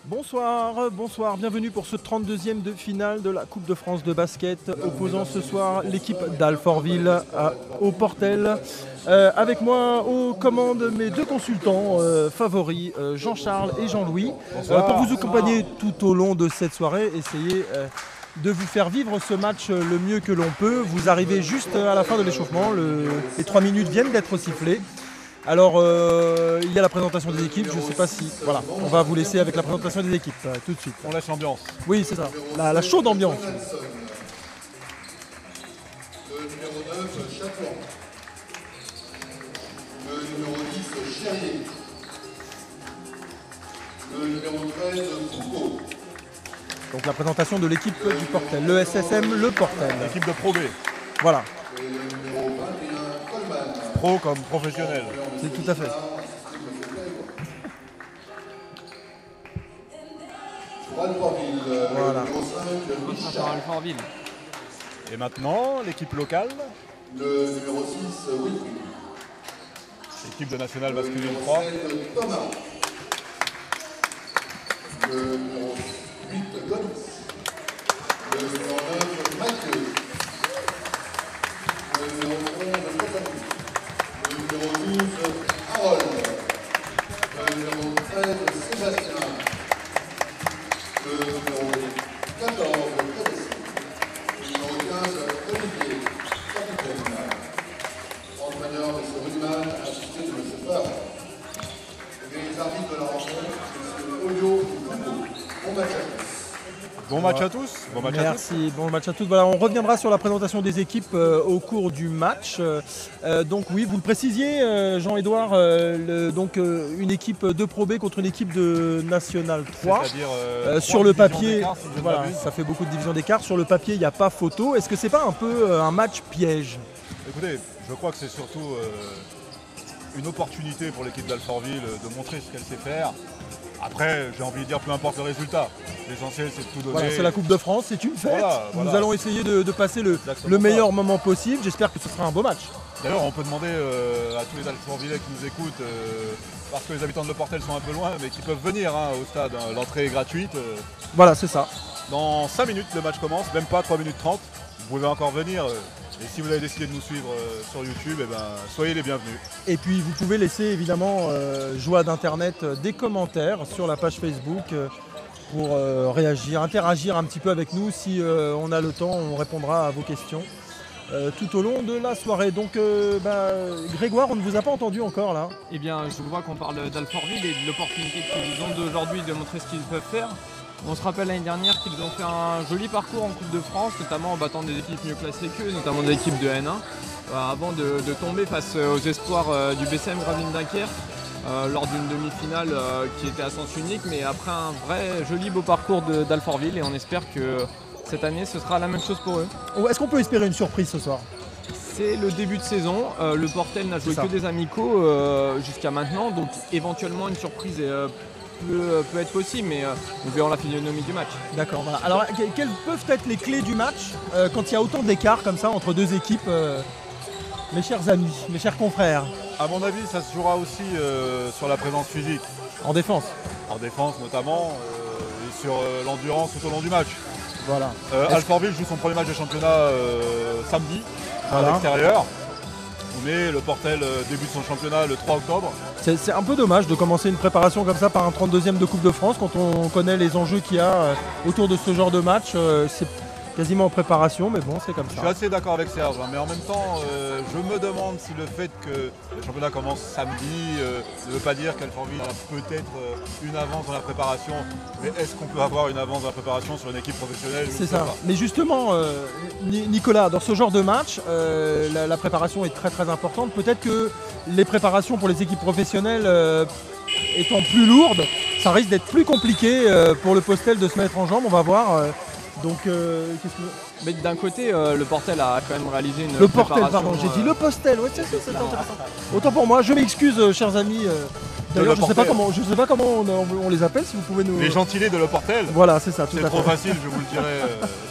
Bonsoir, bienvenue pour ce 32e de finale de la Coupe de France de basket, opposant ce soir l'équipe d'Alfortville au Portel. Avec moi aux commandes mes deux consultants favoris, Jean-Charles et Jean-Louis, pour vous accompagner tout au long de cette soirée, essayer de vous faire vivre ce match le mieux que l'on peut. Vous arrivez juste à la fin de l'échauffement, les 3 minutes viennent d'être sifflées. Alors, il y a la présentation des équipes, je ne sais pas si... Voilà, on va vous laisser avec la présentation des équipes, tout de suite. On laisse l'ambiance. Oui, c'est ça, la chaude ambiance. Le numéro 9, Châtelain. Le numéro 10, Cherrier. Le numéro 13, Foucault. Donc la présentation de l'équipe du Portel, le SSM, le Portel. L'équipe de Pro B. Voilà. Et le numéro 21, Coleman. Pro comme professionnel. C'est tout à fait. Alfortville, Voilà. le numéro 5, Michard. Alfortville. Et maintenant, l'équipe locale, Le numéro 6, Wilfried. l'équipe de nationale Le masculine numéro 3. 7, Thomas. Le numéro 8, Gomis. Le numéro 9, Mathieu. Le numéro 11, Stéphanie. Le numéro 12, Harold. Le numéro 13, Sébastien. Le numéro 14, Codessi. Le numéro 15, Olivier, capitaine. Entraîneur, M. Rudman, assisté de M. Favre. Les arbitres de la rencontre, M. Olio Foucault. Bon match à tous. Bon match à tous. Bon match à tous. Merci, bon match à tous. Voilà, on reviendra sur la présentation des équipes au cours du match. Donc oui, vous le précisiez, Jean-Édouard, une équipe de Pro B contre une équipe de National 3. C'est-à-dire Sur le papier, d'écart, si je ne voilà, m'abuse. ça fait beaucoup de divisions d'écart. Sur le papier, il n'y a pas photo. Est-ce que c'est pas un peu un match piège? Écoutez, je crois que c'est surtout une opportunité pour l'équipe d'Alfortville de montrer ce qu'elle sait faire. Après, j'ai envie de dire, peu importe le résultat. L'essentiel, c'est de tout donner. Voilà, c'est la Coupe de France, c'est une fête. Voilà. Nous allons essayer de passer le Exactement meilleur ça. moment possible. J'espère que ce sera un beau match. D'ailleurs, on peut demander à tous les Alfortvillais qui nous écoutent, parce que les habitants de Le Portel sont un peu loin, mais qui peuvent venir au stade. L'entrée est gratuite. Voilà, c'est ça. Dans 5 minutes, le match commence, même pas 3 minutes 30. Vous pouvez encore venir. Et si vous avez décidé de nous suivre sur YouTube, soyez les bienvenus. Et puis vous pouvez laisser évidemment, joie d'internet, des commentaires sur la page Facebook pour réagir, interagir un petit peu avec nous. Si on a le temps, on répondra à vos questions tout au long de la soirée. Donc Grégoire, on ne vous a pas entendu encore là. Eh bien, je vois qu'on parle d'Alfortville et de l'opportunité qu'ils ont d'aujourd'hui de montrer ce qu'ils peuvent faire. On se rappelle l'année dernière qu'ils ont fait un joli parcours en Coupe de France, notamment en battant des équipes mieux classées qu'eux, notamment des équipes de N1, avant de tomber face aux espoirs du BCM Gravelines Dunkerque lors d'une demi-finale qui était à sens unique, mais après un vrai joli beau parcours d'Alfortville, et on espère que cette année ce sera la même chose pour eux. Est-ce qu'on peut espérer une surprise ce soir? C'est le début de saison, le Portel n'a joué C'est ça. que des amicaux jusqu'à maintenant, donc éventuellement une surprise peut être possible, mais nous verrons la physionomie du match. D'accord, voilà. Alors quelles peuvent être les clés du match quand il y a autant d'écart comme ça entre deux équipes, mes chers amis, mes chers confrères, À mon avis, ça se jouera aussi sur la présence physique, en défense? en défense notamment, et sur l'endurance tout au long du match. Voilà. Alfortville joue son premier match de championnat samedi Voilà. à l'extérieur. Mais le Portel débute son championnat le 3 octobre. C'est un peu dommage de commencer une préparation comme ça par un 32e de Coupe de France quand on connaît les enjeux qu'il y a autour de ce genre de match. C'est quasiment en préparation, mais bon, c'est comme Je suis ça. assez d'accord avec Serge, mais en même temps, je me demande si le fait que le championnat commence samedi ne veut pas dire qu'Alfortville a peut-être une avance dans la préparation. Mais est-ce qu'on peut avoir une avance dans la préparation sur une équipe professionnelle? Je C'est ne sais ça. pas. Mais justement, Nicolas, dans ce genre de match, la préparation est très très importante. Peut-être que les préparations pour les équipes professionnelles étant plus lourdes, ça risque d'être plus compliqué pour le Postel de se mettre en jambe. On va voir. Donc, qu'est-ce que... Mais d'un côté, le Portel a quand même réalisé une Le Portel, préparation, pardon, j'ai dit le Postel. Ouais, c'est intéressant. Autant pour moi, je m'excuse, chers amis D'ailleurs, je sais pas Leportel. comment on les appelle, si vous pouvez nous... Les gentilés de Leportel. Voilà, c'est ça, tout C'est à trop fait. facile, je vous le dirai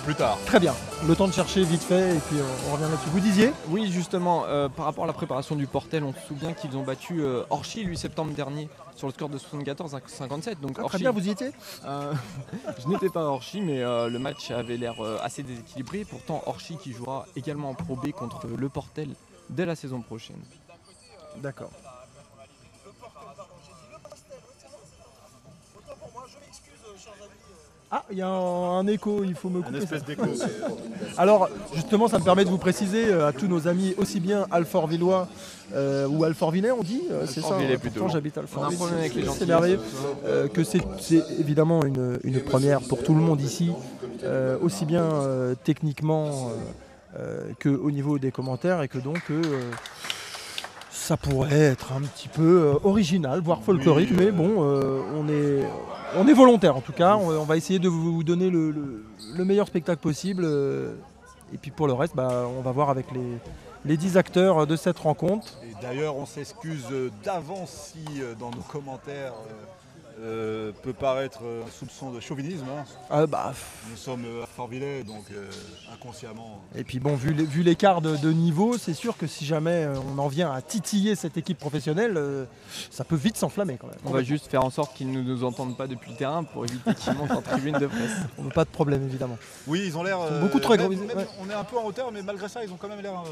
plus tard. Très bien. Le temps de chercher vite fait et puis on revient là-dessus. Vous disiez? Oui, justement, par rapport à la préparation du Portel, on se souvient qu'ils ont battu Orchy le 8 septembre dernier sur le score de 74 à 57. Donc Très Orchy, bien, vous y étiez? je n'étais pas à Orchy, mais le match avait l'air assez déséquilibré. Pourtant, Orchy qui jouera également en Pro B contre le Portel dès la saison prochaine. D'accord. Ah, il y a un écho, il faut me Un couper espèce ça. d'écho. Alors, justement, ça me permet de vous préciser à tous nos amis, aussi bien Alfortvillois ou Alfortvillais, on dit, c'est ça. Alfortvillais plutôt. Pourtant, j'habite On a un Alfortville. problème avec les gens. C'est merveilleux. Que c'est évidemment une première pour tout le monde ici, aussi bien techniquement qu'au niveau des commentaires, et que donc ça pourrait être un petit peu original, voire folklorique, Oui, mais bon, on est volontaire en tout cas. On va essayer de vous donner le meilleur spectacle possible. Et puis pour le reste, on va voir avec les 10 acteurs de cette rencontre. Et d'ailleurs, on s'excuse d'avance si dans nos commentaires peut paraître un soupçon de chauvinisme. Hein. Nous sommes à Fort-Villers, donc inconsciemment. Et puis bon, vu l'écart de niveau, c'est sûr que si jamais on en vient à titiller cette équipe professionnelle, ça peut vite s'enflammer quand même. On va juste faire en sorte qu'ils ne nous entendent pas depuis le terrain pour éviter qu'ils montent en tribune de presse. On n'a pas de problème évidemment. Oui, ils ont l'air. Ils sont beaucoup trop gros. même, Ouais. On est un peu en hauteur, mais malgré ça, ils ont quand même l'air.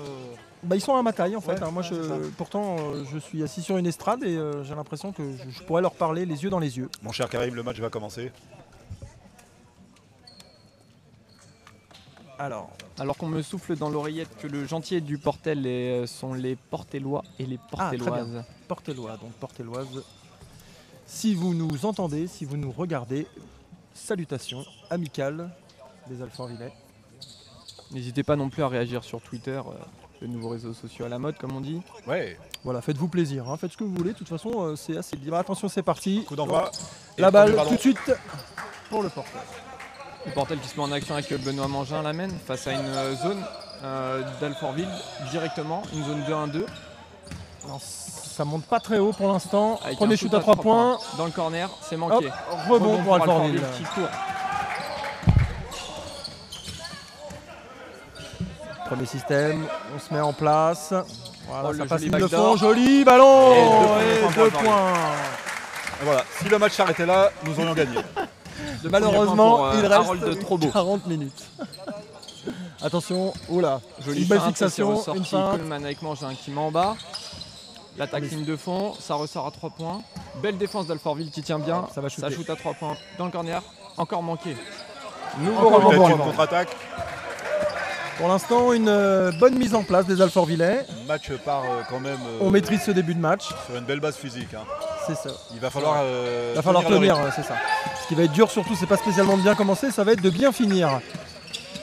Ils sont à ma taille en fait. Ouais, Moi, c'est ça. pourtant, je suis assis sur une estrade et j'ai l'impression que je pourrais leur parler les yeux dans les yeux. Mon cher Karim, le match va commencer. Alors, Alors qu'on me souffle dans l'oreillette que le gentil du Portel sont les Portellois et les très bien. Portelloises. Portellois, donc Portelloise. Si vous nous entendez, si vous nous regardez, salutations amicales des Alfortvillais. N'hésitez pas non plus à réagir sur Twitter, le nouveau réseau social à la mode comme on dit. Ouais, Voilà, faites-vous plaisir, hein. Faites ce que vous voulez, de toute façon c'est assez libre. Attention, c'est parti. coup d'envoi. Et La le balle premier ballon. tout de suite pour le Portel. Le Portel qui se met en action avec Benoît Mangin l'amène face à une zone d'Alfortville directement, une zone 2-1-2. Non, ça monte pas très haut pour l'instant. Avec Premier un shoot à 3 points. dans le corner, c'est Hop, manqué. rebond pour Alfortville. qui court. Premier système, on se met en place. Voilà, Oh, ça le passe joli ligne de backdoor. fond, joli ballon Et deux points et pour 2 Alfortville. points. Et voilà, si le match s'arrêtait là, nous aurions gagné. Le Malheureusement, premier point il pour, Harold reste Trobo. 40 minutes. Attention, oula, Jolie une belle feinte, ça s'est fixation, ressorti. une feinte. Coleman avec Mangin qui met en bas. L'attaque ligne de fond, ça ressort à 3 points. Belle défense d'Alfortville qui tient bien. Ça va shooter. shoot à 3 points dans le corner. Encore manqué. Nouveau Encore rebond. Peut-être bon, une bon. contre-attaque. Pour l'instant, une bonne mise en place des Alfortvillais. Match part quand même On maîtrise ce début de match, sur une belle base physique. Hein. c'est ça. Il va falloir, Il va falloir le tenir, rythme. c'est ça. Ce qui va être dur surtout, c'est pas spécialement de bien commencer, ça va être de bien finir.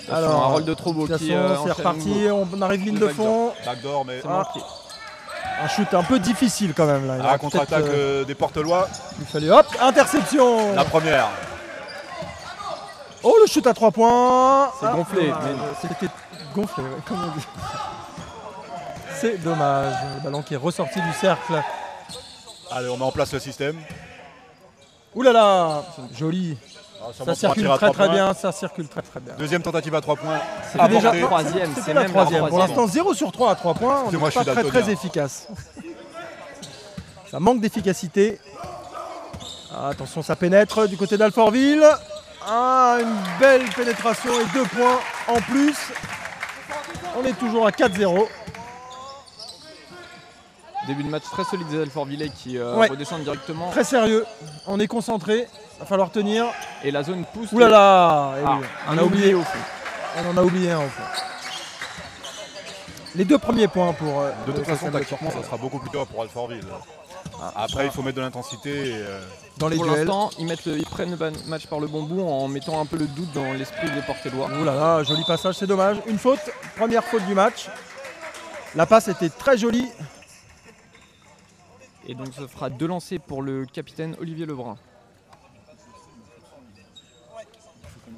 Alors, Harold de Trobo de toute qui façon, c'est reparti, on arrive ligne de fond. Backdoor, mais C'est Ah. manqué. Un shoot un peu difficile quand même là. Il à aurait la contre-attaque peut-être, des Portelois, il fallait hop, interception. la première. Oh, le shoot à 3 points. C'est gonflé, dommage. mais- C'était gonflé, ouais, comme on dit. C'est dommage. Le ballon qui est ressorti du cercle. Allez, on met en place le système. Ouh là là, joli. Ah, Ça monte circule pour un tir à très 3 très points. bien, ça circule très très bien. Deuxième tentative à 3 points. C'était déjà Avorté. Troisième, C'était c'est la même la troisième. Pour troisième. l'instant, 0 sur 3 à 3 points. On n'est Excusez-moi, je pas suis très daltonien. très efficace. Ça manque d'efficacité. Ah, attention, ça pénètre du côté d'Alfortville. Ah, une belle pénétration et 2 points en plus. On est toujours à 4-0. Début de match très solide des Alfortvillais qui Ouais. redescendent directement. Très sérieux. On est concentré. Va falloir tenir. Et la zone pousse. Ouh là là. Et Ah, oui, on a oublié au fond. On en a oublié un au fond. Les 2 premiers points pour. De toute le façon, système de tactiquement, Portel. ça sera beaucoup plus dur pour Alfortville. Après, il faut mettre de l'intensité. Et, Dans les Pour duels. l'instant, ils prennent le match par le bon bout en mettant un peu le doute dans l'esprit des Portellois. Ouh là là, joli passage, c'est dommage. Une faute, première faute du match. La passe était très jolie. Et donc ce fera 2 lancers pour le capitaine Olivier Lebrun.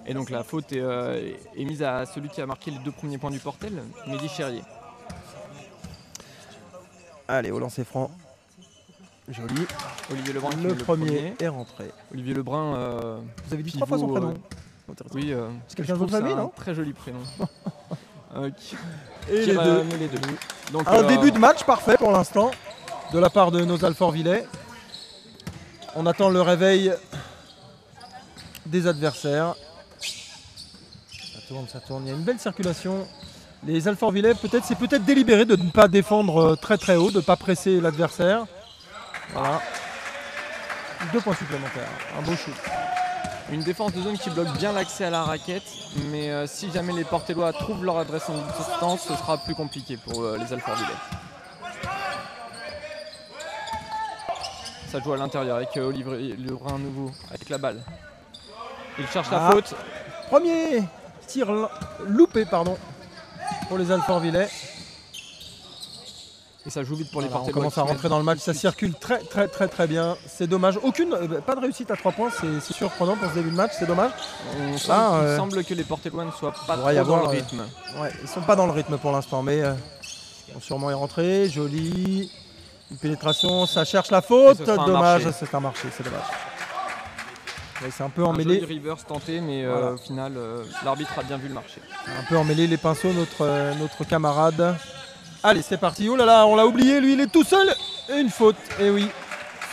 Et donc la faute est mise à celui qui a marqué les 2 premiers points du Portel, Mehdi Cherrier. Allez, au lancer franc. Joli. Olivier Lebrun qui Le met premier est rentré. Olivier Lebrun, Vous avez dit pivot, 3 fois son prénom. oui, C'est quelqu'un je d'autre trouve famille, ça non? un très joli prénom. Qui Et les deux. met les deux. Donc, Un début de match parfait pour l'instant de la part de nos Alfortvillais. On attend le réveil des adversaires. Ça tourne. Il y a une belle circulation. Les Alfortvillais, c'est peut-être délibéré de ne pas défendre très très haut, de ne pas presser l'adversaire. Voilà. 2 points supplémentaires. Un beau shoot. Une défense de zone qui bloque bien l'accès à la raquette, mais si jamais les Portellois trouvent leur adresse en distance, ce sera plus compliqué pour les Alfortvillais. Ça joue à l'intérieur avec Olivier Lebrun nouveau, avec la balle. Il cherche la faute. Premier tir loupé pour les Alfortvillais. Et ça joue vite pour les On Portellois. commence à rentrer dans le match, ça circule très bien. C'est dommage. Pas de réussite à 3 points, c'est surprenant pour ce début de match, c'est dommage. Il semble que les Portellois ne soient pas trop dans le rythme. Ouais, ils sont pas dans le rythme pour l'instant, mais vont sûrement y rentrer. Joli. Une pénétration, ça cherche la faute. Dommage, c'est un marché, c'est dommage. Ouais, c'est un peu emmêlé. Joli reverse tenté, mais au final, l'arbitre a bien vu le marché. Un peu emmêlé les pinceaux, notre camarade. Allez, c'est parti. Oh là là, on l'a oublié, lui, il est tout seul. Et une faute, et oui,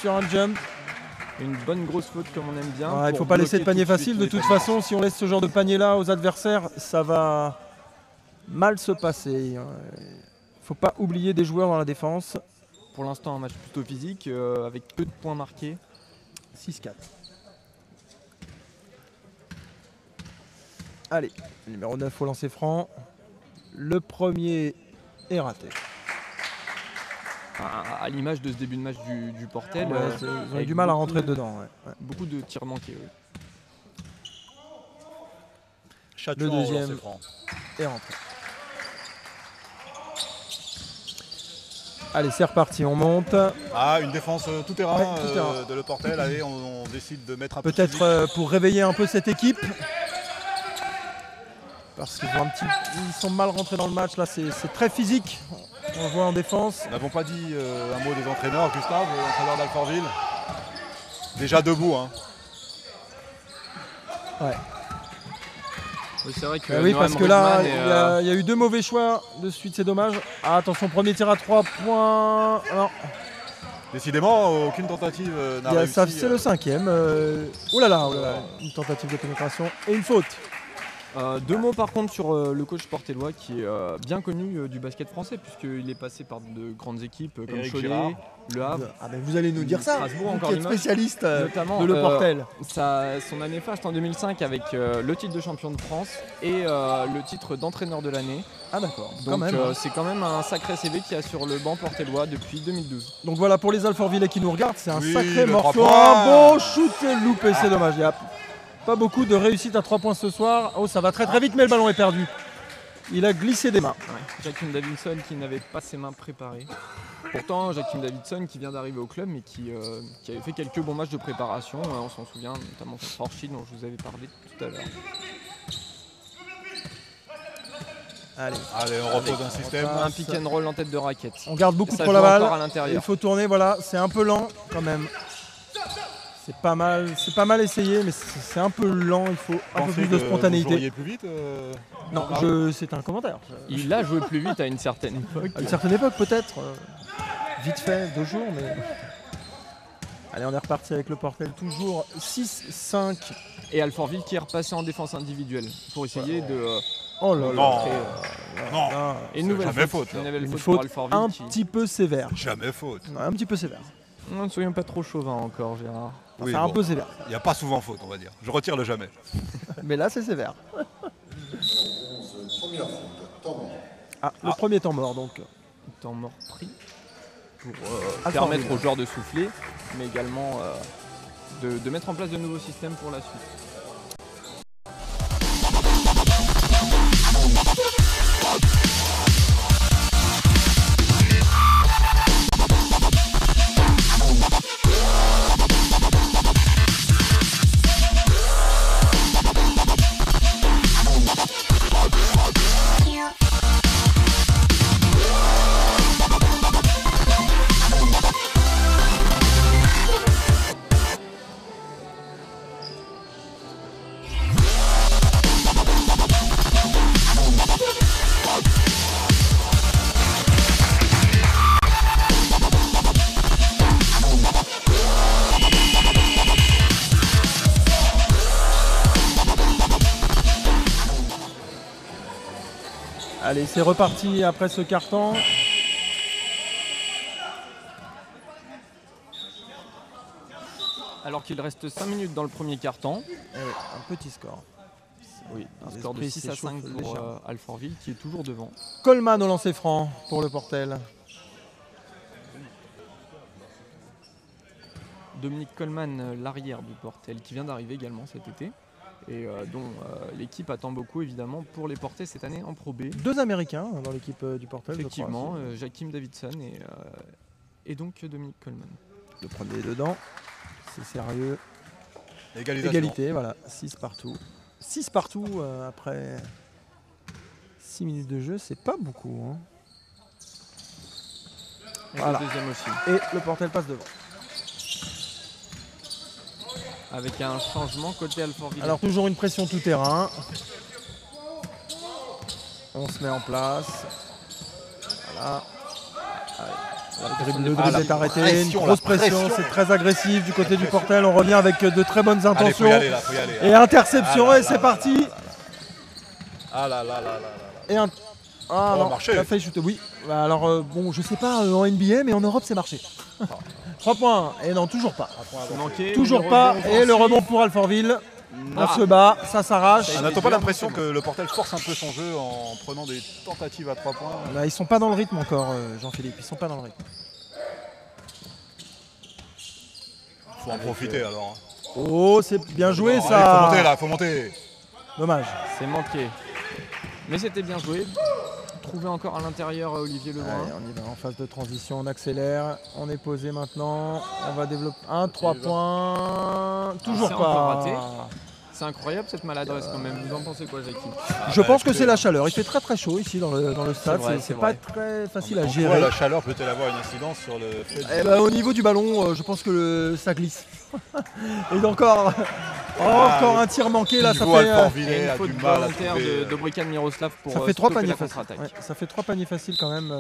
sur un jump. Une bonne grosse faute comme on aime bien. Il ne faut pas laisser de panier facile. De toute façon, si on laisse ce genre de panier-là aux adversaires, ça va mal se passer. Il ne faut pas oublier des joueurs dans la défense. Pour l'instant, un match plutôt physique, avec peu de points marqués. 6-4. Allez, numéro 9 au lancer franc. Le premier est raté. À l'image de ce début de match du Portel. Ils ont eu du mal à rentrer dedans. Ouais. Beaucoup de tirs manqués. Le deuxième est rentré. Allez, c'est reparti, on monte. Une défense tout terrain, tout terrain. de Le Portel. Allez, on décide de mettre un peu peut-être pour réveiller un peu cette équipe. Parce qu'ils sont mal rentrés dans le match. Là, c'est très physique. On le voit en défense. Nous n'avons pas dit un mot des entraîneurs. Gustave, l'entraîneur d'Alfortville. Déjà debout. Ouais. Oui, c'est vrai que oui, parce que là, il y a eu 2 mauvais choix de suite, c'est dommage. Attention, premier tir à 3 points. Non. Décidément, aucune tentative n'a réussi. C'est le 5e. Oh là là, une tentative de pénétration et une faute. 2 mots par contre sur le coach portellois qui est bien connu du basket français puisqu'il est passé par de grandes équipes comme Éric Cholet, Girard. Le Havre. Vous allez nous dire ça, Strasbourg, vous encore qui êtes Limoges. spécialiste Notamment, de Le Portel. Son année faste en 2005 avec le titre de champion de France et le titre d'entraîneur de l'année. Ah d'accord, Donc c'est quand même un sacré CV qu'il y a sur le banc portellois depuis 2012. Donc voilà, pour les Alfortvillais qui nous regardent, c'est un sacré le morceau. 3 points. Un beau shoot loupé, c'est dommage. Il y a pas beaucoup de réussite à 3 points ce soir. Oh, ça va très vite, mais le ballon est perdu. Il a glissé des mains. Jakim Davidson qui n'avait pas ses mains préparées. Pourtant, Jakim Davidson qui vient d'arriver au club mais qui avait fait quelques bons matchs de préparation. On s'en souvient, notamment contre Orchi dont je vous avais parlé tout à l'heure. Allez, on repose un système. Un pick and roll en tête de raquette. On garde beaucoup Ça trop la joue balle. encore à l'intérieur. Il faut tourner, voilà. C'est un peu lent quand même. C'est pas mal essayé, mais c'est un peu lent. Il faut un peu plus de spontanéité. Vous joueriez plus vite Non, c'est un commentaire. Il a joué plus vite à une certaine époque. À une certaine époque peut-être. Vite fait, 2 jours, mais... Allez, on est reparti avec le Portel. Toujours 6-5. Et Alfortville qui est repassé en défense individuelle pour essayer de... Oh là là. Non. Et une nouvelle jamais faute. faute. Une pour faute Alfortville un qui... petit peu sévère. Jamais faute. Ouais, un petit peu sévère. Non, ne soyons pas trop chauvins encore, Gérard. Oui, C'est un peu sévère. Il n'y a pas souvent faute, on va dire. Je retire le jamais. Mais là, c'est sévère. Première faute, temps mort. Le premier temps mort, donc. Temps mort pris pour permettre aux joueurs de souffler, mais également de mettre en place de nouveaux systèmes pour la suite. Allez, c'est reparti après ce carton. Alors qu'il reste 5 minutes dans le premier quart-temps. Un petit score. Oui, un score de L'esprit 6 à 5 s'échauffe pour légèrement. Alfortville qui est toujours devant. Coleman au lancer franc pour le Portel. Dominique Coleman, l'arrière du Portel, qui vient d'arriver également cet été et dont l'équipe attend beaucoup évidemment pour les porter cette année en Pro B. 2 Américains dans l'équipe du Portel. Effectivement, Jakim Davidson et donc Dominique Coleman. Le premier est dedans. C'est sérieux. Égalisation. Égalité, voilà. 6 partout. 6 partout après 6 minutes de jeu, c'est pas beaucoup. Hein. Et Voilà. le deuxième aussi. Et le Portel passe devant. Avec un changement côté Alfortville. Alors toujours une pression tout terrain. On se met en place. Voilà. Le dribble est arrêté. Une grosse pression. C'est très agressif du côté du Portel. On revient avec de très bonnes Allez, intentions. faut y aller là, faut y aller. Et interception Ah là et c'est là parti. Ah là là là là là. Et un... Ah Oh, non, marché. il a failli shooter. Oui. Bah alors bon, je sais pas en NBA, mais en Europe c'est marché. 3 points. Et non, toujours pas. C'est manqué, Toujours mais le pas. rebond Et le offensif. rebond pour Alfortville. On Ah. se bat, ça s'arrache. On n'a pas l'impression que le Portel force un peu son jeu en prenant des tentatives à 3 points. Là, ils sont pas dans le rythme encore, Jean-Philippe. Ils sont pas dans le rythme. Faut en profiter alors. Oh, c'est bien joué Allez, ça. faut monter là, faut monter. Dommage. C'est manqué. Mais c'était bien joué. Trouvé encore à l'intérieur Olivier Lebrun. Allez, on y va en phase de transition, on accélère. On est posé maintenant. On va développer un 3 points. Toujours c'est pas. encore raté. C'est incroyable cette maladresse quand même. Vous en pensez quoi, Jakim? Je pense que écoutez, c'est la chaleur. Il fait très très chaud ici dans le stade. vrai, C'est c'est pas vrai. très facile à En gérer. quoi la chaleur peut-elle avoir une incidence sur le fait de... Eh ben, au niveau du ballon, je pense que ça glisse. Et encore un tir manqué là, ça Pivot fait, Et Alfortvillais une a faute du mal à volontaire trouver, de Brican Miroslav pour ça fait 3 stopper paniers la faciles. contre-attaque. Ouais, ça fait 3 paniers faciles quand même.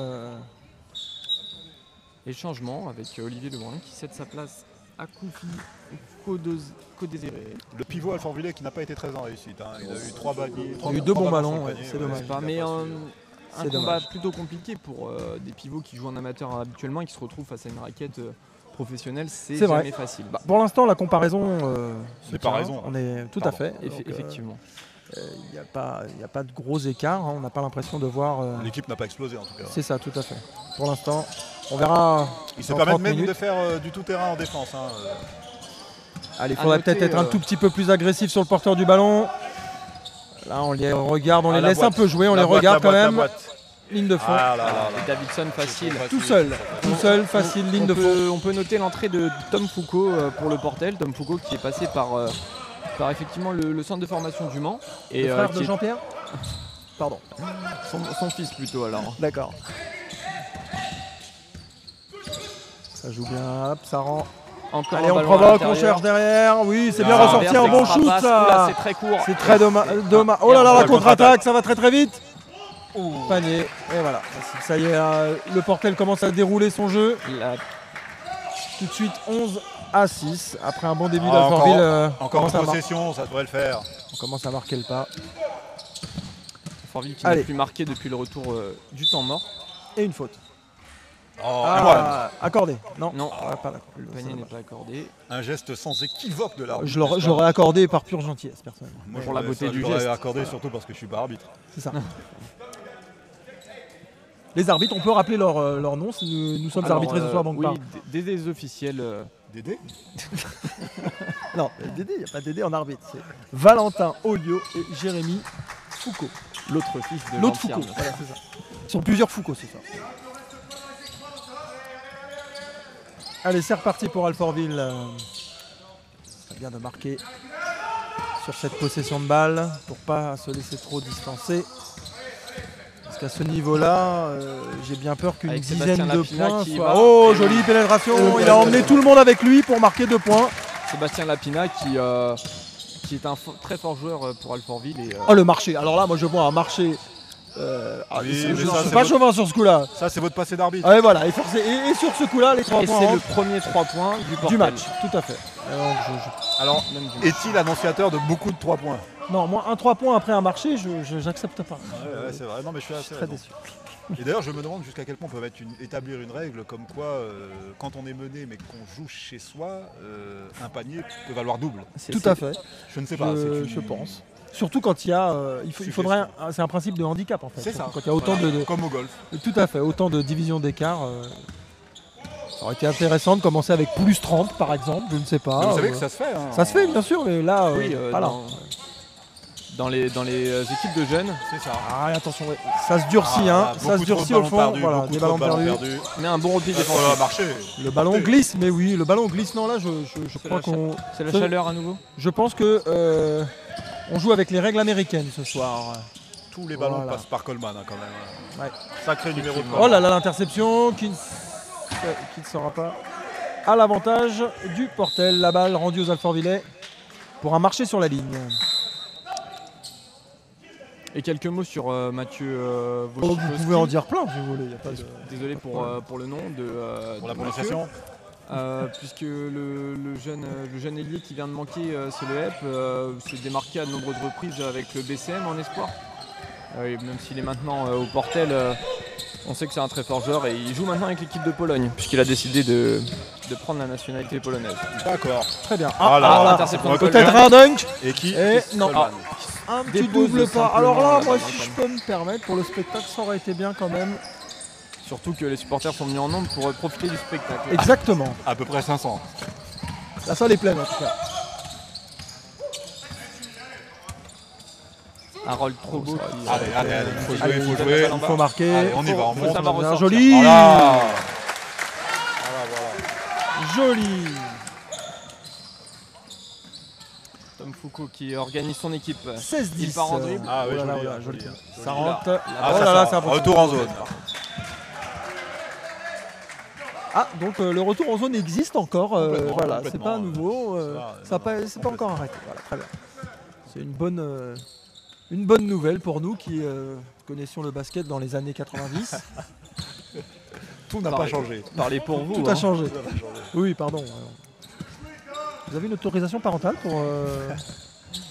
Et changement avec Olivier Lebrun qui cède sa place à Koufi Codésiré. Le pivot Alfortvillais qui n'a pas été très en réussite. Hein. Il a eu 3 paniers. Il a eu 2 bons ballons, ouais, c'est dommage. Mais un C'est combat dommage. plutôt compliqué pour des pivots qui jouent en amateur habituellement et qui se retrouvent face à une raquette professionnelle, c'est C'est vrai. jamais facile. Bah, pour l'instant, la comparaison. C'est pas raison. On est tout à Pardon. fait. Effectivement. Il n'y a pas de gros écart. Hein. On n'a pas l'impression de voir. L'équipe n'a pas explosé en tout cas. C'est ça, tout à fait. Pour l'instant, on verra. Il se dans permet 30 même minutes. de faire du tout-terrain en défense. Hein. Allez, il À faudrait noter, peut-être être un tout petit peu plus agressif sur le porteur du ballon. Là, on les regarde, on Ah, les la laisse boîte. un peu jouer, on La les boîte, regarde la quand boîte, la même. boîte. Ligne de fond. Ah là là là. Et Davidson facile. Tout seul, facile, ligne de fond. On peut noter l'entrée de Tom Foucault pour le Portel. Tom Foucault qui est passé par effectivement le centre de formation du Mans. Et Le frère qui de est Jean-Pierre. Pardon. son fils plutôt alors. D'accord. Ça joue bien, hop, ça rend. Encore Allez, un on ballon à provoque, on l'intérieur. cherche derrière. Oui, c'est bien Ah, ressorti, un bon shoot Oula, ça. c'est très court. C'est très dommage. Oh là là, la contre-attaque, ça va très très vite. Panier, et voilà. Ça y est, le Portel commence à dérouler son jeu. La- Tout de suite 11 à 6. Après un bon début Ah, d'Alfortville, Encore commence une à possession, ça devrait le faire. on commence à marquer le pas. Forville qui Allez. n'a plus marqué depuis le retour du temps mort. Et une faute. Oh, Accordé. Non, Non. pas d'accord. Le panier n'est pas accordé. un geste sans équivoque de l'arbitre. Je l'aurais accordé par pure gentillesse, personnellement. Moi, Pour la beauté ça, du je l'aurais geste. accordé surtout parce que je suis pas arbitre. C'est ça. Les arbitres, on peut rappeler leur nom si nous sommes Alors, arbitrés ce soir, donc oui, pas. des officiels. Dédé Non, Dédé, il n'y a pas Dédé en arbitre. C'est Valentin Olio et Jérémy Foucault. L'autre fils de L'autre Jean-Pierre. Foucault, voilà, c'est ça. Ils sont plusieurs Foucault, c'est ça. Allez, c'est reparti pour Alfortville. C'est bien de marquer sur cette possession de balle pour pas se laisser trop distancer. Parce qu'à ce niveau-là, j'ai bien peur qu'une Avec dizaine Sébastien de Lapina points qui soit... va- Oh, Et jolie oui. pénétration. Il a emmené tout le monde avec lui pour marquer 2 points. Sébastien Lapina qui est un très fort joueur pour Alfortville. Et, Oh, le marché. Alors là, moi, je vois un marché Oui, je mais suis ça, c'est pas votre- chauvin sur ce coup-là. Ça, c'est votre passé d'arbitre. Ouais, voilà, et sur ce coup-là, les 3 Et points c'est le rentrent premier 3 points du portel. du match, tout à fait. Donc, Alors, Même du match. est-il annonciateur de beaucoup de 3 points? non, moi, un 3 points après un marché, j'accepte pas. Ouais, c'est vrai. Non, mais je suis assez Très raison. déçu. Et d'ailleurs, je me demande jusqu'à quel point on peut établir une règle comme quoi, quand on est mené mais qu'on joue chez soi, un panier peut valoir double. Tout à fait, Je ne sais pas. je pense. Surtout quand il y a, il faudrait, c'est un principe de handicap en fait. C'est ça. Quand il y a autant Voilà. de, Comme au golf. tout à fait, autant de divisions d'écart. Ça aurait été intéressant de commencer avec plus 30 par exemple, je ne sais pas. Mais vous savez que ça se fait. Hein, ça se fait bien sûr, mais là, Oui, voilà. dans les équipes de jeunes, C'est ça. Ah, attention, ouais. Ça se durcit, ça beaucoup se trop durcit de au ballons fond. perdus, Voilà, beaucoup des trop ballons de perdus. mais un bon repli Ça défensif. va marcher. Le ballon glisse, mais oui, le ballon glisse. Non, là, je crois la qu'on. C'est la chaleur à nouveau. Je pense que on joue avec les règles américaines ce soir. Tous les ballons Voilà. passent par Coleman quand même. Ouais. Sacré numéro de Oh là là, l'interception qui ne sera pas à l'avantage du Portel. La balle rendue aux Alfortvillais pour un marché sur la ligne. Et quelques mots sur Mathieu Vous Wojciechowski. pouvez en dire plein si vous voulez. Y a pas de... Désolé pour le nom de Pour la de prononciation. Mathieu. Puisque le jeune ailier qui vient de manquer, c'est le HEP, s'est démarqué à de nombreuses reprises avec le BCM en espoir. Et même s'il est maintenant au Portel, on sait que c'est un très fort joueur et il joue maintenant avec l'équipe de Pologne puisqu'il a décidé de prendre la nationalité polonaise. D'accord. Très bien. Ah là, alors là, interception de peut-être Coleman. un dunk. Et qui Et non. Coleman. Un petit Dépose double pas. simplement Alors là, la moi, balle si dans je le peux me permettre, pour le spectacle, ça aurait été bien quand même. Surtout que les supporters sont venus en nombre pour profiter du spectacle. Exactement. À peu près 500. La salle est pleine en tout cas. Harold Trobo. Allez, il faut jouer, Allez, il faut il jouer. Il faut marquer. Allez, on y va, on faut monte. savoir Bien, ressortir. joli. Voilà. Joli. Tom Foucault qui organise son équipe. 16-10. Il part en dribble. Ah oui, Oh là là, joli, voilà, joli. joli. Joli. Ça rentre. Ah, Oh ça là là, sort. c'est impossible. Retour en zone. Ah, donc le retour en zone existe encore. Complètement, Voilà, c'est complètement. pas nouveau. Ça va, C'est pas encore arrêté. Voilà, très bien. C'est une bonne nouvelle pour nous qui connaissions le basket dans les années 90. Tout n'a pas changé. Parlez pour vous. Tout hein. a changé. Oui, pardon. Vous avez une autorisation parentale pour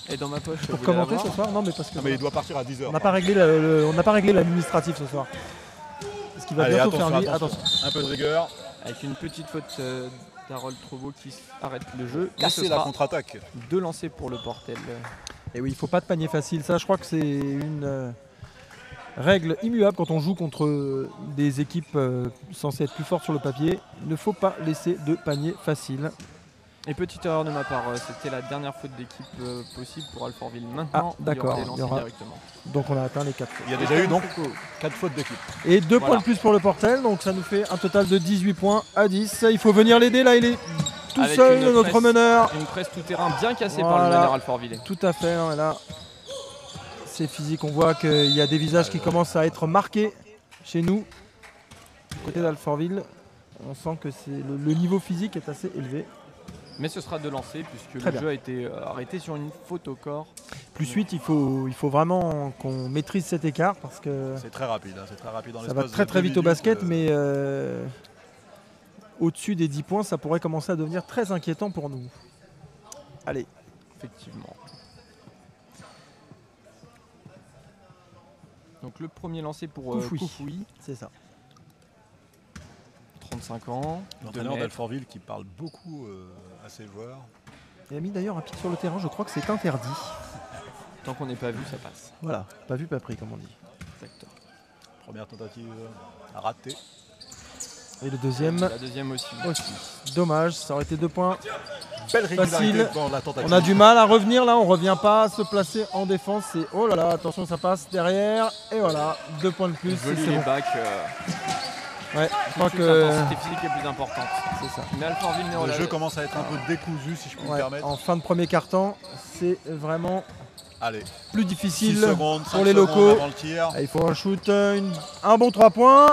Et dans ma poche. vous voulez commenter l'avoir ce soir? Non, mais parce que Non, mais il doit partir à 10h. on n'a pas réglé l'administratif ce soir. Ce qui va Allez, bientôt attention, faire vie. attention. Attention. Un peu de rigueur. Avec une petite faute d'Harold Trobo qui arrête le jeu. Mais ce Casser la sera contre-attaque. 2 lancers pour le Portel. Et oui, il ne faut pas de panier facile. Ça, je crois que c'est une règle immuable quand on joue contre des équipes censées être plus fortes sur le papier. Il ne faut pas laisser de panier facile. Et petite erreur de ma part, c'était la dernière faute d'équipe possible pour Alfortville. Maintenant, d'accord, il y aura des il y aura- lancers directement. Donc on a atteint les 4. Il y a déjà eu donc 4 fautes d'équipe. Et 2 Voilà. points de plus pour le Portel. Donc ça nous fait un total de 18 points à 10. Il faut venir l'aider. Là, il est tout Avec seul, une notre presse. meneur. Une presse tout-terrain bien cassée par le Voilà. meneur Alfortville. Tout à fait. Hein, là, c'est physique. On voit qu'il y a des visages qui commencent à être marqués chez nous. Du côté d'Alfortville, on sent que le niveau physique est assez élevé. Mais ce sera de lancer puisque Très le bien. jeu a été arrêté sur une faute au corps. Plus 8, il faut vraiment qu'on maîtrise cet écart parce que C'est très rapide. C'est très rapide dans ça va l'espace très de très 2 vite au minutes, basket, mais au-dessus des 10 points, ça pourrait commencer à devenir très inquiétant pour nous. Allez, Effectivement. Donc le premier lancé pour Koufoui. Koufoui, c'est ça. 35 ans. L'entraîneur 2 mètres. d'Alfortville qui parle beaucoup à ses joueurs. Il a mis d'ailleurs un pied sur le terrain, je crois que c'est interdit. Tant qu'on n'est pas vu, ça passe. Voilà, pas vu, pas pris comme on dit. Exactement. Première tentative ratée. Et le deuxième La deuxième aussi. aussi. Dommage, ça aurait été 2 points. Belle régularité Facile. dans la tentative. On a du mal à revenir là, on revient pas à se placer en défense. C'est oh là là, attention, ça passe derrière. Et voilà, 2 points de plus. Joli C'est les bon. bacs. Ouais, je crois que L'intensité physique est plus importante. c'est ça. Mais Alfortville n'est Le relâché. jeu commence à être un peu décousu si je puis me Ouais, permettre. en fin de premier quart-temps, c'est vraiment Allez, plus 6 difficile. secondes, 5 pour les secondes locaux. avant le tir. Ah, il faut un shoot, un bon 3 points.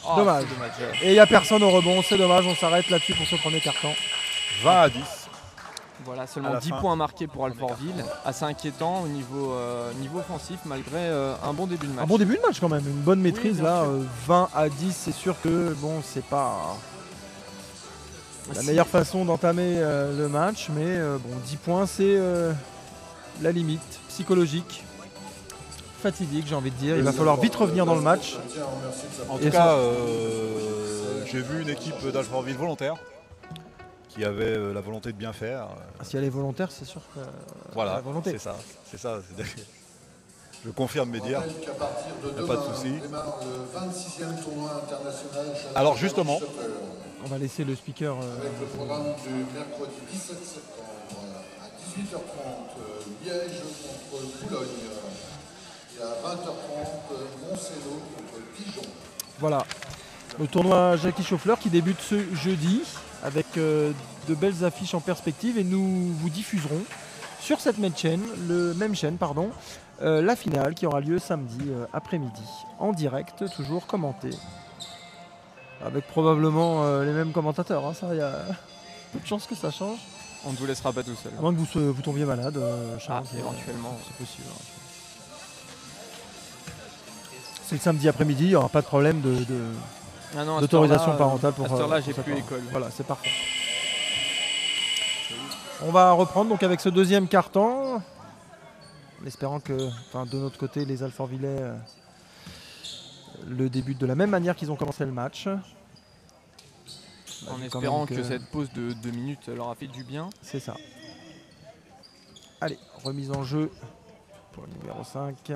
Oh, Dommage. c'est dommage. Et il n'y a personne au rebond, c'est dommage, on s'arrête là-dessus pour ce premier carton. 20 à 10. Voilà, À seulement la 10 fin. points marqués pour Alfortville. Assez inquiétant au niveau offensif malgré un bon début de match. Un bon début de match quand même, une bonne maîtrise bien là, sûr. 20 à 10, c'est sûr que bon, c'est pas la Si- meilleure façon d'entamer le match, mais bon, 10 points c'est la limite psychologique, fatidique j'ai envie de dire, il va falloir vite revenir dans le match. En Et tout cas, j'ai vu une équipe d'Alfortville volontaire qui avait la volonté de bien faire. Si elle est volontaire, c'est sûr que Voilà, la volonté. c'est ça. C'est ça. Je confirme mes dires. Qu'à partir de Y a demain, pas de souci. démarre le 26e tournoi international. Alors justement, On va laisser le speaker. Avec le programme du mercredi 17 septembre à 18h30, Liège contre Boulogne. Et à 20h30, Moncello contre Dijon. Voilà, le tournoi Jackie Chauffleur qui débute ce jeudi avec de belles affiches en perspective et nous vous diffuserons sur cette même chaîne, la finale qui aura lieu samedi après-midi en direct, toujours commenté. Avec probablement les mêmes commentateurs, hein, ça, il y a peu de chances que ça change. On ne vous laissera pas tout seul. À moins que vous tombiez malade, Charles, éventuellement. c'est possible. C'est le samedi après-midi, il n'y aura pas de problème Ah non, à cette d'autorisation heure-là, parentale pour à cette heure-là, j'ai pour plus ça. école. Voilà, c'est parfait. On va reprendre donc avec ce deuxième carton, en espérant que, de notre côté, les Alfortvillais le débutent de la même manière qu'ils ont commencé le match. En Quand espérant même que cette pause de 2 minutes leur a fait du bien. C'est ça. Allez, remise en jeu pour le numéro 5.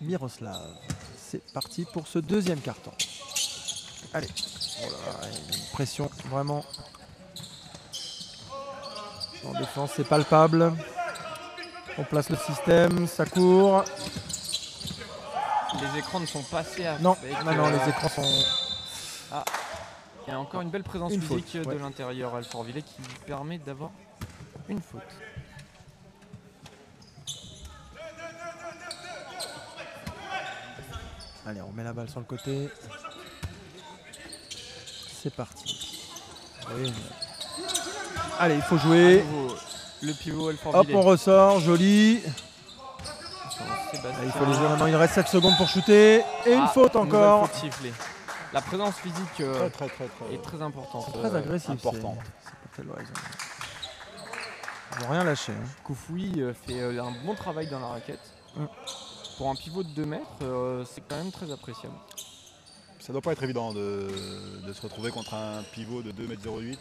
Miroslav. C'est parti pour ce deuxième carton. Allez. Oh là là, une pression vraiment. En défense, c'est palpable. On place le système, ça court. Les écrans ne sont pas assez à Non, avec, non, les écrans sont. Il y a encore une belle présence Une physique faute, ouais. de l'intérieur Alfortvillais qui permet d'avoir une faute. Allez, on met la balle sur le côté. C'est parti. Oui. Allez, il faut À jouer. nouveau, le pivot Hop, Alfortvillais. on ressort, joli. Sébastien. Là, il faut les jouer maintenant, il reste 7 secondes pour shooter. Et une faute nouvelle encore. faute sifflée. La présence physique très est très importante. Très agressif. important. C'est pas Ils vont rien lâcher. Hein. Koufoui fait un bon travail dans la raquette. Pour un pivot de 2 mètres, c'est quand même très appréciable. Ça doit pas être évident de se retrouver contre un pivot de 2,08 m.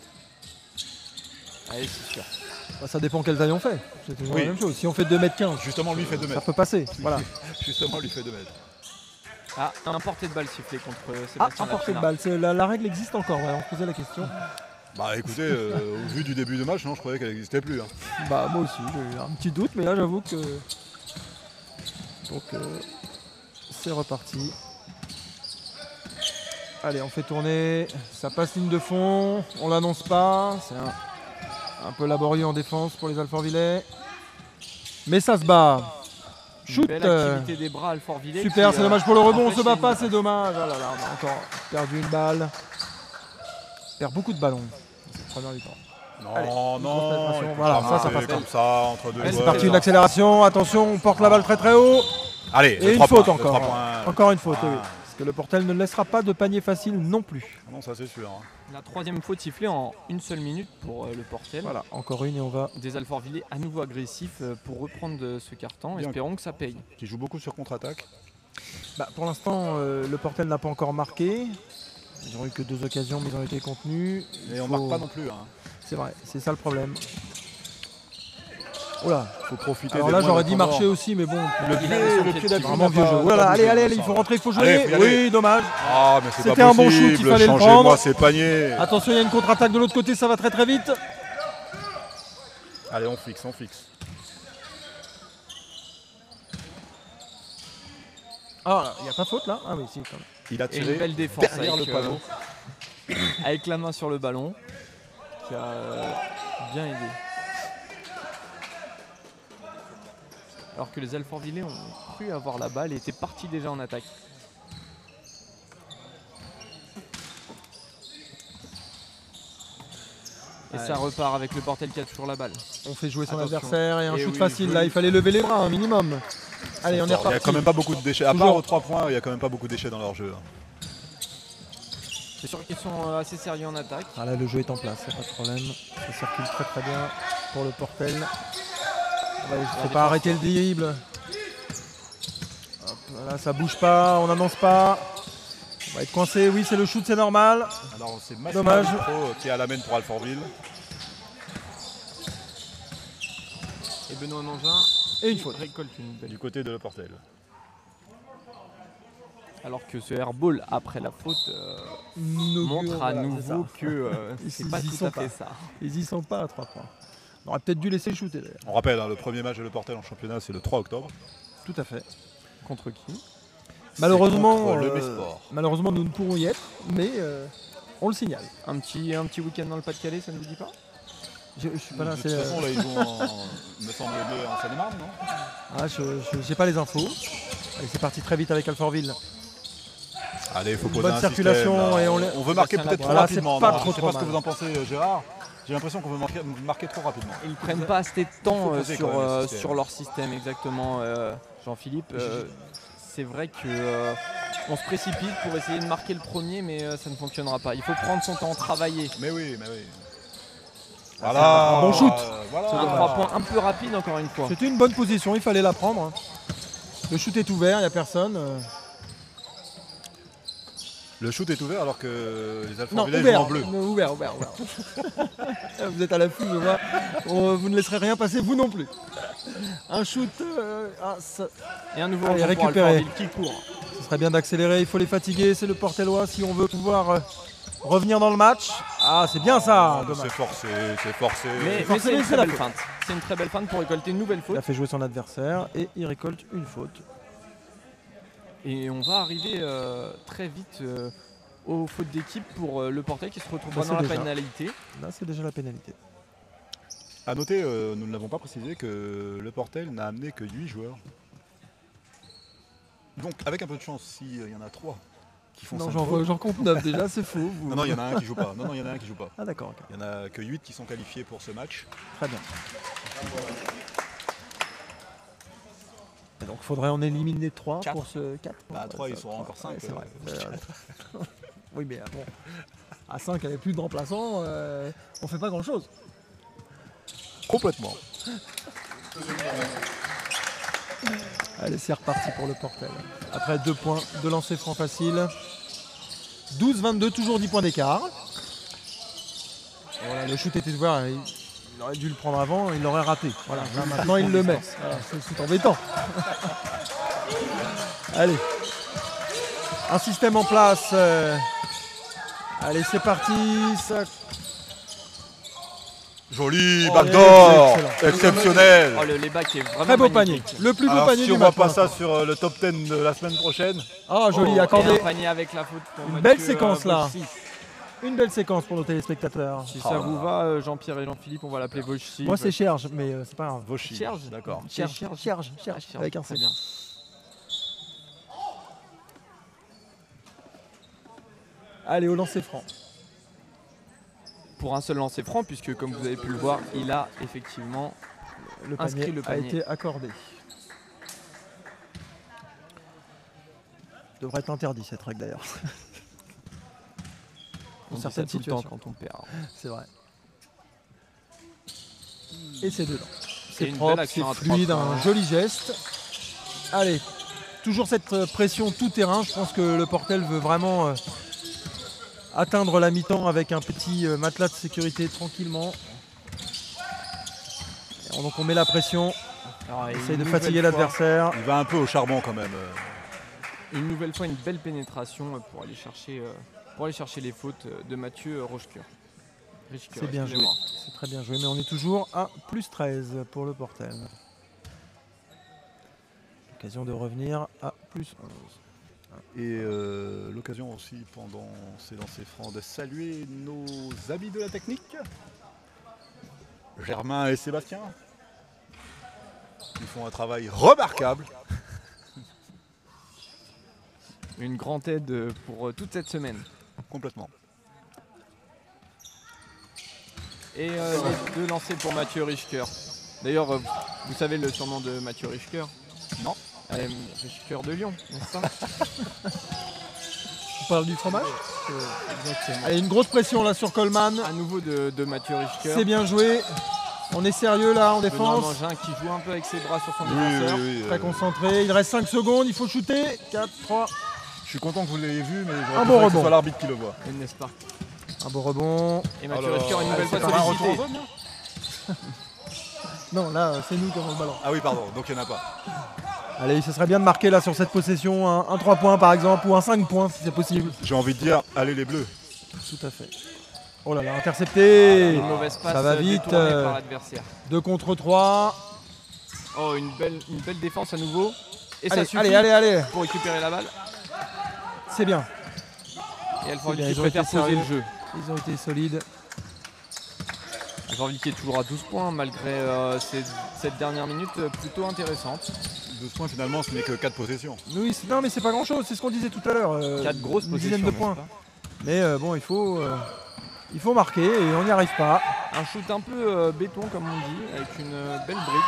Allez, c'est sûr. Bah, ça dépend quelle taille on fait. C'est toujours Oui. la même chose. Si on fait 2m15, Justement, lui fait 2 ça mètres. peut passer. Voilà. Justement, lui fait 2 mètres. Ah, un porté de balle sifflé contre Ah, Sébastien un portée de Lapina. balle. La règle existe encore. Ouais, on se posait la question. Bah écoutez, au vu du début de match, non, je croyais qu'elle n'existait plus. Hein. Bah moi aussi, j'ai eu un petit doute, mais là j'avoue que. Donc c'est reparti. Allez, on fait tourner. Ça passe ligne de fond. On l'annonce pas. C'est un peu laborieux en défense pour les Alfortvillais. Mais ça se bat. Une Shoot. belle activité des bras Alfortvillais. Super, qui, c'est dommage pour le rebond. On se bat empêche pas, une- c'est dommage. Oh là là, on a encore perdu une balle. On perd beaucoup de ballons. C'est première mi-temps. Non, Allez, non, concentration. il faut Voilà, pas ça marquer passe. comme ça entre deux C'est C'est joueurs. parti, une accélération. Attention, on porte la balle très très haut. Allez, Et le une 3 faute points, le encore. 3 points. Encore une faute, Ah. oui. Parce que le Portel ne laissera pas de panier facile non plus. Non, ça c'est sûr. Hein. La troisième faute sifflée en une seule minute pour le Portel. Voilà, encore une et on va. Des Alfortvillais à nouveau agressifs pour reprendre ce carton. Bien. Espérons que ça paye. Qui joue beaucoup sur contre-attaque. Bah, pour l'instant, le Portel n'a pas encore marqué. Ils n'ont eu que 2 occasions, mais ils ont été contenus. Et on marque pas non plus. Hein. C'est vrai, c'est ça le problème. Oh là, Faut profiter. alors des là points j'aurais de dit Condor. marcher aussi, mais bon, Le Il avait son pied, le pied pied dessus. d'appui vraiment n'a vieux pas- jeu. pas Voilà, allez, bougé, allez, il allez, me il faut semble. rentrer, il faut jouer. Allez, faut y aller. Oui, dommage. Ah, mais c'est C'était pas un bon shoot, il possible. fallait le Changez-moi prendre. ces paniers. Attention, il y a une contre-attaque de l'autre côté, ça va très très vite. Allez, on fixe, on fixe. Ah, il n'y a pas faute là? Ah oui, si, quand même. Il a Et une tiré belle défense derrière le avec, panneau. avec la main sur le ballon qui a bien aidé. Alors que les Alfortvillais ont cru avoir la balle et étaient partis déjà en attaque. Et ça repart avec le Portel qui a toujours la balle. On fait jouer son Attention. adversaire et un Et shoot oui, facile. joli. Là, il fallait lever les bras un minimum. Allez, on est Il n'y reparti. a quand même pas beaucoup de déchets. À Toujours. part aux 3 points, il n'y a quand même pas beaucoup de déchets dans leur jeu. C'est sûr qu'ils sont assez sérieux en attaque. Ah là, le jeu est en place, il n'y a pas de problème. Ça circule très très bien pour le Portel. Il ne faut pas arrêter le dribble. Hop, là, ça bouge pas, on n'annonce pas. On va être coincé, oui, c'est le shoot, c'est normal. Alors c'est Dommage. Massimo qui est à la main pour Alfortville. Et Benoît Nangin Et une faute. récolte une belle. Du côté de Le Portel. Alors que ce airball après la faute montre à nouveau que c'est pas Ils y tout sont à fait pas. ça. Ils y sont pas à 3 points. On aurait peut-être dû laisser shooter d'ailleurs. On rappelle, hein, le premier match de Le Portel en championnat, c'est le 3 octobre. Tout à fait. Contre qui? Malheureusement, contre le Mésport. malheureusement, nous ne pourrons y être, mais on le signale. Un petit week-end dans le Pas-de-Calais, ça ne vous dit pas? Je suis pas là, De c'est. toute façon, là, ils jouent me semble bien en Seine-et-Marne, non? Ah, je n'ai pas les infos. Allez, c'est parti très vite avec Alfortville. Allez, il faut Une poser bonne un circulation système, là. et On veut marquer peut-être trop Voilà, rapidement. c'est pas non, trop, je sais trop pas ce que mal. vous en pensez, Gérard. J'ai l'impression qu'on veut marquer trop rapidement. Ils prennent pas assez de temps faut poser quand même le système. sur leur système, exactement, Jean-Philippe. C'est vrai que on se précipite pour essayer de marquer le premier, mais ça ne fonctionnera pas. Il faut prendre son temps, travailler. Mais oui. Un bon shoot. Voilà. Un 3 points un peu rapide, encore une fois. C'était une bonne position, il fallait la prendre. Hein. Le shoot est ouvert, il n'y a personne. Le shoot est ouvert alors que les Non, Alfortvillais jouent en ouvert, bleu. ouvert. Vous êtes à l'affût, je vois. Vous ne laisserez rien passer, vous non plus. Un shoot, Et un nouveau Allez, rebond pour récupéré. Alfortville qui court. ce serait bien d'accélérer, il faut les fatiguer, c'est le Portellois si on veut pouvoir revenir dans le match. Ah, c'est bien ça, dommage. C'est forcé. Mais forcément, c'est une c'est très la belle faute. feinte. C'est une très belle feinte pour récolter une nouvelle Il faute. a fait jouer son adversaire et il récolte une faute. Et on va arriver très vite aux fautes d'équipe pour le Portel qui se retrouve Bah, dans la c'est déjà. pénalité. Là, c'est déjà la pénalité. A noter, nous ne l'avons pas précisé, que le Portel n'a amené que 8 joueurs. Donc avec un peu de chance, s'il y en a 3 qui font Non, 5 j'en fautes. j'en compte 9 déjà, c'est faux. vous. Non, il y en a un qui joue pas. Il y en a un qui joue pas. Ah d'accord, ok. Il y en a que 8 qui sont qualifiés pour ce match. Très bien. Et donc il faudrait en éliminer 3 Quatre. pour ce 4. Bah, 3, ils seront encore 5. c'est vrai. Oui, mais bon, à 5, il n'y avait plus de remplaçants, on fait pas grand chose. Complètement. Allez, c'est reparti pour le Portel. Après 2 points de lancer franc facile. 12-22, toujours 10 points d'écart. Et voilà, le shoot était ouvert, il aurait dû le prendre avant, il l'aurait raté. Voilà, là, maintenant il le met. Voilà, c'est embêtant. Allez. Un système en place. Allez, c'est parti. Ça... Joli, Oh, backdoor, excellent. exceptionnel. Oh, le layback est vraiment Très beau panier. magnifique. Le plus beau Alors, panier si du on voit match. pas ça sur le top 10 de la semaine prochaine, Ah, joli, Oh, et accordé. un panier avec la faute pour Une Mathieu, belle séquence, là. Vauchy. Une belle séquence pour nos téléspectateurs. Si ça vous va, Jean-Pierre et Jean-Philippe, on va l'appeler Vauchy. Moi, c'est Cherge, mais c'est pas grave. Vauchy. Cherge. D'accord. C'est Cherge, Cherge. Cherge, Ah, avec un très C. bien. Allez, au lancer franc. Pour un seul lancer franc, puisque comme vous avez pu le voir, il a effectivement Le Inscrit panier, le a panier. été accordé. Devrait être interdit cette règle d'ailleurs. on Dans dit certaines ça tout le temps situations. quand on perd. C'est vrai. Et c'est dedans. C'est C'est une propre, belle c'est action à fluide, 3 points. un joli geste. Allez, toujours cette pression tout terrain. Je pense que le Portel veut vraiment atteindre la mi-temps avec un petit matelas de sécurité tranquillement. Et donc on met la pression, Alors, et essaye une de nouvelle fatiguer fois- l'adversaire. Il va un peu au charbon quand même. Une nouvelle fois, une belle pénétration pour aller chercher les fautes de Mathieu Rochecoeur. C'est bien joué, c'est très bien joué, mais on est toujours à plus 13 pour le Portel. L'occasion de revenir à plus 11. Et l'occasion aussi pendant ces lancers francs de saluer nos amis de la technique, Germain et Sébastien. Ils font un travail remarquable. Une grande aide pour toute cette semaine. Complètement. Et les 2 lancers pour Mathieu Richker. D'ailleurs, vous savez le surnom de Mathieu Richker? Non. Richker de Lyon, n'est-ce pas? On parle du fromage. Exactement. Allez, une grosse pression là sur Coleman. À nouveau de Mathieu Richker. C'est bien joué. On est sérieux là en Benoît défense. Mangin qui joue un peu avec ses bras sur son Oui, défenseur. Très concentré. Il reste 5 secondes. Il faut shooter. 4, 3. Je suis content que vous l'ayez vu, mais j'aurais Un préféré bon que ce rebond. soit l'arbitre qui le voit. Et n'est-ce pas? Un beau rebond. Et Mathieu Oh là Richker là, une nouvelle c'est fois pas un retour sollicité. en zone, là Non, là, c'est nous qui avons le ballon. Ah oui, pardon, donc il n'y en a pas. Allez, ce serait bien de marquer là sur cette possession un 3 points par exemple ou un 5 points si c'est possible. J'ai envie de dire, allez les bleus. Tout à fait. Oh là là, intercepté. Une mauvaise passe Ça va vite. détournée par l'adversaire. 2 contre 3. Oh, une belle défense à nouveau. Et ça Allez, suffit allez. pour récupérer la balle. C'est bien. Et Alfortville bien, qui ils ont préfère été poser le sérieux. jeu. Ils ont été solides. Alfortville qui est toujours à 12 points malgré cette dernière minute plutôt intéressante. 12 points finalement, ce n'est que 4 possessions. Oui, non mais c'est pas grand chose, c'est ce qu'on disait tout à l'heure. 4 grosses une possessions. dizaine de n'est-ce points. pas? Mais bon, il faut marquer et on n'y arrive pas. Un shoot un peu béton comme on dit, avec une belle brique.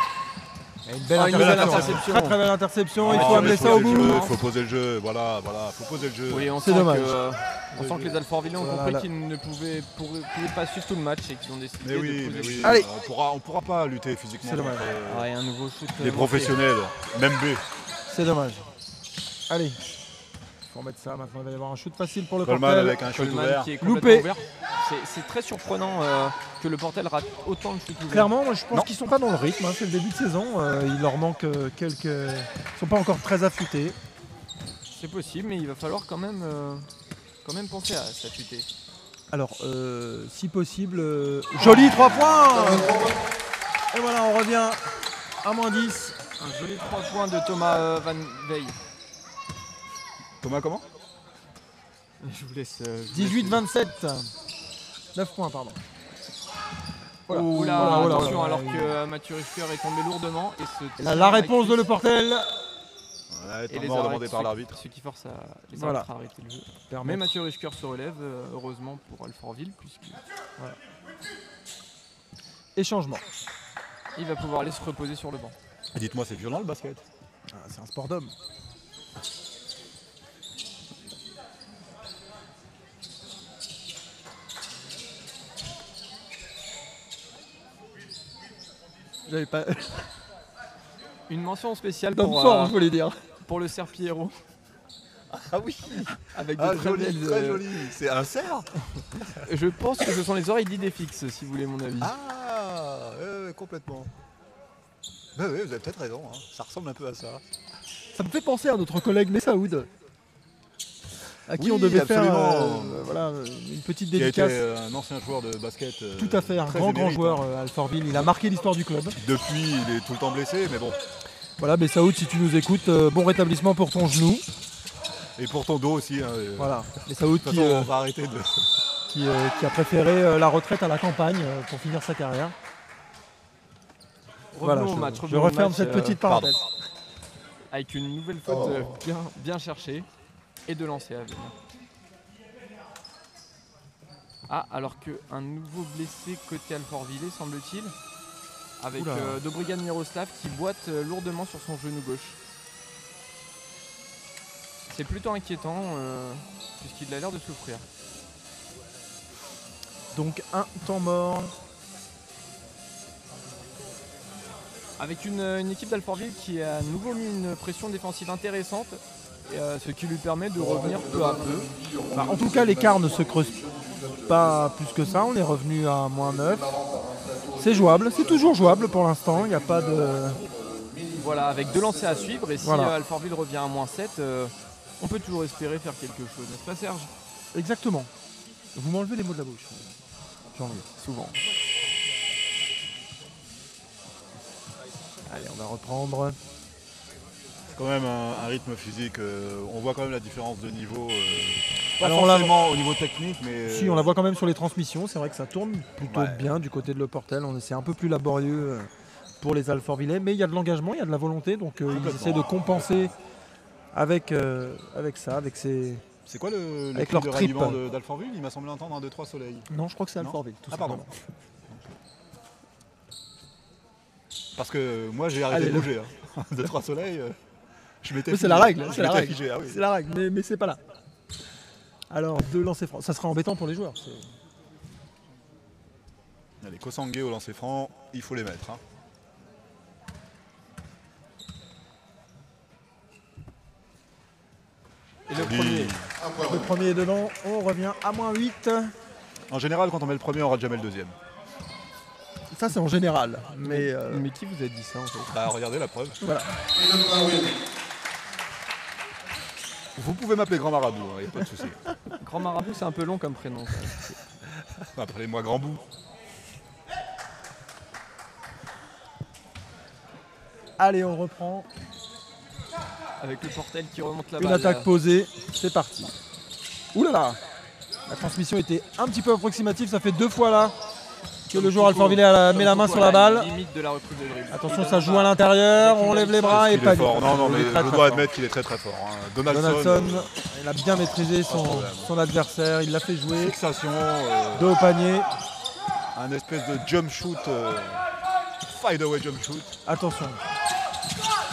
Et une belle Ah, une nouvelle interception. interception. Très belle interception, il Ah, faut amener ça au bout. Il faut poser le jeu, voilà, faut poser le jeu. Oui, on C'est sent dommage. que les Alfortvillais ont Voilà, compris là. qu'ils ne pouvaient pas suivre tout le match et qu'ils ont décidé Mais de oui, poser mais le oui. jeu. Allez. On pourra pas lutter physiquement. C'est dommage. contre, Ah, et un nouveau shoot. les manqué. professionnels, même B. C'est dommage. Allez, il faut remettre ça maintenant, il va y avoir un shoot facile pour le Coleman Portel. avec un shoot Coleman ouvert. qui est complètement Loupé. ouvert. C'est très surprenant que le Portel rate autant de shoots ouverts. Clairement, moi je pense Non. qu'ils sont pas dans le rythme, hein, c'est le début de saison, il leur manque quelques... Ils sont pas encore très affûtés. C'est possible, mais il va falloir quand même penser à s'affûter. Alors, si possible, joli 3 points. Et voilà, on revient à moins 10. Un joli 3 points de Thomas Van Veil. Thomas, comment? Je vous laisse. 18-27. 9 points, pardon. Voilà. Oula, Voilà, voilà, attention, voilà. alors que Mathieu Richker est tombé lourdement. Et La réponse de Le Portel Ouais, Et temps les mort arrêts, demandé par l'arbitre. Ce qui force les Voilà. arbitres à arrêter le jeu. Mais permet. Mathieu Richker se relève, heureusement pour Alfortville, puisqu'il Et changement. va pouvoir aller se reposer sur le banc. Dites-moi, c'est violent le basket? Ah, c'est un sport d'homme. J'avais pas. Une mention spéciale D'homme pour, fort, je voulais dire. pour le cerf Pierrot. Ah oui, Avec de ah, très joli, belles, très joli. C'est un cerf? Je pense que ce sont les oreilles d'Idéfix, si vous voulez mon avis. Ah, complètement. Oui, vous avez peut-être raison, hein. Ça ressemble un peu à ça. Ça me fait penser à notre collègue Messaoud, à qui Oui, on devait absolument. faire voilà, une petite Qui a été dédicace. un ancien joueur de basket. Tout à fait, un très grand émérite, joueur hein. Alfortville. Il a marqué l'histoire du club. Depuis, il est tout le temps blessé, mais bon. Voilà, Messaoud, si tu nous écoutes, bon rétablissement pour ton genou. Et pour ton dos aussi. Hein. Voilà, Messaoud De toute qui, façon, on va arrêter de. qui a préféré la retraite à la campagne pour finir sa carrière. Revenons Voilà, au match. je revenons au referme match, cette petite pardon. parenthèse. avec une nouvelle faute bien cherchée et de lancer à venir. Ah, alors qu'un nouveau blessé côté Alfortville, semble-t-il, avec Oula. Dobrygan Miroslav qui boite lourdement sur son genou gauche. C'est plutôt inquiétant puisqu'il a l'air de souffrir. Donc un temps mort. Avec une équipe d'Alfortville qui a à nouveau mis une pression défensive intéressante, et, ce qui lui permet de revenir peu à peu. Bah, en tout cas, l'écart ne se creuse pas plus que ça. On est revenu à moins 9. C'est jouable, c'est toujours jouable pour l'instant. Il n'y a pas de. Voilà, avec deux lancers à suivre, et si Voilà. Alfortville revient à moins 7, on peut toujours espérer faire quelque chose, n'est-ce pas Serge? Exactement. Vous m'enlevez les mots de la bouche. Jean-Louis. Souvent. Allez, on va reprendre. C'est quand même un rythme physique. On voit quand même la différence de niveau. Pas Alors, on la- forcément au niveau technique, mais. Si, on la voit quand même sur les transmissions. C'est vrai que ça tourne plutôt Ouais. bien du côté de Le Portel. C'est un peu plus laborieux pour les Alfortvillais, mais il y a de l'engagement, il y a de la volonté. Donc ils Complètement. essaient de compenser avec ça, avec ces. C'est quoi le Avec prix leur de trip. ralliement d'Alfortville? Il m'a semblé entendre un 2-3 soleils. Non, je crois que c'est Non. Alfortville. Tout Ah, pardon. simplement. Parce que moi j'ai arrêté Allez, de bouger. Hein. 2-3 soleils, je m'étais Oui, c'est la règle, je c'est la m'étais règle. figé, ah oui. C'est la règle, mais c'est pas là. Alors, 2 lancers francs. Ça sera embêtant pour les joueurs. Allez, Kosange au lancer franc, il faut les mettre. Hein. Et le Joli. premier. Un point. Le premier est dedans, on revient à -8. En général, quand on met le premier, on rate jamais le deuxième. Ça, c'est en général. Mais Mais qui vous a dit ça en fait? Bah regardez la preuve. voilà. Et le point, oui. Vous pouvez m'appeler Grand Marabout, il n'y a pas de souci. Grand Marabout, c'est un peu long comme prénom. Appelez-moi Grand Bout. Allez, on reprend. Avec le Portel qui remonte la Une balle. attaque posée. C'est parti. Ouh là là. La transmission était un petit peu approximative. Ça fait 2 fois là que le joueur Alfortvillers met la main sur la balle. Limite de la reprise de dribble. Attention, ça joue à l'intérieur. On lève les bras et Il est pas fort. Non, non, mais Il est très, je très dois fort. admettre qu'il est très très fort. Hein. Donaldson, il a bien maîtrisé son adversaire. Il l'a fait jouer. fixation, Dos au panier. un espèce de jump shoot, fade away jump shoot. Attention.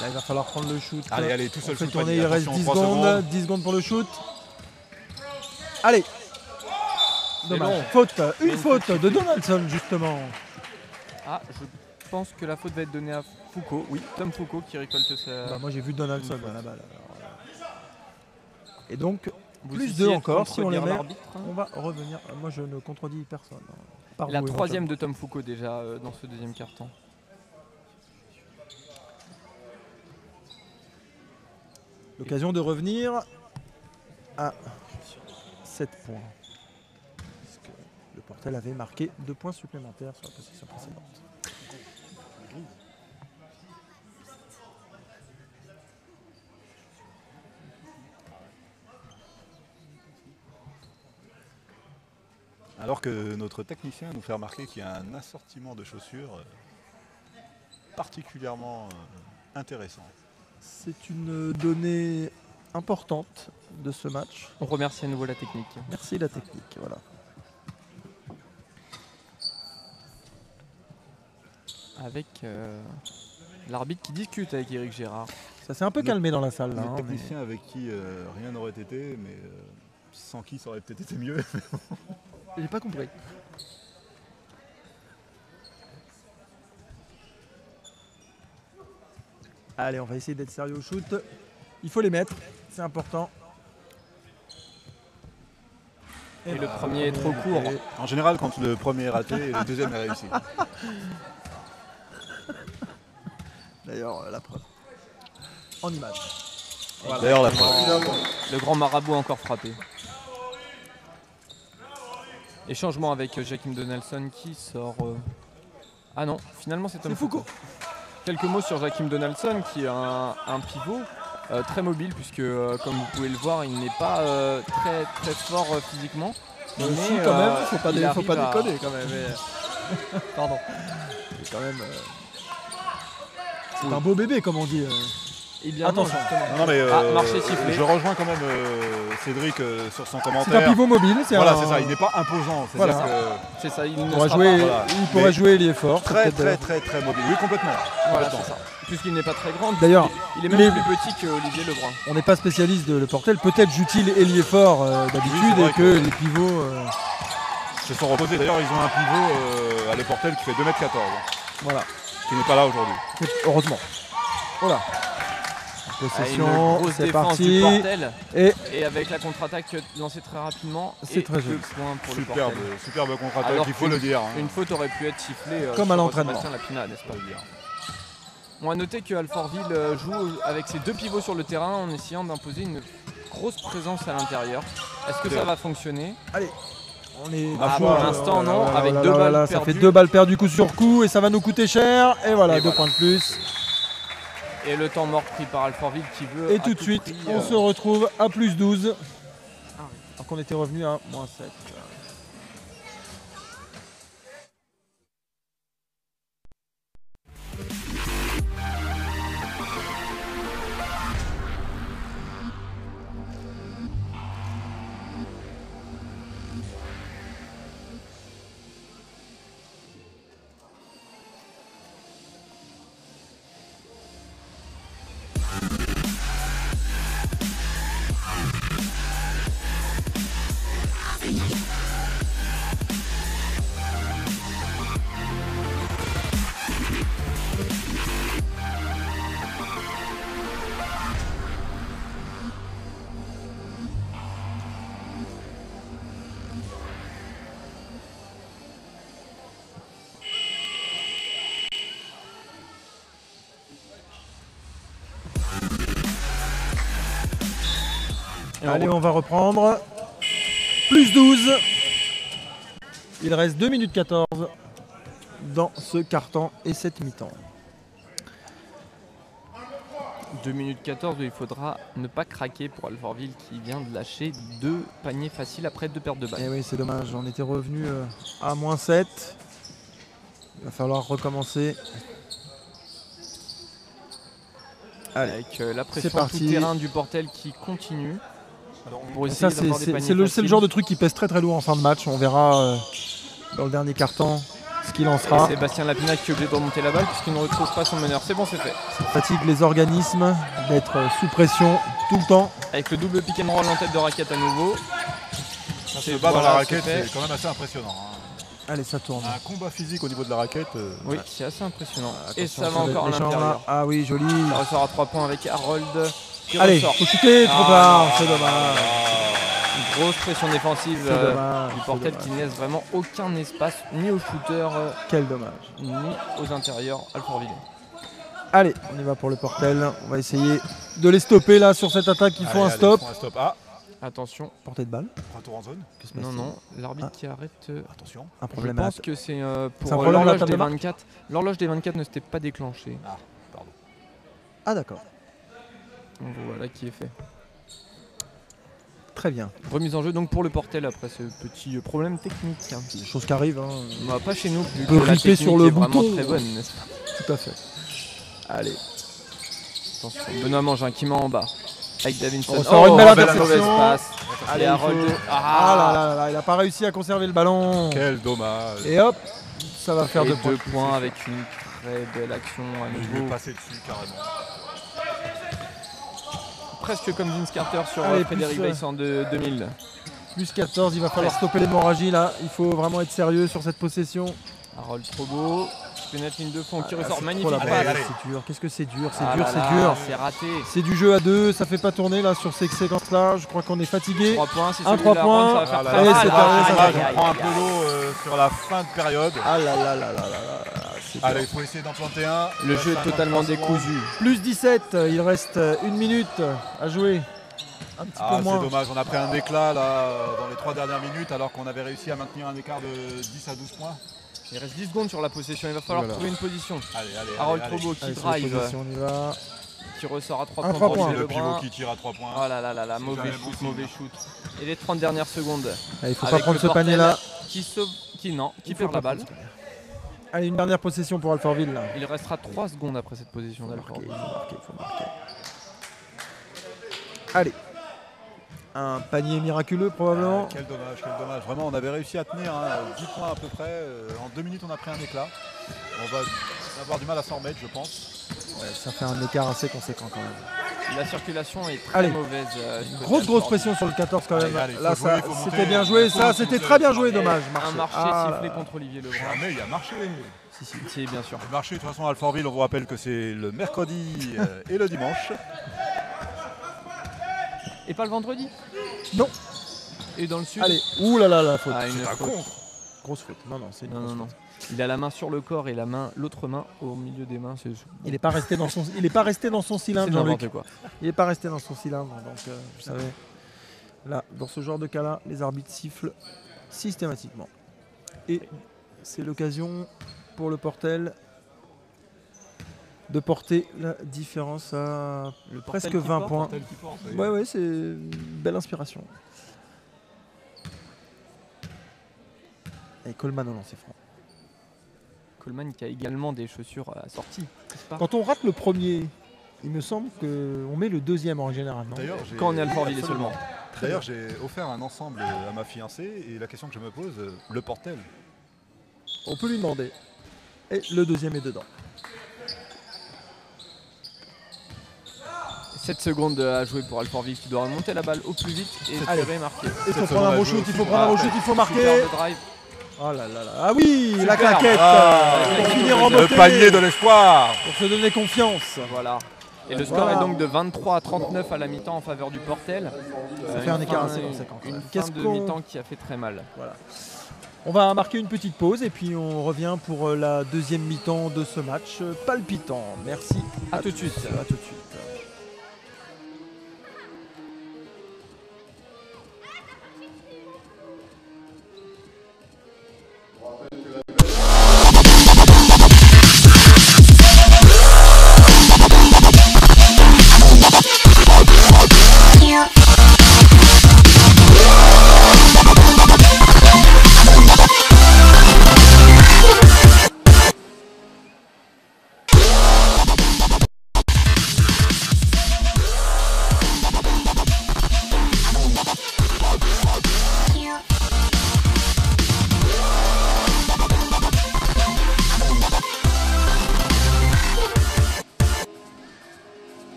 Là, il va falloir prendre le shoot. Allez, allez, tout On seul fait sous le tourner, panier. il reste Attention, 10 3 secondes. 10 secondes pour le shoot. Allez. Dommage. long. Faute. Une faute de Donaldson, justement. Ah, je pense que la faute va être donnée à Foucault. Oui, Tom Foucault qui récolte sa. Bah, moi, j'ai vu Donaldson à la balle. Et donc, Vous plus essayez 2 de encore. Si on les contredire met, l'arbitre, hein. on va revenir. Moi, je ne contredis personne. Par La vous, troisième de Tom Foucault déjà dans ce deuxième quart-temps. L'occasion de revenir à 7 points. Parce que le Portel avait marqué 2 points supplémentaires sur la possession précédente. Alors que notre technicien nous fait remarquer qu'il y a un assortiment de chaussures particulièrement intéressant. C'est une donnée importante de ce match. On remercie à nouveau la technique. Merci la technique. Voilà. Avec l'arbitre qui discute avec Éric Gérard. Ça s'est un peu calmé dans la salle là. Le hein, technicien avec qui rien n'aurait été, mais sans qui ça aurait peut-être été mieux. mais j'ai pas compris. Allez, on va essayer d'être sérieux au shoot. Il faut les mettre, c'est important. Et le premier est trop court. En général, quand le premier est raté, le deuxième est réussi. D'ailleurs, la preuve. En image. Voilà. D'ailleurs, la preuve. Le grand marabout a encore frappé. Et changement avec Jakim Donaldson qui sort. Ah non, finalement c'est Tom C'est Foucault. Quelques mots sur Jakim Donaldson qui est un pivot très mobile puisque comme vous pouvez le voir il n'est pas très très fort physiquement. Mais quand même, faut pas, il faut arrive pas à- déconner quand même. Pardon. C'est quand même. C'est un beau bébé comme on dit. Et bien Attention. non, justement. Non, mais, marché sifflé. je rejoins quand même Cédric sur son C'est commentaire. un pivot mobile. Voilà, un- c'est ça, il n'est pas imposant. C'est-à-dire Voilà. que C'est ça, il ne Il pourrait sera jouer, pas- voilà. il pourrait Mais jouer ailier fort. très peut-être, très très très mobile. Oui, complètement. Voilà, Complètement. c'est ça. Puisqu'il n'est pas très grand. D'ailleurs, il est il même est- plus petit que Olivier Lebrun. On n'est pas spécialiste de Le Portel. Peut-être joue-t-il ailier fort Oui, d'habitude c'est vrai et que les pivots. Se sont reposés. D'ailleurs, ils ont un pivot à Le Portel qui fait 2,14 m, Voilà. qui n'est pas là aujourd'hui. Heureusement. Voilà. Une Possession, grosse c'est défense du parti. Portel. Et Et avec la contre-attaque lancée très rapidement. C'est et très joli. 2 points pour le Superbe, Portel. superbe contre-attaque, Alors il faut qu'une- le dire. hein. Une faute aurait pu être sifflée Comme à sur l'entraînement. Sébastien Lapina, n'est-ce pas? Faut le dire. On a noté que Alfortville joue avec ses 2 pivots sur le terrain en essayant d'imposer une grosse présence à l'intérieur. Est-ce que ça va fonctionner? on est. Ah, pour l'instant, non, avec 2 balles Ça fait perdues. 2 balles perdues coup sur coup et ça va nous coûter cher. Et voilà, Et 2 voilà. points de plus. Et le temps mort pris par Alfortville qui veut. Et à tout de suite, prix, on se retrouve à plus 12. Alors qu'on était revenu à moins 7. Allez, on va reprendre. Plus 12. Il reste 2 minutes 14 dans ce quart-temps et cette mi-temps. 2 minutes 14 où il faudra ne pas craquer pour Alfortville qui vient de lâcher 2 paniers faciles après 2 pertes de balles. Et oui, c'est dommage, on était revenu à -7. Il va falloir recommencer. Allez, Avec la c'est pression parti. tout terrain du Portel qui continue. Pour Ça, essayer d'avoir des paniers c'est le faciles. genre de truc qui pèse très très lourd en fin de match. On verra dans le dernier quart-temps ce qu'il en sera. Sébastien Lapinac qui est obligé de remonter la balle puisqu'il ne retrouve pas son meneur. C'est bon, c'est fait. Ça fatigue les organismes d'être sous pression tout le temps. Avec le double pick and roll en tête de raquette à nouveau. Ça se bat dans Voilà, la raquette, c'est fait. c'est quand même assez impressionnant. Hein. Allez, ça tourne. Un combat physique au niveau de la raquette. Oui, c'est assez impressionnant. Et Attention, ça va encore à les jambes, là. l'intérieur. Ah oui, joli. Ça ressort à 3 points avec Harold qui Allez, ressort. faut chuter, trop Ah, tard, non, c'est non, dommage. Une grosse pression défensive C'est dommage, du c'est Portel dommage. qui ne laisse vraiment aucun espace ni aux shooters Quel dommage. ni aux intérieurs Alfortville. Allez, on y va pour le Portel. On va essayer de les stopper là sur cette attaque. Il faut un stop. Un stop. Ah, Attention, Portée de balle. retour en zone. Que se passe-t-il? non, non, l'arbitre Ah. qui arrête. Attention. Un Je problème à la pense que c'est C'est un pour problème à la l'horloge table des de marque 24. L'horloge des 24 ne s'était pas déclenchée. Ah, pardon. Ah d'accord. Donc voilà qui est fait. Très bien. Remise en jeu donc pour le Portel après ce petit problème technique. C'est des choses qui arrivent. Hein. Bah, pas chez nous, vu peut que la ripper technique sur le est vraiment bouton. très bonne, n'est-ce pas? Tout à fait. Allez. Attention, Benoît Mangin qui met en bas. Avec Davinson. On sort une belle mauvaise interception. passe. Allez, Et il Harold. faut- Ah, Ah là là là, il n'a pas réussi à conserver le ballon. Quel dommage. Et hop, ça va faire Et 2 points. 2 points avec une très belle action à Je vais nouveau. passer dessus carrément. Presque comme Vince Carter sur Allez, Frédéric plus, Weiss en 2000. Plus 14, il va falloir stopper l'hémorragie là. Il faut vraiment être sérieux sur cette possession. Harold trop beau. Qui pénètre ligne de fond, qui ressort Oh, magnifique la Allez, balle, passe. allez. c'est dur. Qu'est-ce que c'est dur, c'est Ah dur, là c'est là, dur. C'est raté. C'est du jeu à 2, ça fait pas tourner là sur ces séquences-là. Je crois qu'on est fatigué. 3 points, c'est Un celui 3 de la ronde, ça va points. faire Ah là très là, mal. c'est Aïe, terminé, aïe, ça aïe, On prend un aïe, peu aïe. d'eau sur la fin de période. Ah là là là là là là. C'est dur. Allez, il faut essayer d'en planter un. Le jeu est totalement décousu. Plus 17, il reste 1 minute à jouer. Un petit Ah, peu moins. c'est dommage, on a pris un éclat là dans les 3 dernières minutes alors qu'on avait réussi à maintenir un écart de 10 à 12 points. Il reste 10 secondes sur la possession, il va falloir Voilà. trouver une position. Allez, allez. Harold allez, Trobo qui Allez, sur les drive, positions, on y va. qui ressort à 3 Un points 3 pour points. Olivier Le pivot Lebrun. qui tire à 3 points. Oh là là là là, C'est mauvais jamais bon shoot, signe. mauvais shoot. Et les 30 dernières secondes. Allez, il faut pas Avec prendre le ce Portel panier là. Qui sauve, qui non, qui Il faut perd pas la balle. prendre ce panier. Allez, une dernière possession pour Alfortville là. Il restera 3 secondes après cette position Il faut d'Alfortville. marquer, il faut marquer. Allez. Un panier miraculeux probablement. Quel dommage, quel dommage. Vraiment, on avait réussi à tenir 10 points à peu près. En 2 minutes, on a pris un éclat. On va avoir du mal à s'en remettre, je pense. Ouais, ça fait un écart assez conséquent quand même. La circulation est très Allez. mauvaise. du côté Grosse d'Alfortville. pression sur le 14 quand même. Allez, faut Là, jouer, ça, faut monter. c'était bien joué. Ça, Faut c'était monter. très bien joué. Et Dommage. Un marché Ah, sifflé là, contre Olivier Lebrun. Jamais il a marché. Si, bien sûr. Le marché, de toute façon, à Alfortville, on vous rappelle que c'est le mercredi et le dimanche. Et pas le vendredi. Non. Et dans le sud. Allez. Ouh là là, la faute. Ah, une C'est un faute. contre. Grosse faute. Non, non, c'est une Non, grosse non, non. faute. Il a la main sur le corps et l'autre main au milieu des mains. C'est Il n'est pas resté dans son, cylindre, c'est Jean-Luc. n'importe quoi. Il n'est pas resté dans son cylindre. Donc, vous savez, là, dans ce genre de cas-là, les arbitres sifflent systématiquement. Et c'est l'occasion pour le Portel de porter la différence à Le presque Portel qui 20 porte, points. Tel qu'il porte, Ouais, ouais, c'est une belle inspiration. Et Coleman au lancer franc. Coleman qui a également des chaussures assorties, n'est-ce pas? Quand on rate le premier, il me semble qu'on met le deuxième en général. Non D'ailleurs, j'ai- Quand on est à Alfortville Absolument. seulement. D'ailleurs, j'ai offert un ensemble à ma fiancée et la question que je me pose, le Portel. On peut lui demander. Et le deuxième est dedans. 7 secondes à jouer pour Alfortville qui doit remonter la balle au plus vite et Allez. espérer marquer. Il faut Cette prendre un seconde beau à jouer shoot, il aussi faut pour prendre un beau la shoot, il faut marquer. Super de drive. Oh là là là. Ah oui, la Super. claquette Ah, pour finir en Le beauté, panier de l'espoir. pour se donner confiance. Voilà. Et le score Voilà. est donc de 23 à 39 à la mi-temps en faveur du Portel. Ça fait un écart assez conséquent, quand Une même. fin Qu'est-ce de qu'on- mi-temps qui a fait très mal. Voilà. On va marquer une petite pause et puis on revient pour la deuxième mi-temps de ce match palpitant. Merci. A tout de suite. À tout de suite.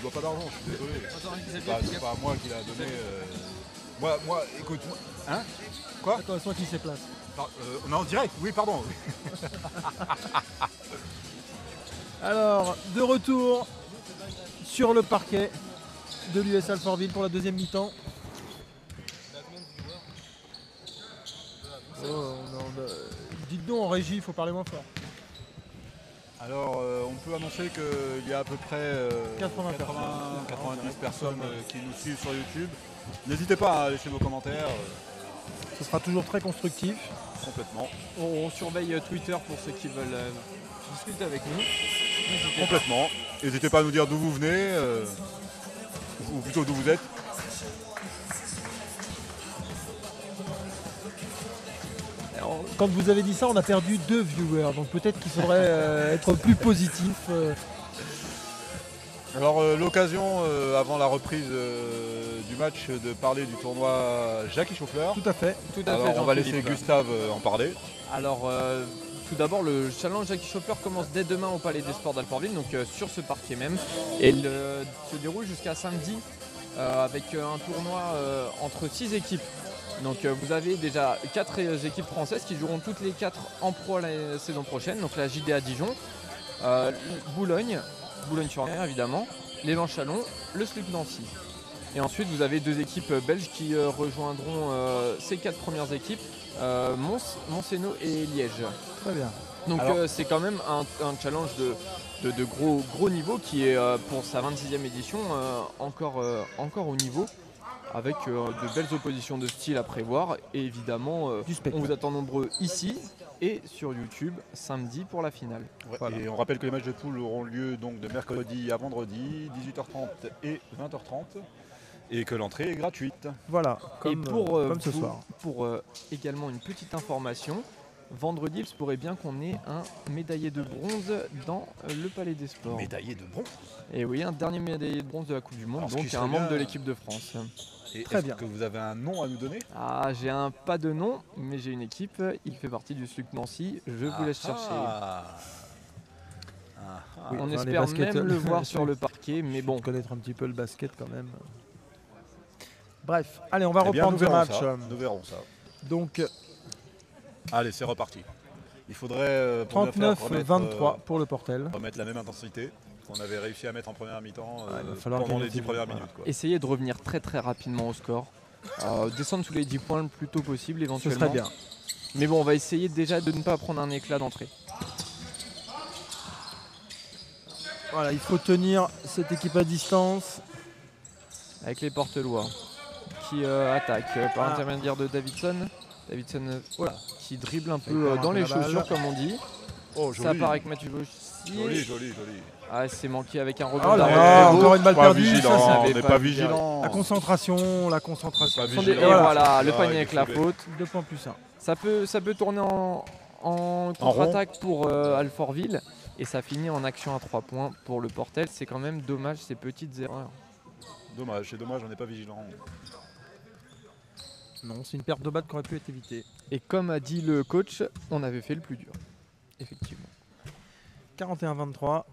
ne dois pas d'argent, je suis désolé. C'est pas moi qui l'a donné. Moi, écoute, hein? Quoi? Attention qui se place. On est en direct, oui, pardon. Alors, de retour sur le parquet de l'US Alfortville pour la deuxième mi-temps. Dites donc en régie, il faut parler moins fort. Alors, on peut annoncer qu'il y a à peu près 90 personnes qui nous suivent sur YouTube. N'hésitez pas à laisser vos commentaires. Ce sera toujours très constructif. Complètement. On surveille Twitter pour ceux qui veulent discuter avec nous. N'hésitez pas. Complètement. N'hésitez pas à nous dire d'où vous venez, ou plutôt d'où vous êtes. Alors, quand vous avez dit ça, on a perdu 2 viewers, donc peut-être qu'il faudrait être plus positif. Alors l'occasion avant la reprise du match de parler du tournoi Jackie Chauffleur. Tout à fait. Tout à Alors fait, on va Jean-Philippe. laisser Gustave en parler. Alors, tout d'abord, le challenge Jackie Chopper commence dès demain au Palais des Sports d'Alfortville, donc sur ce parquet même. Et il se déroule jusqu'à samedi avec un tournoi entre 6 équipes. Donc vous avez déjà 4 équipes françaises qui joueront toutes les 4 en pro la saison prochaine. Donc la JDA Dijon, Boulogne-sur-Mer évidemment, l'élan Chalon, le SLUC Nancy. Et ensuite vous avez 2 équipes belges qui rejoindront ces 4 premières équipes, Mons-Hainaut et Liège. Très bien. Donc c'est quand même un challenge de gros niveau qui est pour sa 26e édition encore au niveau, avec de belles oppositions de style à prévoir. Et évidemment, on vous attend nombreux ici et sur YouTube samedi pour la finale. Ouais, Voilà. Et on rappelle que les matchs de poule auront lieu donc de mercredi à vendredi, 18h30 et 20h30. Et que l'entrée est gratuite. Voilà, Et comme, pour comme ce soir. Pour également une petite information, vendredi, il se pourrait bien qu'on ait un médaillé de bronze dans le Palais des Sports. Médaillé de bronze. Et oui, un dernier médaillé de bronze de la Coupe du Monde, Alors, ce donc qui un serait membre bien- de l'équipe de France. Et Très est-ce bien. que vous avez un nom à nous donner? Ah, j'ai pas de nom, mais j'ai une équipe. Il fait partie du SLUC Nancy. Je vous laisse chercher. Oui, On enfin, les espère basketteurs- même le voir sur le parquet, mais bon. Connaître un petit peu le basket quand même. Bref, allez, on va Eh bien, reprendre ce nous verrons match. ça, nous verrons ça. Donc Allez, c'est reparti. Il faudrait pour le faire, 39-23 pour le Portel. remettre la même intensité qu'on avait réussi à mettre en première mi-temps il va falloir pendant gagner les 10 vite, premières voilà. minutes. Quoi. Essayez de revenir très rapidement au score. Descendre sous les 10 points le plus tôt possible Ce éventuellement. serait bien. Mais bon, on va essayer déjà de ne pas prendre un éclat d'entrée. Voilà, il faut tenir cette équipe à distance. Avec les Portelois qui attaquent par Ah. l'intermédiaire de Davidson. Davidson qui dribble un Il peu perd dans un peu les la balle. chaussures comme on dit. Oh, Ça joli. part avec Mathieu Bossier. Joli. Ah, c'est manqué avec un rebond Oh là d'arrêt. là, Bravo. encore une balle Pas perdue. vigilant, ça, ça on avait n'est pas pas vu vigilant. La concentration, la concentration. Pas Ce sont des- vigilant. Et Voilà. voilà, le Ah, panier il avec est la sauvé. faute. 2 points plus 1. Ça peut tourner en contre-attaque pour Alfortville. Et ça finit en action à 3 points pour le Portel. C'est quand même dommage ces petites erreurs. Dommage, c'est dommage, on n'est pas vigilant. Non, c'est une perte de balle qui aurait pu être évitée. Et comme a dit le coach, on avait fait le plus dur. Effectivement. 41-23.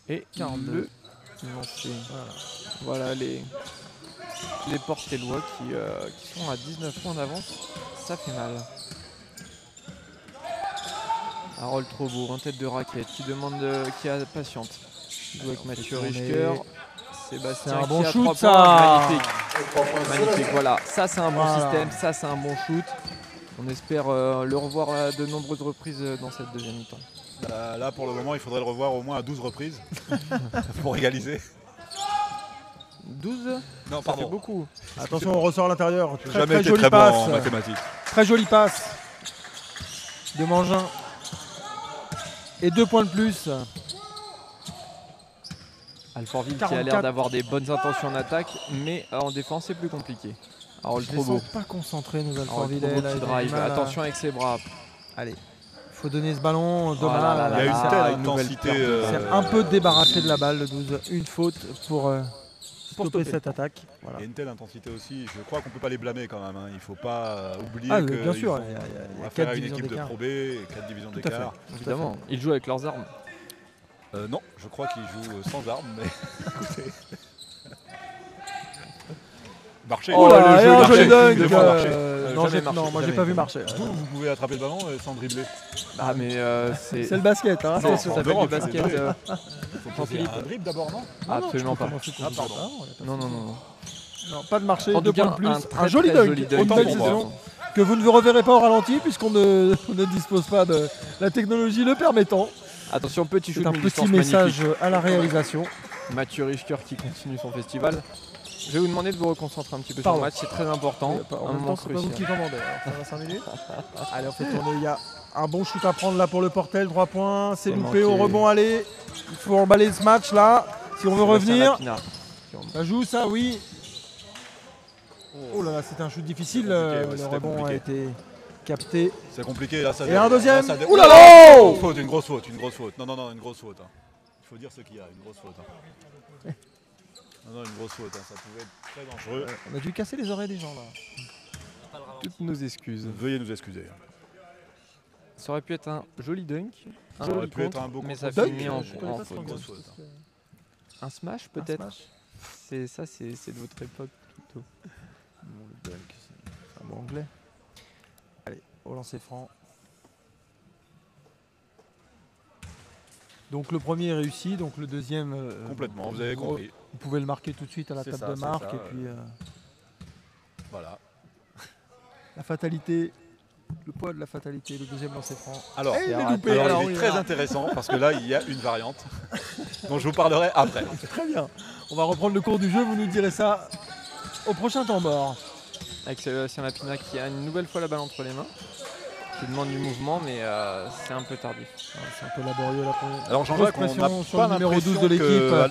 Et 42. le lancer. Voilà les Portelois qui sont à 19 points d'avance. Ça fait mal. Harold Trobo, en tête de raquette, qui a patiente. Il joue avec Mathieu tourner. Richter. C'est Sébastien un bon qui a shoot, 3 ça. points. Magnifique. 3 points sur la Magnifique, voilà. Ça c'est un bon Voilà. système, ça c'est un bon shoot. On espère le revoir à de nombreuses reprises dans cette deuxième mi-temps. Là, pour le moment, il faudrait le revoir au moins à 12 reprises pour égaliser. 12, Non, ça fait pardon. beaucoup. Attention, on ressort à l'intérieur. J'ai Très, jamais très été jolie très bon passe. en mathématiques. Très jolie passe de Mangin. Et 2 points de plus. Alfortville qui a 44. l'air d'avoir des bonnes intentions en attaque, mais en défense c'est plus compliqué. Harold Je les Trobo. sens pas concentrés, nos Harold Alfortvillais. Trobo là, qui ils ont drive. du mal à- Attention avec ses bras. Allez, il faut donner ce ballon. Oh là là Dommage. là Il y a là. une telle une nouvelle intensité. perte de C'est un peu débarrassé de la balle, le 12. Une faute pour stopper stopper. cette attaque. Voilà. Il y a une telle intensité aussi. Je crois qu'on ne peut pas les blâmer quand même. Il ne faut pas oublier Ah, que bien sûr, ils il y a- ont il y a affaire 4 à une divisions équipe de d'écart. Pro B, 4 divisions Tout à fait. d'écart. Évidemment, ils jouent avec leurs armes. Non, je crois qu'il joue sans arme, mais écoutez. Marché. Oh là, et un marché, joli dunk. deux fois marché. Non, moi j'ai pas vu marcher. Vous pouvez attraper le ballon sans dribbler. Ah mais c'est C'est le basket, hein. Non, attention. ça s'appelle du basket. Faut Philippe. un dribble d'abord, non? Absolument pas. Ah, pardon. Non. Pas de marché, En 2 tout cas, points de plus. un très, joli très dunk. joli dunk. Une belle Autant pour moi. saison que vous ne reverrez pas au ralenti puisqu'on ne dispose pas de la technologie le permettant. Attention, petit shoot C'est un mi-distance petit message magnifique. à la réalisation. Mathieu Richter qui continue son festival. Je vais vous demander de vous reconcentrer un petit peu Pardon. sur le match, c'est très important. En Un même moment temps, c'est pas vous qui crucial. commandez. Alors, ça va 5 minutes. Allez, on fait tourner. Il y a un bon shoot à prendre là pour le Portel. 3 points. C'est C'est loupé manqué. au rebond. Allez, il faut emballer ce match là. Si on veut revenir. Sébastien Lapinard. Ça joue ça, oui. Oh là là, c'était un shoot difficile. Compliqué, ouais, Le c'était rebond a compliqué. été capté. C'est compliqué, là ça Et un deuxième. là, ça Ouh là là. Une grosse faute. Non, une grosse faute. Hein. Il faut dire ce qu'il y a, une grosse faute. Hein. Non, une grosse faute, hein. Ça pouvait être très dangereux. On a dû casser les oreilles des gens là. Toutes nos excuses. Veuillez nous excuser. Ça aurait pu être un joli dunk, un Ça aurait joli pu être contre, un beau mais contre. ça Dunk, finit en je connais pas ce faute. qu'on grosse dit. faute, hein. Un smash Un peut-être. smash. C'est ça, c'est de votre époque plutôt. Bon, le dunk, c'est un mot anglais. Allez, au lancer franc. Donc le premier est réussi, donc le deuxième. Complètement, vous avez compris. Vous pouvez le marquer tout de suite à la C'est table ça, de c'est marque ça, et puis Voilà. la fatalité, le poids de la fatalité, le deuxième lancer franc. Alors, Et il est raté. loupé. alors, Alors, il on est y très va. intéressant parce que là, il y a une variante dont je vous parlerai après. Très bien. On va reprendre le cours du jeu, vous nous direz ça au prochain temps mort. Avec Sébastien Lapinard qui a une nouvelle fois la balle entre les mains. Qui demande du mouvement, mais c'est un peu tardif. C'est un peu laborieux la première. Alors, Jean-Jacques, Grosse on n'a pression sur pas le numéro 12 l'impression de l'équipe. que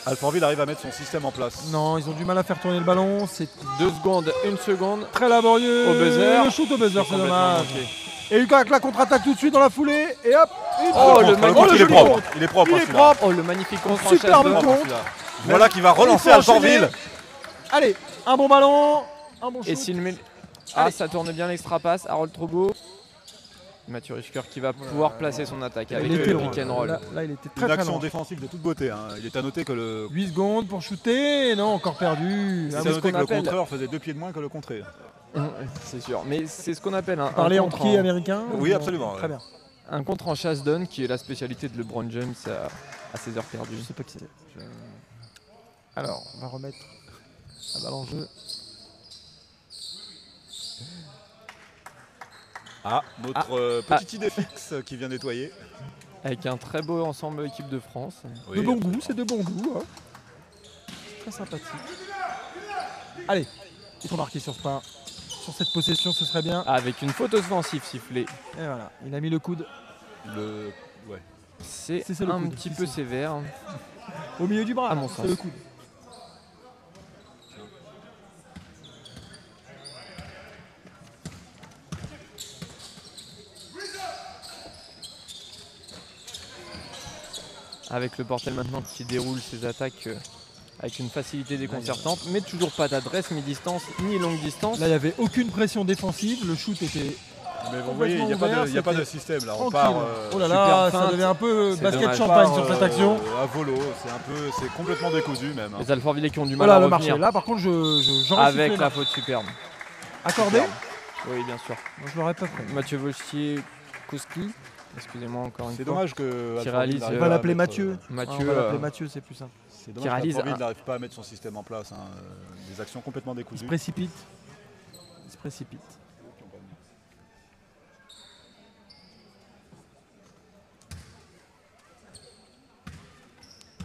Alfortville arrive à mettre son système en place. Non, ils ont du mal à faire tourner le ballon. C'est 2 secondes, 1 seconde. très laborieux. Au buzzer. Le shoot au buzzer, c'est Complètement dommage. manqué. Et Lucas avec la contre-attaque tout de suite dans la foulée. Et hop. une Oh, faute. le contre, magnifique il est joli propre. contre. Il est propre, Il est celui-là. propre. Oh, le magnifique contre en Superbe chasse de- contre. Celui-là. Voilà qui va relancer Il faut enchaîner. Alfortville. Allez, un bon ballon. Un bon shoot. Et s'il met. Ah, Allez. ça tourne bien l'extra passe. Harold Trogo. Mathieu Richter qui va pouvoir placer son attaque avec il le était loin. pick and roll. Là, il était Une très très action loin. défensive de toute beauté. Hein. Il est à noter que le, 8 secondes pour shooter. Non, encore perdu. c'est Ah, à mais ce noter qu'on que le appelle- contreur faisait 2 pieds de moins que le contré. C'est sûr. Mais c'est ce qu'on appelle un Parler en contre pied américain. Oui, ou- absolument, Très ouais. bien. un contre en chasse down qui est la spécialité de LeBron James à ses heures perdues. Je sais pas qui c'est. Alors, on va remettre la balle en jeu. Ah, notre petite idée fixe qui vient nettoyer. Avec un très beau ensemble équipe de France. Oui, De bon goût, c'est de bon goût. Hein. Très sympathique. Allez, il faut marquer sur ce pas. Sur cette possession, ce serait bien. Avec une faute offensive sifflée. Et voilà, il a mis le coude Ouais. C'est C'est le un coude, petit c'est peu ça. sévère. au milieu du bras. À mon c'est sens. le coude. Avec le Portel maintenant qui déroule ses attaques avec une facilité déconcertante. Mais toujours pas d'adresse mi-distance ni longue distance. Là, il n'y avait aucune pression défensive. Le shoot était Mais vous voyez, il n'y a, ouvert, pas de c'était système là. On tranquille. part, Oh là super là, ça feinte. devient un peu C'est basket dommage. champagne part, sur cette action. à volo, c'est complètement décousu même. Hein. Les Alfortvillais qui ont du mal Voilà à le revenir. marché. Là, par contre, j'aurais Avec sifflé la là. faute superbe. Accordé. Oui, bien sûr. Moi, je l'aurais pas pris. Mathieu Wojciechowski, excusez-moi encore une C'est fois. dommage que Qui Alfortville réalise, n'arrive On pas va à l'appeler mettre, Mathieu. Mathieu, On va l'appeler Mathieu, c'est plus simple. C'est qui dommage réalise qu'Alfortville un- n'arrive pas à mettre son système en place. Hein. Des actions complètement Il se décousues. précipite. Il se précipite.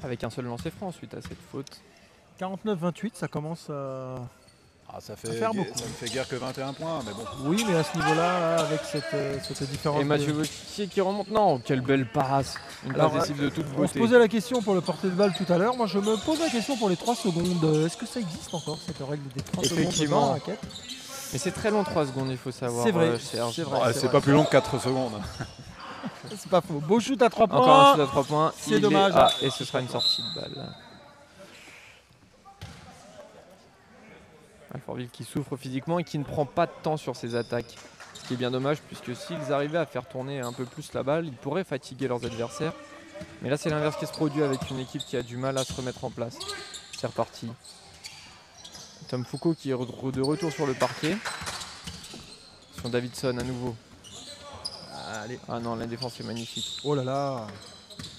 Avec un seul lancer franc suite à cette faute. 49-28, ça commence à... Ah, ça faire beaucoup. ne fait guère que 21 points, mais bon. Oui, mais à ce niveau-là, là, avec cette différence... Et Mathieu Wojciech qui remonte. Non, quelle belle passe. Une Alors, passe décisive de toute On se beauté. posait la question pour le porter de balle tout à l'heure. Moi, je me pose la question pour les 3 secondes. Est-ce que ça existe encore, cette règle des 3 secondes Effectivement. dans la raquette? Mais c'est très long 3 secondes, il faut savoir. C'est vrai, Serge. c'est vrai. Ouais, c'est pas plus long que 4 secondes. C'est pas faux. Beau shoot à 3 points. Encore un shoot à 3 points. C'est Il est- dommage. Ah, et ce sera une sortie de balle. Alfortville qui souffre physiquement et qui ne prend pas de temps sur ses attaques. Ce qui est bien dommage puisque s'ils arrivaient à faire tourner un peu plus la balle, ils pourraient fatiguer leurs adversaires. Mais là, c'est l'inverse qui se produit avec une équipe qui a du mal à se remettre en place. C'est reparti. Tom Foucault qui est de retour sur le parquet. Sur Davidson à nouveau. Allez. Ah non, la défense est magnifique. Oh là là.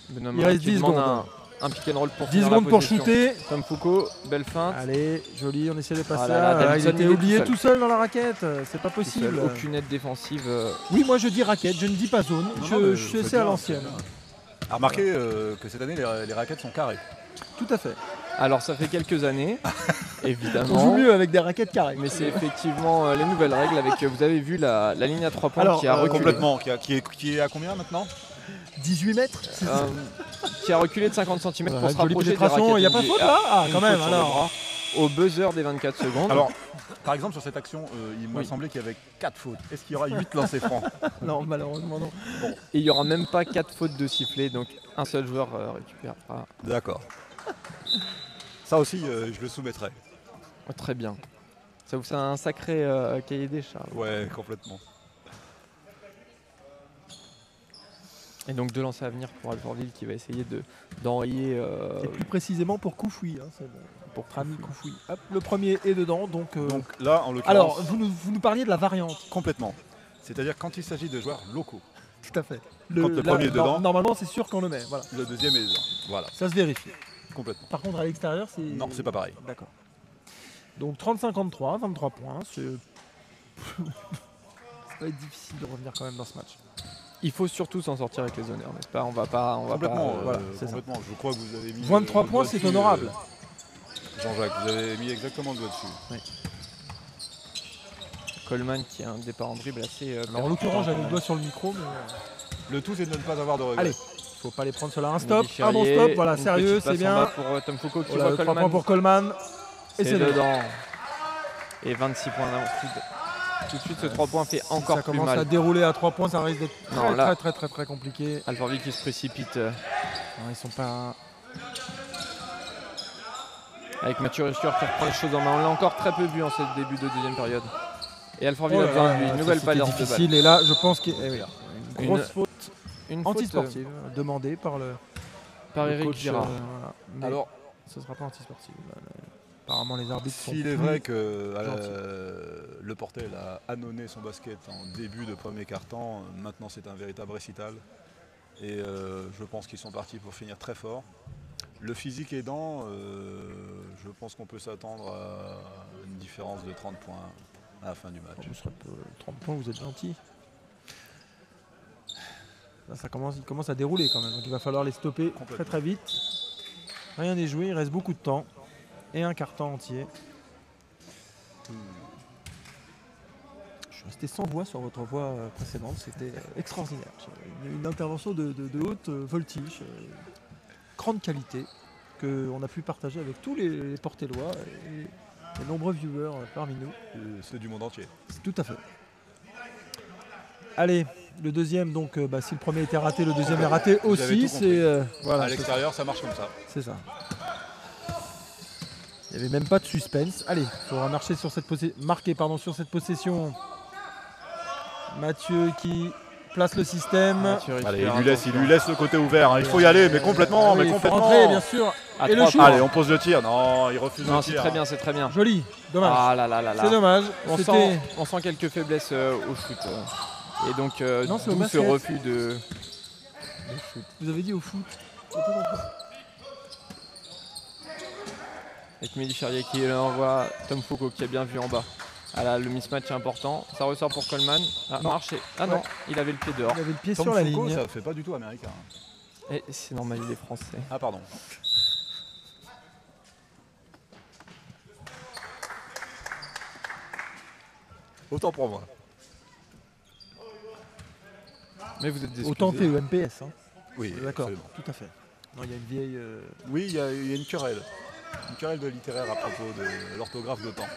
Benoît Il reste qui 10 demande secondes. un pick and roll pour 10 finir la secondes pour possession. shooter. Tom Foucault, belle feinte. Allez, joli, on essaie de passer. Ah là là, il Davidson, était il est oublié tout tout seul dans la raquette. C'est pas Tout seul, possible. aucune aide défensive. Oui, moi je dis raquette, je ne dis pas zone. Je suis assez à l'ancienne. Remarquez que cette année, les raquettes sont carrées. Tout à fait. Alors ça fait quelques années, On évidemment. joue mieux avec des raquettes carrées. Mais c'est effectivement les nouvelles règles avec, vous avez vu la ligne à 3 points Alors, qui a reculé. Complètement. Qui est à combien maintenant 18 mètres. Qui a reculé de 50 cm pour se Jolie rapprocher des pénétration, raquettes. il n'y a pas de faute là. Ah, Une quand faute même, sur le alors. bras au buzzer des 24 secondes. Alors, par exemple, sur cette action, il m'a Oui. semblé qu'il y avait 4 fautes. Est-ce qu'il y aura 8 lancers francs? Non, malheureusement non. Et il n'y aura même pas 4 fautes de sifflet, donc un seul joueur récupérera. D'accord. Ça aussi, je le soumettrai. Oh, très bien. Ça vous fait un sacré cahier des charges. Ouais, complètement. Et donc 2 lancers à venir pour Alfortville qui va essayer d'enrayer. Et plus précisément pour Koufoui. Hein, c'est bon. Pour Rami Koufoui. Hop, le premier est dedans. Donc, Donc là, en l'occurrence, alors, vous nous parliez de la variante. complètement. C'est-à-dire quand il s'agit de joueurs locaux. Tout à fait. Quand le premier est dedans. Normalement, c'est sûr qu'on le met. Voilà. Le deuxième est dedans. Voilà, Ça se vérifie. complètement. Par contre, à l'extérieur, c'est. Non, c'est pas pareil. D'accord. Donc 30-53, 23 points. Ça va être difficile de revenir quand même dans ce match. Il faut surtout s'en sortir avec les honneurs, n'est-ce pas? On va pas. Complètement, voilà, c'est complètement. Je crois que vous avez mis. 23 le points, doigt c'est dessus, honorable. Jean-Jacques, vous avez mis exactement le doigt dessus. Coleman qui a un départ en dribble assez. Alors, en l'occurrence, j'avais le doigt sur le micro, mais Le tout, c'est de ne pas avoir de regrets. allez, faut pas les prendre sur là. Un stop, Mehdi un bon Ferrier, stop, voilà, une sérieux, petite passe c'est en bien. bas pour Tom Foucault qui Voilà, voit 3 Coleman. points pour Coleman. Et c'est dedans. dedans. Et 26 points d'avance. Tout de suite, ce 3 points fait encore Ça plus commence à mal. dérouler à 3 points, ça risque d'être Non, là- très compliqué. Alfortville qui se précipite Non, ils sont pas. avec Mathieu Ruscher qui reprend les choses en main. On l'a encore très peu vu en ce début de deuxième période. Et Alfortville Oh a là besoin là, de lui. ça, Nouvelle c'était balle de difficile. balle. Et là, je pense qu'il y a une grosse Une- faute Une faute, antisportive demandée par le par le Eric coach, Girard. voilà. Mais Alors, ce sera pas antisportif. Apparemment, les arbitres sont. s'il est plus- vrai que gentil. Le Portel a annonné son basket en début de premier quart-temps, maintenant c'est un véritable récital. Et je pense qu'ils sont partis pour finir très fort. Le physique aidant, je pense qu'on peut s'attendre à une différence de 30 points à la fin du match. Vous serez peu- 30 points, vous êtes gentil. Là, il commence à dérouler quand même, donc il va falloir les stopper Complètement. très vite. Rien n'est joué, il reste beaucoup de temps. Et un quart-temps entier. Je suis resté sans voix sur votre voix précédente, c'était extraordinaire. Une intervention de haute voltige, grande qualité, qu'on a pu partager avec tous les Portellois et les nombreux viewers parmi nous. Ceux du monde entier. Tout à fait. Allez, le deuxième, donc si le premier était raté, le deuxième est raté Vous avez aussi. tout C'est voilà, À c'est l'extérieur, ça marche comme ça. c'est ça. Il n'y avait même pas de suspense. Allez, il faudra marquer sur cette possession. Mathieu qui place le système. Mathieu Allez, Ruscher, il lui laisse le côté ouvert. Hein. Il faut y aller, mais complètement, Ah oui, mais il faut complètement. rentrer, bien sûr. à Et le 3 shoot. points. Allez, on pose le tir. Non, il refuse Non, le c'est tir. très bien, c'est très bien. Joli, dommage. Ah là là là là. C'est dommage. On C'était- sent quelques faiblesses au shoot. Et donc, Non, c'est au d'où ce basket. refus de shoot. Vous avez dit au foot. J'ai pas compris. Avec Mehdi Ferrier qui l'envoie, Tom Foucault qui a bien vu en bas. Ah là, le mismatch est important. Ça ressort pour Coleman. Ah, Non. marché. Ah non, Ouais. il avait le pied dehors. Il avait le pied Tom sur la Foucault, ligne. ça fait pas du tout américain. Et c'est normal, il est français. Ah, pardon. Autant pour moi. Mais vous êtes excusés. Autant fait le MPS. Hein. Oui, D'accord, absolument. tout à fait. Non, il y a une vieille. Oui, il y a une querelle. Une querelle de littéraire à propos de l'orthographe de temps.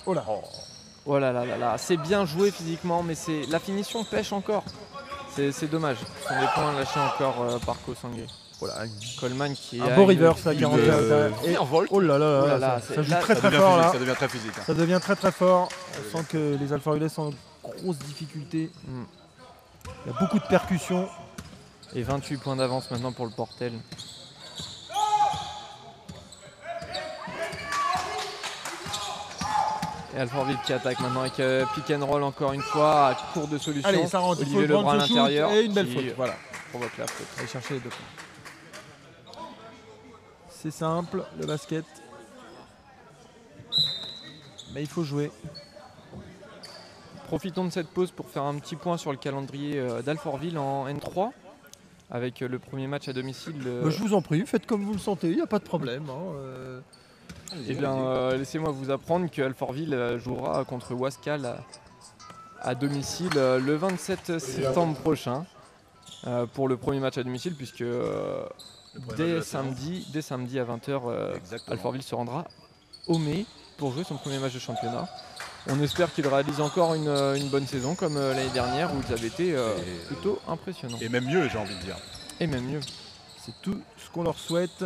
Oh là. Oh là là là là, c'est bien joué physiquement, mais la finition pêche encore. C'est dommage. Ce sont des points lâchés encore par Kosangue. Voilà, Coleman qui un a beau une- reverse à 41. Et Envolte. oh là là, Oh là là, là, ça c'est- joue là, très Ça très devient fort physique, là. ça devient très physique. Hein. Ça devient très très fort. On sent que les Alpha Ulés sont en grosse difficulté. Mm. Il y a beaucoup de percussions. Et 28 points d'avance maintenant pour le Portel. Et Alfortville qui attaque maintenant avec pick and roll encore une fois à court de solution. Allez, ça rentre. Olivier Lebrun à l'intérieur. Et une belle qui faute. Voilà. provoque la faute. Allez chercher les 2 points. C'est simple, le basket. Mais il faut jouer. Profitons de cette pause pour faire un petit point sur le calendrier d'Alfortville en N3. Avec le premier match à domicile. Je vous en prie, faites comme vous le sentez, il n'y a pas de problème. Eh bien, laissez-moi vous apprendre que Alfortville jouera contre Wascal à domicile le 27 septembre prochain pour le premier match à domicile, puisque dès samedi à 20h, Alfortville se rendra au Mai pour jouer son premier match de championnat. On espère qu'ils réalisent encore une bonne saison comme l'année dernière où ils avaient été plutôt impressionnants. Et même mieux, j'ai envie de dire. Et même mieux. C'est tout ce qu'on leur souhaite.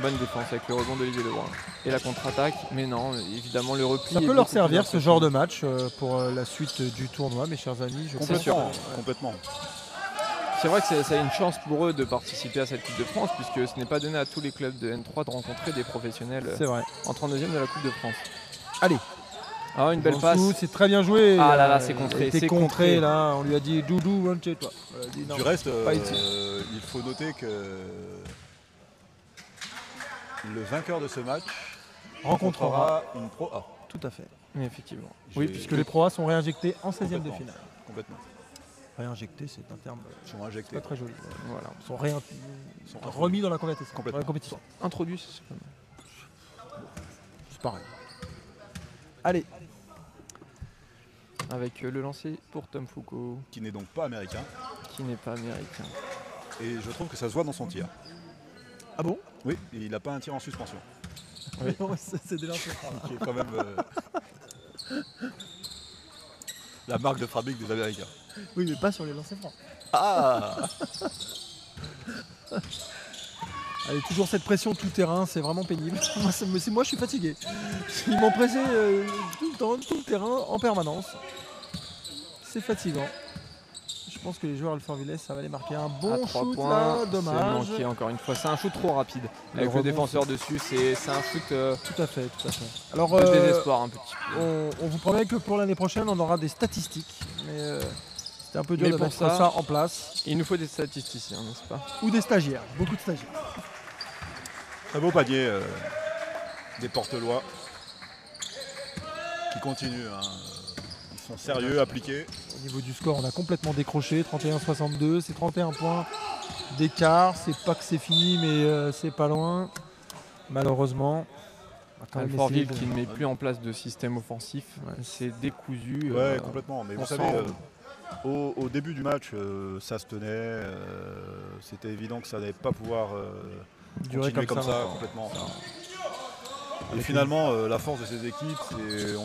Bonne défense avec le rebond d'Olivier Lebrun. Et la contre-attaque, mais non, évidemment le repli. Ça peut leur servir ce genre de match pour la suite du tournoi, mes chers amis. Complètement. C'est vrai que ça a une chance pour eux de participer à cette Coupe de France, puisque ce n'est pas donné à tous les clubs de N3 de rencontrer des professionnels en 32e de la Coupe de France. Allez. Ah, une belle passe. C'est très bien joué. Ah là là, c'est contré. C'est contré là. On lui a dit Doudou, rentre chez toi. Du reste, il faut noter que le vainqueur de ce match rencontrera une Pro A. Tout à fait. Oui, effectivement. Oui, puisque les Pro A sont réinjectés en 16e de finale. Complètement. Réinjectés, c'est un terme injectés. Pas très joli. Voilà. Ils sont remis dans la compétition. Introduits, c'est pas mal. C'est pareil. Allez. Avec le lancer pour Tom Foucault. Qui n'est donc pas américain. Qui n'est pas américain. Et je trouve que ça se voit dans son tir. Ah bon? Oui, il n'a pas un tir en suspension. Oui. C'est des lancers francs. Qui est quand même la marque de fabrique des Américains. Oui, mais pas sur les lancers francs. Ah. Allez, toujours cette pression tout terrain, c'est vraiment pénible. Moi, je suis fatigué. Ils m'ont pressé tout le temps, tout le terrain, en permanence. C'est fatigant. Je pense que les joueurs alfortvillais, ça va les marquer un bon shoot points, là, dommage. C'est manqué encore une fois, c'est un shoot trop rapide. Avec le défenseur dessus, c'est un shoot tout à fait. Alors, de désespoir un petit peu. On vous promet que pour l'année prochaine, on aura des statistiques. Mais c'était un peu dur de mettre ça en place. Il nous faut des statisticiens, n'est-ce pas? Ou des stagiaires, beaucoup de stagiaires. Très beau panier des Portelois qui continuent. Ils sont sérieux, appliqués. Au niveau du score, on a complètement décroché. 31-62, c'est 31 points d'écart. C'est pas que c'est fini, mais c'est pas loin. Malheureusement. Alfortville qui ne met plus en place de système offensif. C'est décousu. Ouais, complètement. Mais vous savez, au début du match, ça se tenait. C'était évident que ça n'allait pas pouvoir durer comme ça complètement. Et finalement, la force de ces équipes,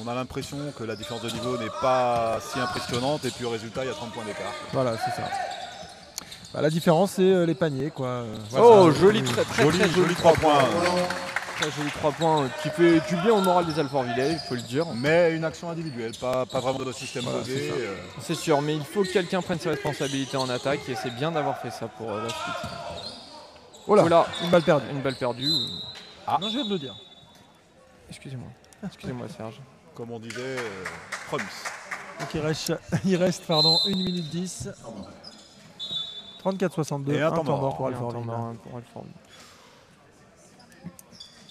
on a l'impression que la différence de niveau n'est pas si impressionnante. Et puis au résultat, il y a 30 points d'écart. Voilà, c'est ça. Bah, la différence, c'est les paniers, quoi. Oh, joli 3 points. Très joli 3 points qui fait du bien au moral des Alfortvillais, il faut le dire. Mais une action individuelle, pas vraiment de système rodé. C'est sûr, mais il faut que quelqu'un prenne ses responsabilités en attaque et c'est bien d'avoir fait ça pour la suite. Voilà, une balle perdue. Une balle perdue. Ah. Non, je viens de le dire. Excusez-moi Serge. Comme on disait, promis. Donc il reste 1 minute 10. 34-62, et un temps mort pour Alfortville.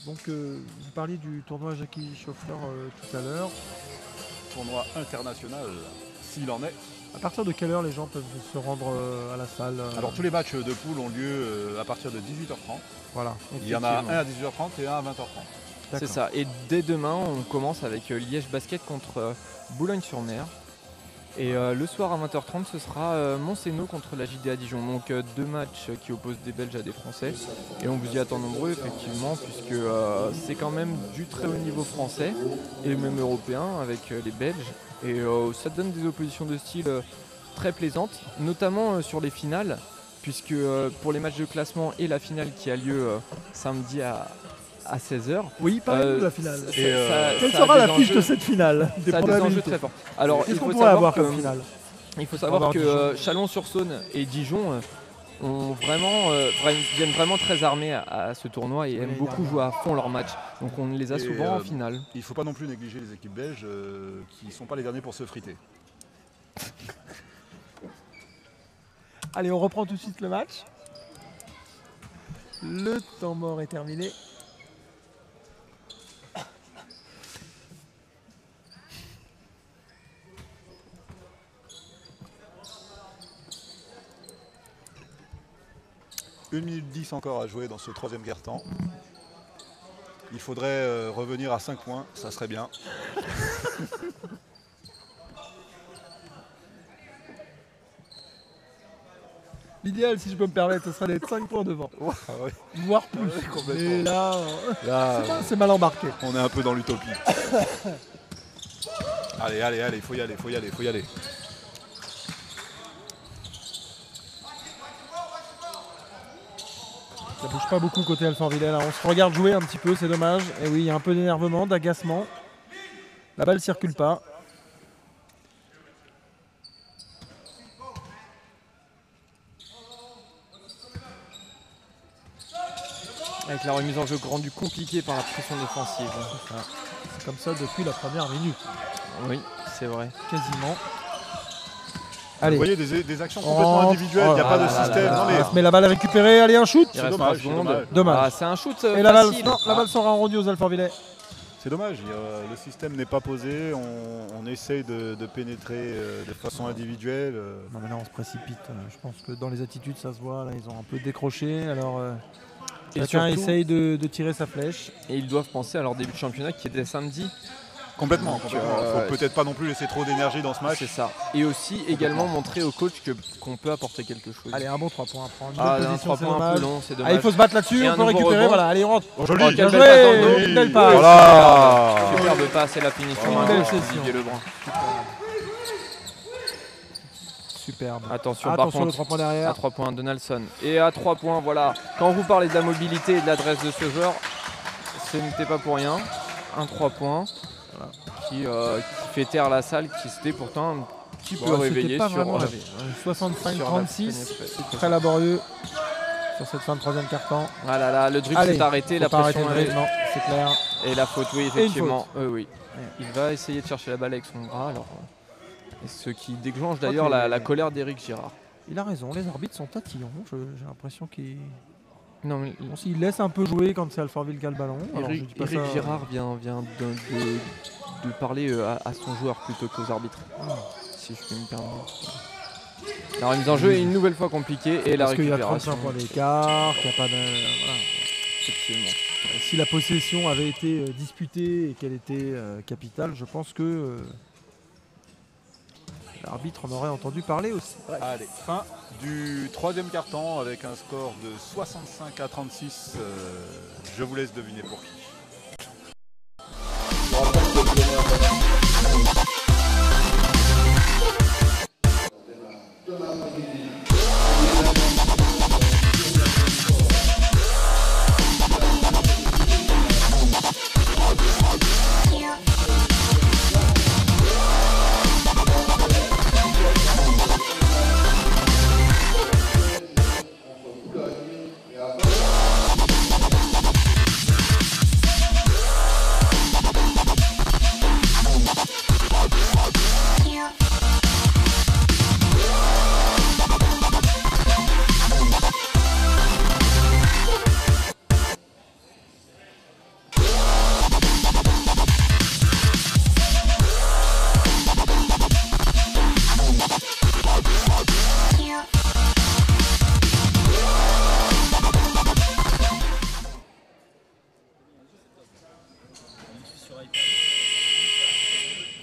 Donc vous parliez du tournoi Jackie Schoffer tout à l'heure. Tournoi international, s'il en est. À partir de quelle heure les gens peuvent se rendre à la salle Alors tous les matchs de poule ont lieu à partir de 18h30. Voilà. Il y en a un à 18h30 et un à 20h30. C'est ça. Et dès demain, on commence avec Liège Basket contre Boulogne-sur-Mer. Et le soir à 20h30, ce sera Montseno contre la JDA Dijon. Donc 2 matchs qui opposent des Belges à des Français. Et on vous y attend nombreux, effectivement, puisque c'est quand même du très haut niveau français et même européen avec les Belges. Et ça donne des oppositions de style très plaisantes, notamment sur les finales, puisque pour les matchs de classement et la finale qui a lieu samedi à 16h. Oui, pareil de la finale. Quelle sera l'affiche de cette finale? Ça a des enjeux très forts. Alors, qu'est-ce qu'on pourrait avoir comme finale? Il faut savoir que Chalon-sur-Saône et Dijon viennent vraiment très armés à ce tournoi et aiment beaucoup jouer à fond leur match. Donc on les a souvent en finale. Il ne faut pas non plus négliger les équipes belges qui ne sont pas les derniers pour se friter. Allez, on reprend tout de suite le match. Le temps mort est terminé. Une minute 10 encore à jouer dans ce troisième quart-temps. Il faudrait revenir à 5 points, ça serait bien. L'idéal, si je peux me permettre, ce serait d'être 5 points devant. Ouais. Voire plus. Ouais, complètement. Mais là, Là, c'est mal embarqué. on est un peu dans l'utopie. Allez, il faut y aller. Ça bouge pas beaucoup côté Alfortville. On se regarde jouer un petit peu, c'est dommage. Et oui, il y a un peu d'énervement, d'agacement. La balle circule pas. Avec la remise en jeu rendue compliquée par la pression défensive. C'est comme ça depuis la première minute. Oui, c'est vrai. Quasiment. Vous Allez. voyez des actions complètement individuelles, il n'y a pas de système. Non, mais Mais la balle est récupérée, allez un shoot. Il reste dommage, 3 secondes. c'est dommage. Ah, c'est un shoot Et la balle, facile. non, la balle sera rendue aux Alfortvillais. c'est dommage, le système n'est pas posé, on essaye de pénétrer de façon individuelle. Non mais là on se précipite. Je pense que dans les attitudes ça se voit. Là ils ont un peu décroché. Alors Et chacun surtout- essaye de tirer sa flèche. Et ils doivent penser à leur début de championnat qui était samedi. Complètement. Il euh, faut peut-être pas non plus laisser trop d'énergie dans ce match. C'est ça. Et aussi également montrer au coach qu'on peut apporter quelque chose. Allez un bon 3 points à prendre. Ah, Bonne un position, 3 c'est points un dommage. peu long, c'est Ah, dommage. il faut se battre là-dessus, Et on un peut nouveau récupérer. rebond. Voilà, allez on rentre. Oh, joli. Oh, Bien quelle joué, belle passe, une belle passe. Voilà. Superbe passe et la finition Une à belle gauche, session. Didier Lebrun. Superbe. Attention, par Attention le contre, 3 points à derrière. 3 points de Nelson. Et à 3 points, voilà. Quand vous parlez de la mobilité et de l'adresse de ce joueur, ce n'était pas pour rien. Un 3 points qui fait taire la salle qui s'était pourtant un petit peu Bon, c'était réveillée pas sur, vraiment sur réveillé. 65-36. la C'est très laborieux sur cette fin de troisième quart-temps. Ah là là, le dribble Allez, s'est arrêté, faut la pas pression arrêter le dribble, non, c'est clair. et la faute, oui, effectivement. Oui. Il va essayer de chercher la balle avec son bras. Alors, et ce qui déclenche d'ailleurs que- la colère d'Éric Girard. Il a raison, les arbitres sont tatillons. J'ai l'impression qu'ils Non, mais laissent un peu jouer quand c'est Alfortville qui a le ballon. Alors, je dis pas Éric ça- Girard vient de parler à son joueur plutôt qu'aux arbitres. Si je puis me permettre. La remise en jeu est une nouvelle fois compliquée et la Parce qu'il y a récupération. 35 points d'écart, qu'il n'y a pas de... voilà. Effectivement. Si la possession avait été disputée et qu'elle était capitale, je pense que l'arbitre en aurait entendu parler aussi. Allez, fin du troisième quart-temps avec un score de 65-36. Je vous laisse deviner pour qui.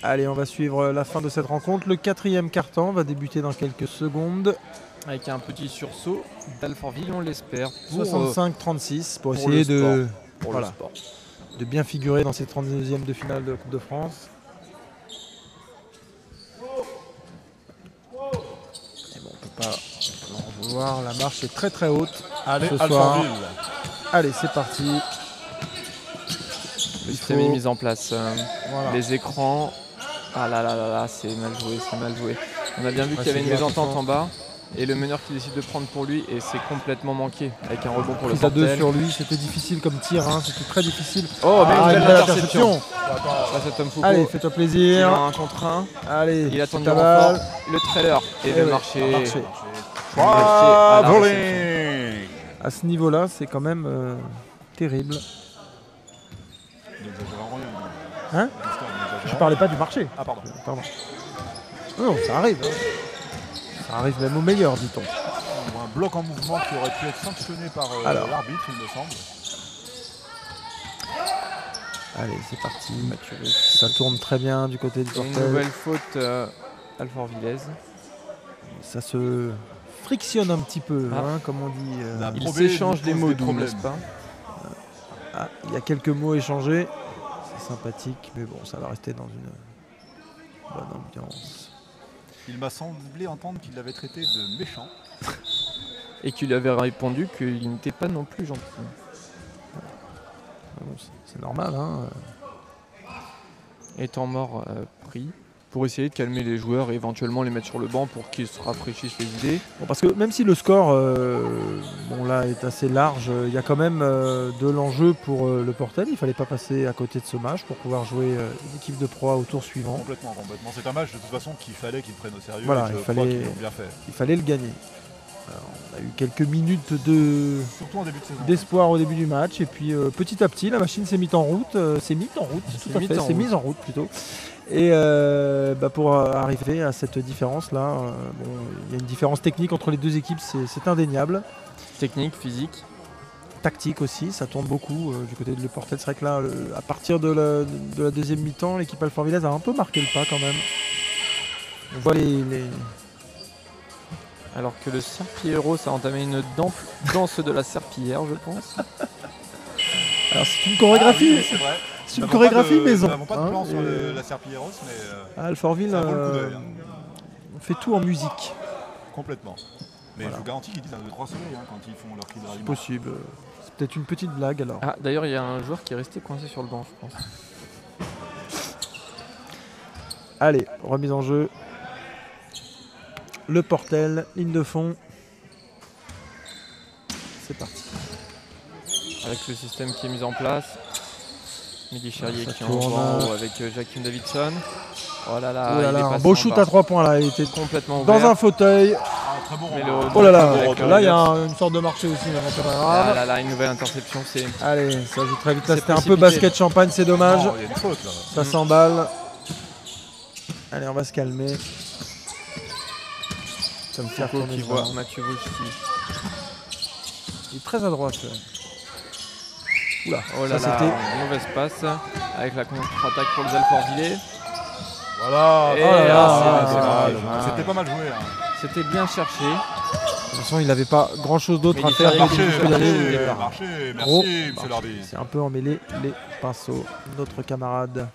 Allez, on va suivre la fin de cette rencontre. Le quatrième quart-temps va débuter dans quelques secondes. Avec un petit sursaut d'Alfortville, on l'espère. Pour, 65-36 pour pour essayer le pour voilà, le sport. de bien figurer dans ces 32e de finale de Coupe de France. Et bon, on peut pas en vouloir, la marche est très très haute. Allez, ce soir. Alfortville. Allez, c'est parti. Le Il système est faut- mis en place. Voilà. Les écrans. Ah là là là là, c'est mal joué, c'est mal joué. On a bien vu Ouais, qu'il y avait c'est une bien, mésentente attention. en bas. Et le meneur qui décide de prendre pour lui, et c'est complètement manqué. Avec un rebond pour le Prise à 2 Portel. sur lui, c'était difficile comme tir, hein, c'était très difficile. Oh, mais une une belle belle interception. interception. Face à Tom Foucault. Allez, fais-toi Il a plaisir. un contre 1. Allez, Il attend c'est du ta renfort. balle. Le trailer et Eh le ouais, marché. marché. À la Travelling. À ce niveau-là, c'est quand même terrible. Hein? Je parlais pas du marché. Ah pardon. Pardon. Non, ça arrive. Hein. Ça arrive même au meilleur, dit-on. Ou un bloc en mouvement qui aurait pu être sanctionné par Alors. l'arbitre, il me semble. Allez, c'est parti. Ça tourne très bien du côté du Une Portel. nouvelle faute Alfortvillez. Ça se frictionne un petit peu, Ah. hein, comme on dit. La Il Probé s'échange nous des pose mots des doux, problèmes. n'est-ce pas? Ah, il y a quelques mots échangés. C'est sympathique, mais bon, ça va rester dans une bonne ambiance. Il m'a semblé entendre qu'il l'avait traité de méchant. Et qu'il lui avait répondu qu'il n'était pas non plus gentil. Bon, c'est normal, hein. Et temps mort pris pour essayer de calmer les joueurs et éventuellement les mettre sur le banc pour qu'ils se rafraîchissent les idées. Bon, parce que même si le score bon, là, est assez large, il y a quand même de l'enjeu pour le Portel. Il ne fallait pas passer à côté de ce match pour pouvoir jouer une équipe de pro au tour suivant. Complètement. C'est un match de toute façon qu'il fallait qu'ils prennent au sérieux. Voilà, et je il crois fallait- qu'ils l'ont bien fait. Il fallait le gagner. Alors, on a eu quelques minutes de Surtout en début de saison. d'espoir au début du match et puis petit à petit la machine s'est mise en route, tout à fait, s'est mise en route plutôt. Et pour arriver à cette différence là, bon, il y a une différence technique entre les deux équipes, c'est indéniable. Technique, physique. Tactique aussi, ça tourne beaucoup du côté de Le Portel. C'est vrai que là, à partir de la deuxième mi-temps, l'équipe Alfortvillez a un peu marqué le pas quand même. On voit les... Alors que le Serpillero a entamé une danse de la serpillière, je pense. Alors c'est une chorégraphie, Ah oui, c'est vrai. c'est une Nous n'avons chorégraphie pas de- maison. Nous n'avons pas de hein, plan sur et- la Serpilleros, mais À Alfortville, ça vaut le coup d'œil, hein. on fait tout en musique. complètement. Mais Voilà. je vous garantis qu'ils disent un 2-3 soleils hein, quand ils font leur cri de C'est ralliement. possible. C'est peut-être une petite blague alors. Ah, d'ailleurs, il y a un joueur qui est resté coincé sur le banc, je pense. Allez, remise en jeu. Le Portel, ligne de fond. C'est parti. Avec le système qui est mis en place. Mehdi Cherrier Ça qui est tourne. en haut avec Jakim Davidson. Oh là là, Oh là il là, est un passé beau en shoot bas. à 3 points là. Il était Complètement dans ouvert. un fauteuil. Ah, très bon Mais rebond. le- Oh là là, Avec là il y a une sorte de marché aussi, mais bon, c'est pas Ah grave. là là, une nouvelle interception, c'est... Allez, ça joue très vite. Là C'est c'était un peu précipité. basket champagne, c'est dommage. Non, il y a une faute là. Ça s'emballe. Allez, on va se calmer. Ça me fait Foucault retourner qui le voit ballon. Mathieu Volski. Il est très à droite. Oula, Oh là ça là, c'était. mauvaise passe avec la contre-attaque pour les Alfortvillers. Voilà. Et oh là là, c'est dommage. dommage. C'était pas mal joué. Hein. C'était bien cherché. De toute façon, il n'avait pas grand chose d'autre Mais à il faire. fallait Il Marché, peut y aller au marché, départ. marché. Gros Merci, monsieur marché. l'arbitre. C'est un peu emmêlé les pinceaux. Notre camarade.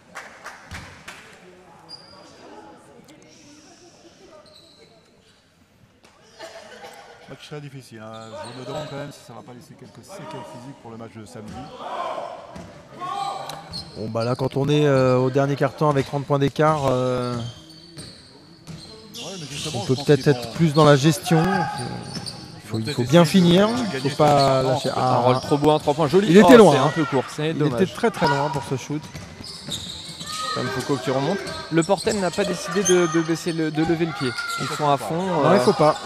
Match très difficile. Hein. Je me demande quand même si ça va pas laisser quelques séquelles physiques pour le match de samedi. Bon bah là quand on est au dernier quart-temps avec 30 points d'écart, Ouais, mais justement, on je peut pense peut-être qu'ils être vont- plus dans la gestion. Il faut bien finir. Il gagner ne faut sur pas le lâcher. temps. Un rôle trop beau, un 3 points joli. Il était loin, C'est hein. un peu court, c'est Il dommage. était très très loin pour ce shoot. Comme Foucault qui remonte. Le Portel n'a pas décidé de baisser de lever le pied. Ils sont à fond. Non, il faut pas,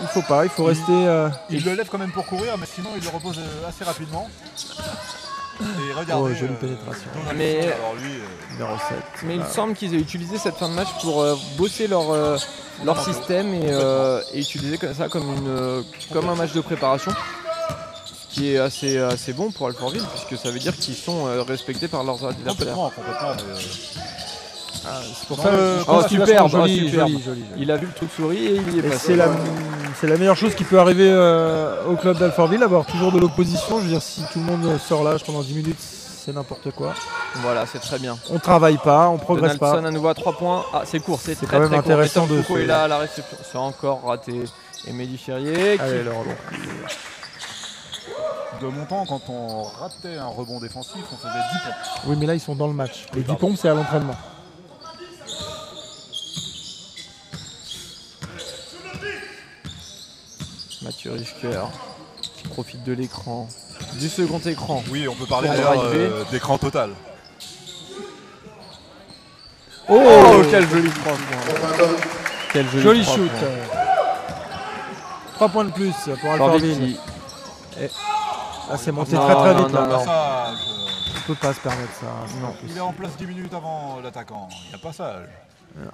il faut rester. Il le lève quand même pour courir, mais sinon il le repose assez rapidement. Et regardez. Oh, jolie pénétration. Donaldson, Mais- alors lui, Numéro 7. Mais il semble qu'ils aient utilisé cette fin de match pour bosser leur système et utiliser ça comme un match de préparation. Qui est assez bon pour Alfortville, puisque ça veut dire qu'ils sont respectés par leurs adversaires. complètement. Mais, C'est pour Dans ça. le- je pense Oh, qu'il va superbe, se joli, oh, superbe. joli, joli. Il a vu le truc souris et il y est Et passé. c'est la meilleure chose qui peut arriver au club d'Alfortville, avoir toujours de l'opposition. Je veux dire, si tout le monde sort là pendant 10 minutes, c'est n'importe quoi. Voilà, c'est très bien. On travaille pas, on progresse Donaldson pas. à nouveau à 3 points. Ah, c'est court, c'est C'est très quand même très court. intéressant Et Tom de Foucault se- est là à la réception. C'est encore raté. Et Mehdi Cherrier qui... Allez, le rebond. de mon temps, quand on ratait un rebond défensif, on faisait 10 points. Oui, mais là, ils sont dans le match. Les 10 pompes, c'est à l'entraînement. Mathieu Richter qui profite de l'écran, du second écran. Oui, on peut parler Pour d'ailleurs arriver. d'écran total. Oh, quel joli 3 points. Quel Joli 3 shoot. points. 3 points de plus pour Alfortville Alfortville. qui- Ah, c'est monté Non, très très vite non, là. non. Passage. On peut pas se permettre ça. Non. Il est en place 10 minutes avant l'attaquant. Il y a passage.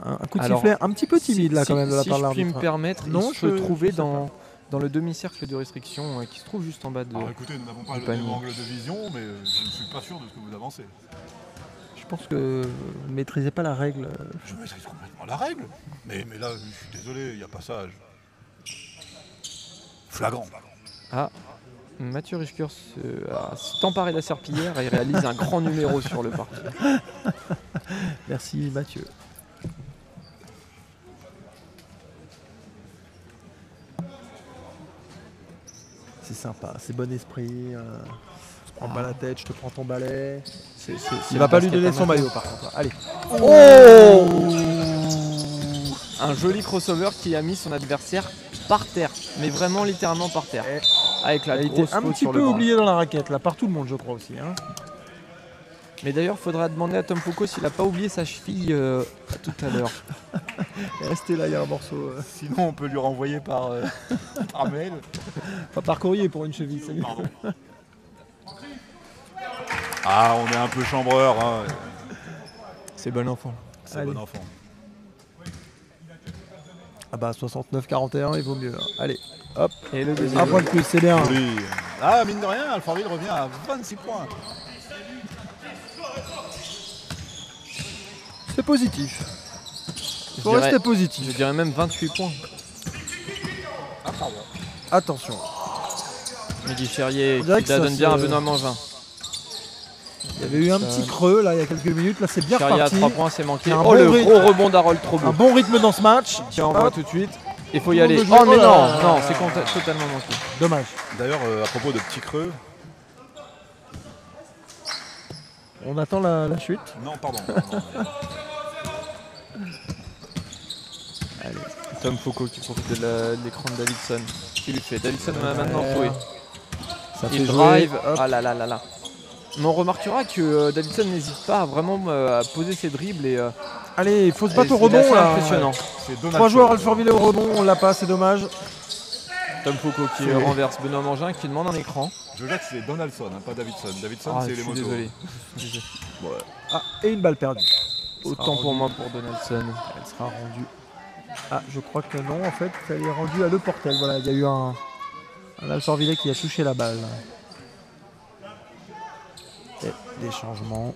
Un coup de Alors, sifflet un petit peu timide là quand même de la si part de je puis me l'arbitre. permettre, Non, il se je trouvait sais dans le demi-cercle de restriction qui se trouve juste en bas de... Alors écoutez, nous n'avons pas du le panier. même angle de vision, mais je ne suis pas sûr de ce que vous avancez. Je pense que vous ne maîtrisez pas la règle. Je maîtrise complètement la règle. Mais là, je suis désolé, il y a passage. Flagrant. Ah, Mathieu Richter s'est emparé de la serpillière et réalise un grand numéro sur le parquet. Merci Mathieu. C'est sympa, c'est bon esprit. On se prend pas la tête, je te prends ton balai. Il va pas lui donner son maillot par contre. Allez. Un joli crossover qui a mis son adversaire par terre, mais vraiment littéralement par terre. Avec la Il a été grosse un faute petit sur le peu bras. oublié dans la raquette là, par tout le monde je crois aussi. Hein. Mais d'ailleurs, il faudra demander à Tom Foucault s'il n'a pas oublié sa cheville tout à l'heure. Restez là, il y a un morceau. Sinon, on peut lui renvoyer par mail. Pas par courrier pour une cheville, c'est mieux. Pardon. Ah, on est un peu chambreur. Hein. C'est bon enfant. C'est Allez. bon enfant. Ah bah 69-41, il vaut mieux. Hein. Allez, hop, Et le un deuxième. point de plus, c'est bien. Oui. Ah, mine de rien, Alfortville revient à 26 points. C'est positif. Je Faut dirais- rester Je positif. dirais même 28 points. Ah, pardon. Attention. Mehdi Cherrier On dirait qui que ça donne bien à se- Benoît Mangin. Il y avait eu un petit creux là il y a quelques minutes. Là c'est bien Cherrier à reparti. 3 points, c'est manqué. Un Oh, bon le rythme. gros rebond d'Harold Trobo. Un bon rythme dans ce match. Qui envoie Hop, tout de suite. Il faut y Tout le aller. monde joue. Oh mais Oh là non, là. non, c'est totalement manqué. Dommage. D'ailleurs, à propos de petits creux, On attend la chute. non, pardon. Allez, Tom Foucault qui profite de l'écran de Davidson. Qui lui fait Davidson a maintenant joué. Ça fait Il jouer. drive. Hop. Ah là là là là. Mais on remarquera que Davidson n'hésite pas à vraiment à poser ses dribbles et Allez, il faut se battre au c'est assez rebond là. impressionnant. C'est Donald 3 joueurs Shaw. Alfortville au rebond, on l'a pas, c'est dommage. Tom Foucault qui C'est- renverse Benoît Mangin qui demande un écran. Je veux dire que c'est Donaldson, hein, pas Davidson. Davidson, Ah, c'est je les suis motos. désolé. Ah, et une balle perdue. Autant pour moi pour Donaldson. Elle sera rendue. Ah, je crois que non, en fait, elle est rendue à Le Portel. Voilà, il y a eu un Alfortville qui a touché la balle. Et des changements.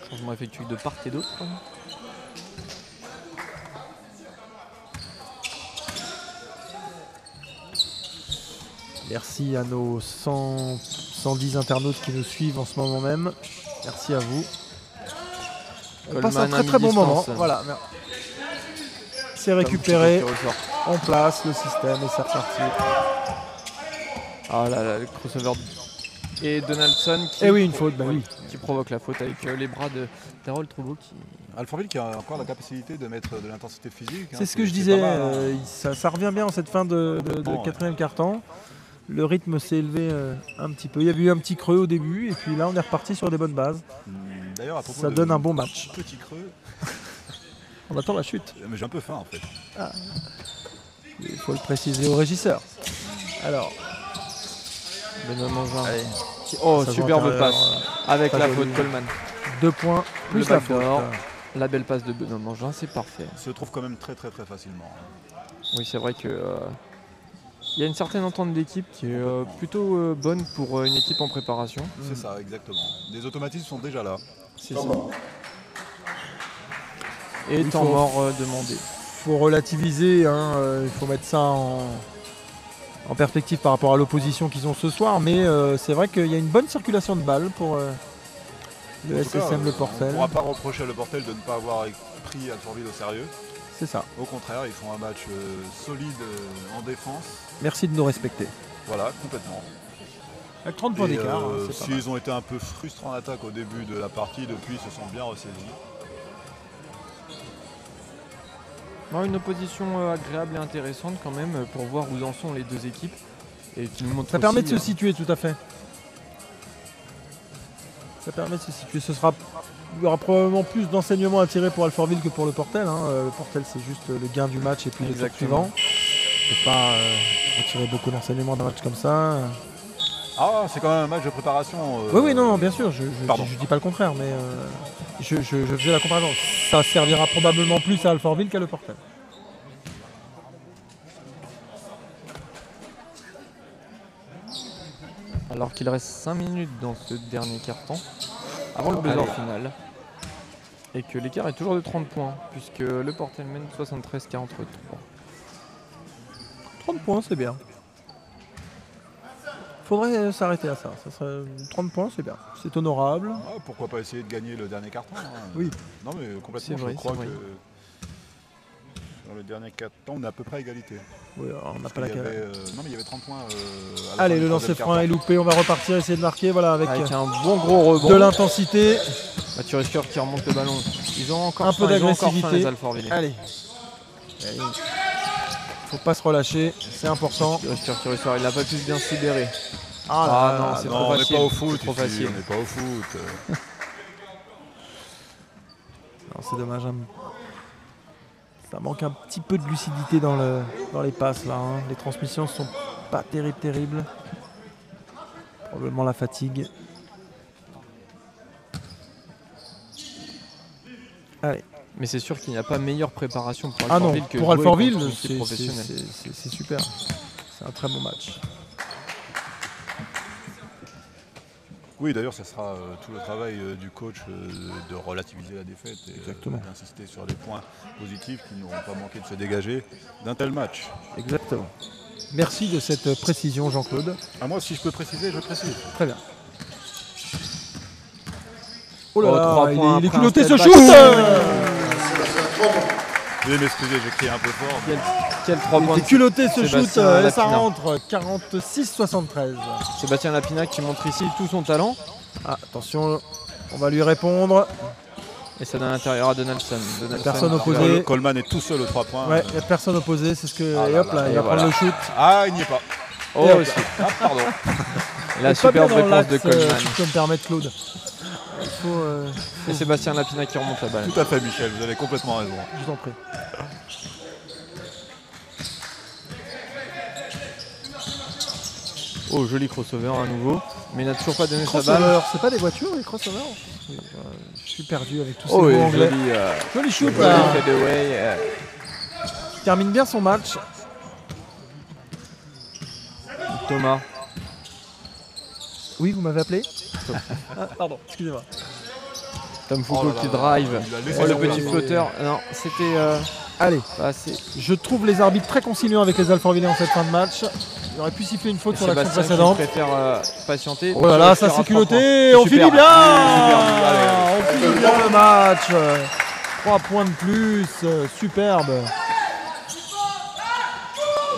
Changement effectué de part et d'autre. Merci à nos 110 internautes qui nous suivent en ce moment même. Merci à vous. On Coleman passe un à très très bon mi-distance. moment. Voilà. C'est récupéré, Tom Foucault qui ressort. on place le système et c'est reparti. Ah là là, le crossover. Et Donaldson qui, Eh oui, une faute, bah oui. qui provoque la faute avec les bras d'Harold Troubeau qui... Alfortville qui a encore la capacité de mettre de l'intensité physique. hein, C'est ce que je c'est disais, pas mal, hein. ça revient bien en cette fin de Bon, quatrième quart-temps. Le rythme s'est élevé un petit peu. Il y avait eu un petit creux au début et puis là on est reparti sur des bonnes bases. D'ailleurs, à propos Ça de donne un bon match. Petit creux, On attend la chute. mais j'ai un peu faim en fait. Il faut le préciser au régisseur. Alors, Benoît Mangin. allez, qui- Oh, ça joue superbe intérieur, passe avec pas la joli. faute Coleman. 2 points plus Le la backdoor. faute. La belle passe de Benoît Mangin, c'est parfait. Il se trouve quand même très facilement. Oui, c'est vrai que il y a une certaine entente d'équipe qui est plutôt bonne pour une équipe en préparation. C'est ça, exactement. Les automatismes sont déjà là. C'est ça. Et Il temps faut- mort demandé. Faut relativiser, hein, il faut mettre ça en perspective par rapport à l'opposition qu'ils ont ce soir. Mais c'est vrai qu'il y a une bonne circulation de balles pour le En tout cas, SSM Le on ne Portel. pourra pas reprocher à Le Portel de ne pas avoir pris Alfortville au sérieux. C'est ça. Au contraire, ils font un match solide en défense. Merci de nous respecter. Voilà, complètement. Avec 30 points Et, d'écart, hein, c'est pas mal. s'ils ont été un peu frustrants en attaque au début de la partie, depuis ils se sont bien ressaisis. Non, une opposition agréable et intéressante quand même pour voir où en sont les deux équipes. Et qui nous montre Ça permet de aussi, se situer, tout à fait. Ça permet de se situer. Il y aura probablement plus d'enseignements à tirer pour Alfortville que pour le Portel. Hein. Le Portel, c'est juste le gain du match et puis le tour Exactement. suivant. Il ne faut pas retirer beaucoup d'enseignements d'un match comme ça. Ah, c'est quand même un match de préparation. Oui, non, bien sûr, je Pardon. dis pas le contraire, mais je faisais la comparaison. Ça servira probablement plus à Alfortville qu'à le Portel. Alors qu'il reste 5 minutes dans ce dernier quart-temps, avant le buzzer final. Et que l'écart est toujours de 30 points, puisque le Portel mène 73-43. 30 points, c'est bien. Faudrait s'arrêter à ça. 30 points, c'est bien. C'est honorable. Ah, pourquoi pas essayer de gagner le dernier carton, hein. Oui. Non mais complètement, C'est vrai, je crois c'est vrai. que dans le dernier carton, on est à peu près à égalité. Oui, alors on n'a Parce pas la qu'il y cale. avait, non mais il y avait 30 points. À la Allez, fin le du lancer troisième franc est carton. loupé. On va repartir, essayer de marquer. Voilà, avec Avec un bon gros rebond. de l'intensité. Mathieu Risqueur qui remonte le ballon. Ils ont encore Un peu faim, ils ont encore d'agressivité. faim, les Alfortvillais. Allez. Faut pas se relâcher, c'est important. Risqueur qui ressort, il n'a pas pu bien se libérer. Ah, Ah là, non, là, c'est Non, trop on n'est facile. pas au foot. C'est trop ici, facile. On n'est pas au foot. non, c'est dommage. Hein. Ça manque un petit peu de lucidité dans les passes là. Hein. Les transmissions sont pas terribles. Probablement la fatigue. Allez. Mais c'est sûr qu'il n'y a pas meilleure préparation pour Ah non, Alfortville que pour jouer Alfortville, contre une équipe professionnelle. c'est super. C'est un très bon match. Oui, d'ailleurs, ça sera tout le travail du coach de relativiser la défaite et Exactement. d'insister sur les points positifs qui n'auront pas manqué de se dégager d'un tel match. Exactement. Merci de cette précision, Jean-Claude. Ah, moi, si je peux préciser, je précise. Très bien. Oh là Oh, là, 3 points il est après un culotté ce step shoot. Veuillez m'excuser, j'ai crié un peu fort. mais- Quel 3 Il points était de culotté ce shoot Sébastien et ça Lapina. rentre 46-73. Sébastien Lapina qui montre ici tout son talent. Ah, attention, on va lui répondre. Et ça donne à l'intérieur à Donaldson. Personne opposée. Coleman est tout seul aux 3 points. Ouais, il n'y a personne opposé, c'est ce que. Ah et là hop là, là, il et va voilà. prendre le shoot. Ah, il n'y est pas. Oh Et hop. aussi. Ah, pardon. La C'est pas bien superbe dans réponse l'axe, de Coleman. si je peux me permettre, Claude. Il faut. Et Sébastien Lapina qui remonte la balle. Tout à fait, Michel, vous avez complètement raison. Je vous en prie. Oh, joli crossover à nouveau. Mais il n'a toujours pas donné sa balle. Crossover, c'est pas des voitures les crossovers? Oui, je suis perdu avec tous ces Oh, mots et anglais. joli, Joli shoot joli là. fadeaway. Il termine bien son match. Thomas. Oui, vous m'avez appelé. Ah, pardon, excusez-moi. Tom Foucault Oh là là qui là. drive. Il a laissé Oh, le rouler. petit flotteur. Non, c'était Allez, pas assez. je trouve les arbitres très conciliants avec les Alfortvillais en cette fin de match. Il aurait pu siffler une faute sur l'action Sébastien qui précédente. préfère patienter. Oh là là, ça c'est culotté. On finit bien. On finit bien le match. 3 points de plus. Superbe.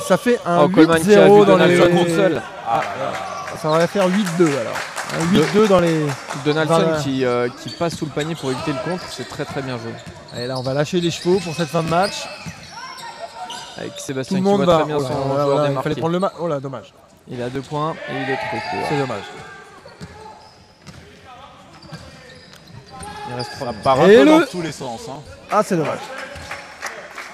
Ça fait un Oh, Coleman qui a 8-0 vu dans les... Donaldson seul. Ça va faire 8-2 alors. Un 8-2 dans les... Donaldson Voilà. qui passe sous le panier pour éviter le contre. C'est très très bien joué. Et là on va lâcher les chevaux pour cette fin de match. Avec Tout Sébastien le qui monde voit va... très bien Oh son là là, joueur voilà, il démarqué. fallait prendre le match. Oh là, dommage. Il a 2 points et il est trop court. C'est dommage. Il reste 3 Ça part un Et peu le- dans tous les sens. Hein. Ah, c'est dommage.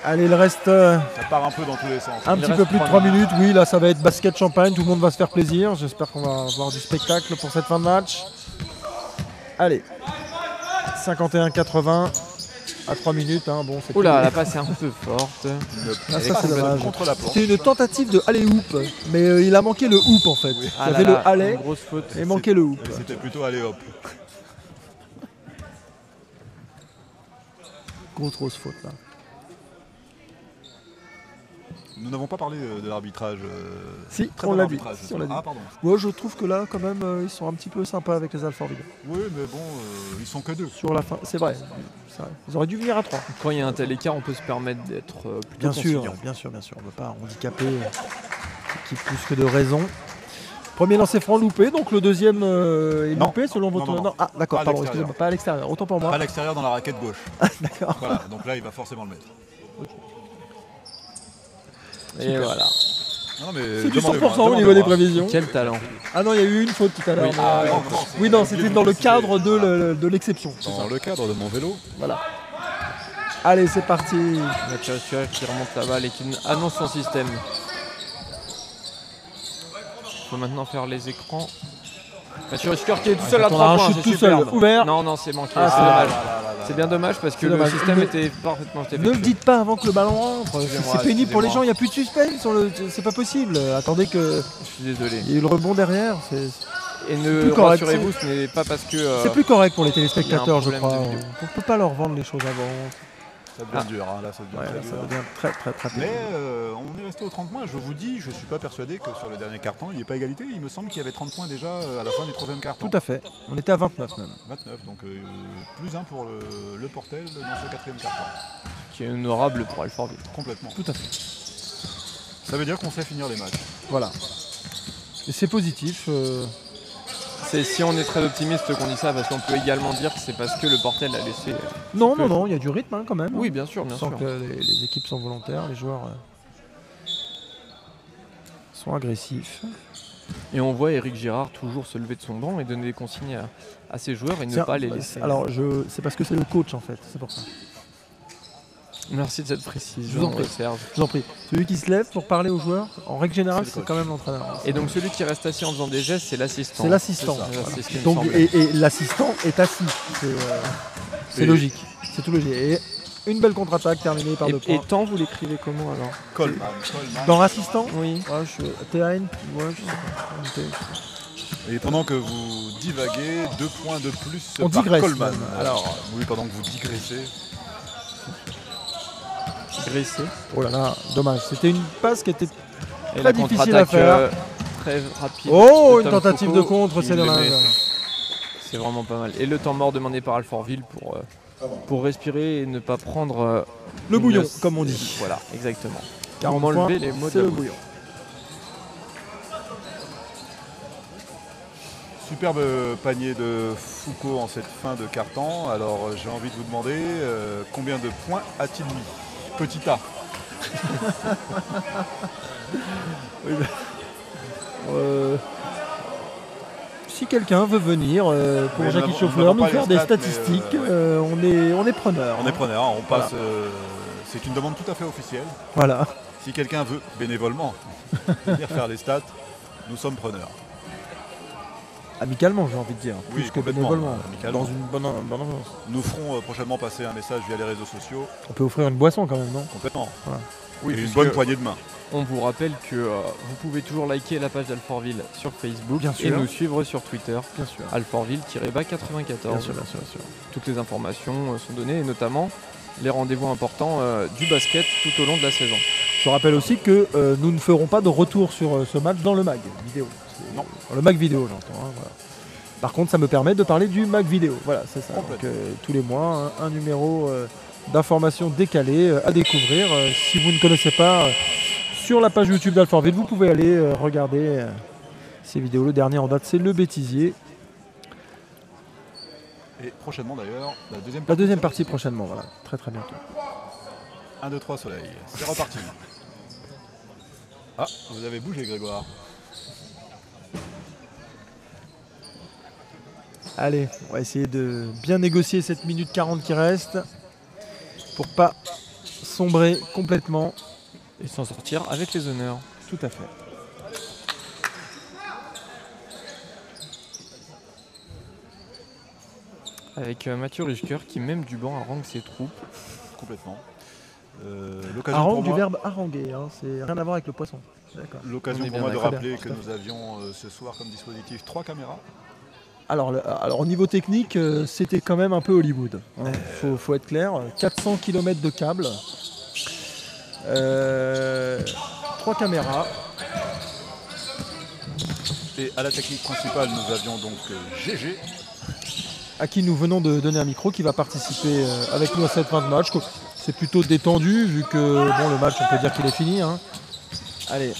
Allez, il reste Ça part un peu dans tous les sens. un Il petit reste peu plus de 3 3 minutes. Oui, là, ça va être basket champagne. Tout le monde va se faire plaisir. J'espère qu'on va avoir du spectacle pour cette fin de match. Allez. 51-80 à 3 minutes. Hein. Bon, c'est Oula, la passe est un peu forte. Ah, Elle ça, passe c'est dommage. contre la planche. C'était une tentative de aller-hoop, mais il a manqué le hoop en fait. Il Ah y là avait là, le aller une grosse faute. et manquait le hoop. C'était plutôt allez hop. Grosse faute là. Nous n'avons pas parlé de l'arbitrage. Si, Très on bon l'a dit. arbitrage. Si, on l'a dit. Ah, pardon. Moi, je trouve que là, quand même, ils sont un petit peu sympas avec les Alfortville. Oui, mais bon, ils sont que 2. Sur la fin, c'est vrai. Ils auraient dû venir à 3. Quand il y a un tel écart, on peut se permettre d'être plutôt Bien sûr, conciliant. bien sûr, bien sûr. On ne veut pas handicaper l'équipe plus que de raison. Premier lancer franc loupé, donc le deuxième est Non. loupé selon votre. Non. Ah, d'accord, Pas à pardon, l'extérieur. excusez-moi, pas à l'extérieur. Autant pour moi. À l'extérieur dans la raquette gauche. D'accord. Voilà, donc là il va forcément le mettre. Et voilà. Non, mais C'est du 100% demandez-moi, au niveau des demandez-moi. prévisions. Quel talent. Ah non, il y a eu une faute tout à l'heure. Oui. mais, Ah, non, oui, non, c'était dans le cadre de l'exception. Dans le cadre de mon vélo. Voilà. Allez, c'est parti. Mathieu Risqueur qui remonte la balle et qui annonce son système. Il faut maintenant faire les écrans. Mathieu Risqueur qui est tout seul à on a 3 un points, shoot c'est tout seul, superbe. ouvert. Non, c'est manqué, Ah, c'est c'est dommage. là. C'est bien dommage parce que C'est le dommage. système Ne- était parfaitement Ne le effectué. dites pas avant que le ballon rentre. Excusez-moi, C'est pénible pour les gens. excusez-moi. Il n'y a plus de suspense. C'est pas possible. Attendez que Je suis désolé. il y ait eu le rebond derrière. Et plus ne correct, rassurez-vous, ce n'est pas parce que. C'est plus correct pour les il y a téléspectateurs, un je problème crois. de vidéo. On peut pas leur vendre les choses avant. Ça devient dur, hein, là, ça devient Ouais, très là, ça dur. devient très Mais pénible. on est resté aux 30 points. Je vous dis, je suis pas persuadé que sur le dernier carton, il n'y ait pas égalité. Il me semble qu'il y avait 30 points déjà à la fin du troisième carton. Tout à fait. On était à 29 même. 29, donc plus 1 pour le Portel dans ce quatrième carton. Qui est honorable pour Alfortville. Complètement. Tout à fait. Ça veut dire qu'on sait finir les matchs. Voilà. Et c'est positif. C'est si on est très optimiste qu'on dit ça, parce qu'on peut également dire que c'est parce que le Portel a laissé. Non, que- non, il y a du rythme hein, quand même. Oui, bien sûr, On bien sent sûr. que les équipes sont volontaires, les joueurs sont agressifs. Et on voit Éric Girard toujours se lever de son banc et donner des consignes à ses joueurs et ne Tiens, pas les laisser. Alors, c'est parce que c'est le coach en fait, c'est pour ça. Merci de cette Je vous en précision, prie. Serge. Je vous en prie. Celui qui se lève pour parler aux joueurs, en règle générale, C'est le c'est coach. quand même l'entraîneur. Et donc celui qui reste assis en faisant des gestes, c'est l'assistant. C'est l'assistant. C'est ça, Voilà, voilà. c'est ce qui me Donc, semblait. et l'assistant est assis. C'est Et- logique. C'est tout logique. Et une belle contre-attaque terminée par 2 Et points. temps, vous l'écrivez comment alors Coleman. Dans l'assistant, Oui. ouais, TAN, ouais, je sais pas. Et pendant que vous divaguez, 2 points de plus On par digresse, Coleman. même. Alors, oui, pendant que vous digressez. Graissé. Oh là là, dommage. C'était une passe qui était. Et Très la difficile contre-attaque à faire. très rapide. Oh, de une Tom tentative Foucault, de contre, il c'est le dommage. met. C'est vraiment pas mal. Et le temps mort demandé par Alfortville pour respirer et ne pas prendre Le une- bouillon, comme on dit. Voilà, exactement. 40 Pour points, enlever les mots de c'est la le bouche. bouillon. Superbe panier de Foucault en cette fin de carton. Alors j'ai envie de vous demander combien de points a-t-il mis? Petit A. Si quelqu'un veut venir pour Oui, Jackie on Chauffleur n'avons nous pas faire les des stats, mais, statistiques, ouais. on est preneur. On est preneur, on Voilà. passe. C'est une demande tout à fait officielle. Voilà. Si quelqu'un veut bénévolement venir faire les stats, nous sommes preneurs. Amicalement, j'ai envie de dire, Oui, plus que complètement, bénévolement, amicalement. dans une bonne ambiance. Nous ferons prochainement passer un message via les réseaux sociaux. On peut offrir une boisson quand même, non? Complètement. Voilà. Oui, Et une puisque bonne poignée de main. On vous rappelle que vous pouvez toujours liker la page d'Alfortville sur Facebook Bien et sûr. nous suivre sur Twitter, Bien sûr. Alfortville-94. Bien sûr, bien sûr, bien sûr. Toutes les informations sont données et notamment les rendez-vous importants du basket tout au long de la saison. Je rappelle aussi que nous ne ferons pas de retour sur ce match dans le mag vidéo. Non. Dans le mag vidéo, j'entends. Hein, voilà. Par contre, ça me permet de parler du mag vidéo. Voilà, c'est ça. Donc, Complètement. tous les mois, un numéro d'informations décalées à découvrir. Si vous ne connaissez pas, sur la page YouTube d'Alfortville, vous pouvez aller regarder ces vidéos. Le dernier en date, c'est Le Bêtisier. Et prochainement d'ailleurs, la deuxième La partie. deuxième partie prochainement, voilà. Très très bientôt. 1, 2, 3 soleil. C'est reparti. Ah, vous avez bougé Grégoire. Allez, on va essayer de bien négocier cette minute 40 qui reste pour pas sombrer complètement. Et s'en sortir avec les honneurs. Tout à fait. Avec Mathieu Risqueur qui même du banc harangue ses troupes. Complètement. L'occasion Harangue pour du moi, verbe haranguer, hein, c'est rien à voir avec le poisson. D'accord. l'occasion On est pour bien moi de d'accord. rappeler Très que bien, nous avions ce soir comme dispositif 3 caméras. Alors, au niveau technique, c'était quand même un peu Hollywood. Hein. Faut être clair. 400 km de câbles. 3 caméras. Et à la technique principale, nous avions donc GG. À qui nous venons de donner un micro, qui va participer avec nous à cette fin de match. C'est plutôt détendu vu que bon, le match, on peut dire qu'il est fini. Hein. Allez.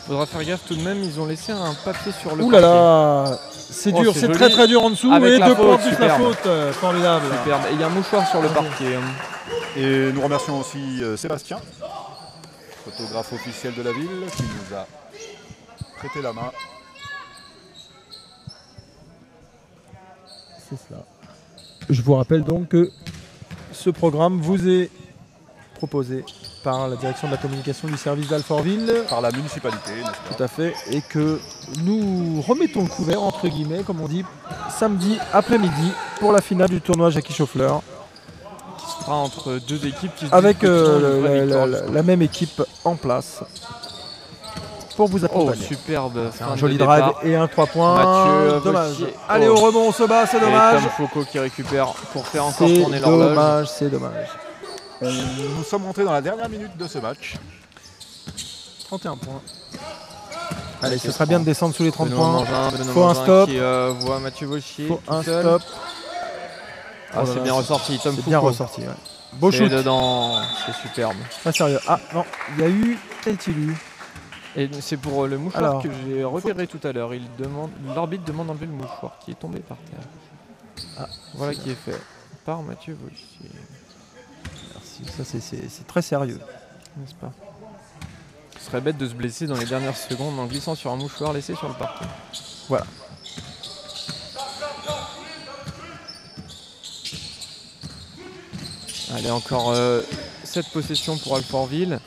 Faudra faire gaffe tout de même, ils ont laissé un papier sur le Ouh là parquet. là, c'est Oh, dur, c'est c'est joli. très très dur en dessous. Avec Et la 2 faute, points plus la superbe. faute. Formidable. Superbe. Et il y a un mouchoir sur le Ok. parquet. Et nous remercions aussi Sébastien photographe officiel de la ville qui nous a prêté la main. C'est cela. Je vous rappelle donc que ce programme vous est proposé par la direction de la communication du service d'Alfortville. Par la municipalité, n'est-ce pas? Tout à fait. Et que nous remettons le couvert, entre guillemets, comme on dit, samedi après-midi pour la finale du tournoi Jackie Schauffler. Qui se fera entre deux équipes qui se Avec disputeront une vraie victoire. la même équipe en place pour vous Oh, accompagner. superbe. C'est fin un de joli départ. drive et un 3 points. Mathieu Dommage. Vautier. Allez, Oh. au rebond, on se bat, c'est Et dommage. Tom Foucault qui récupère pour faire encore C'est tourner l'horloge. dommage, c'est dommage. Nous sommes rentrés dans la dernière minute de ce match. 31 points. Allez, ce serait bien de descendre sous les 30 Benoît points. Mangin, Benoît Faut un Mangin stop. qui voit Mathieu Vautier. Faut un tout seul. stop. Ah, Oh là c'est là, bien ressorti. Tom C'est Foucault. bien ressorti. Ouais. Beau C'est shoot. dedans. C'est superbe. Pas sérieux. Ah non, il y a eu. Qu'a-t-il eu? Et c'est pour le mouchoir Alors, que j'ai repéré tout à l'heure. L'arbitre demande d'enlever le mouchoir qui est tombé par terre. Ah, Voilà qui est fait par Mathieu Vautier. Merci. Ça, c'est très sérieux. N'est-ce pas? Ce serait bête de se blesser dans les dernières secondes en glissant sur un mouchoir laissé sur le parquet. Voilà. Allez, encore cette possession pour Alfortville.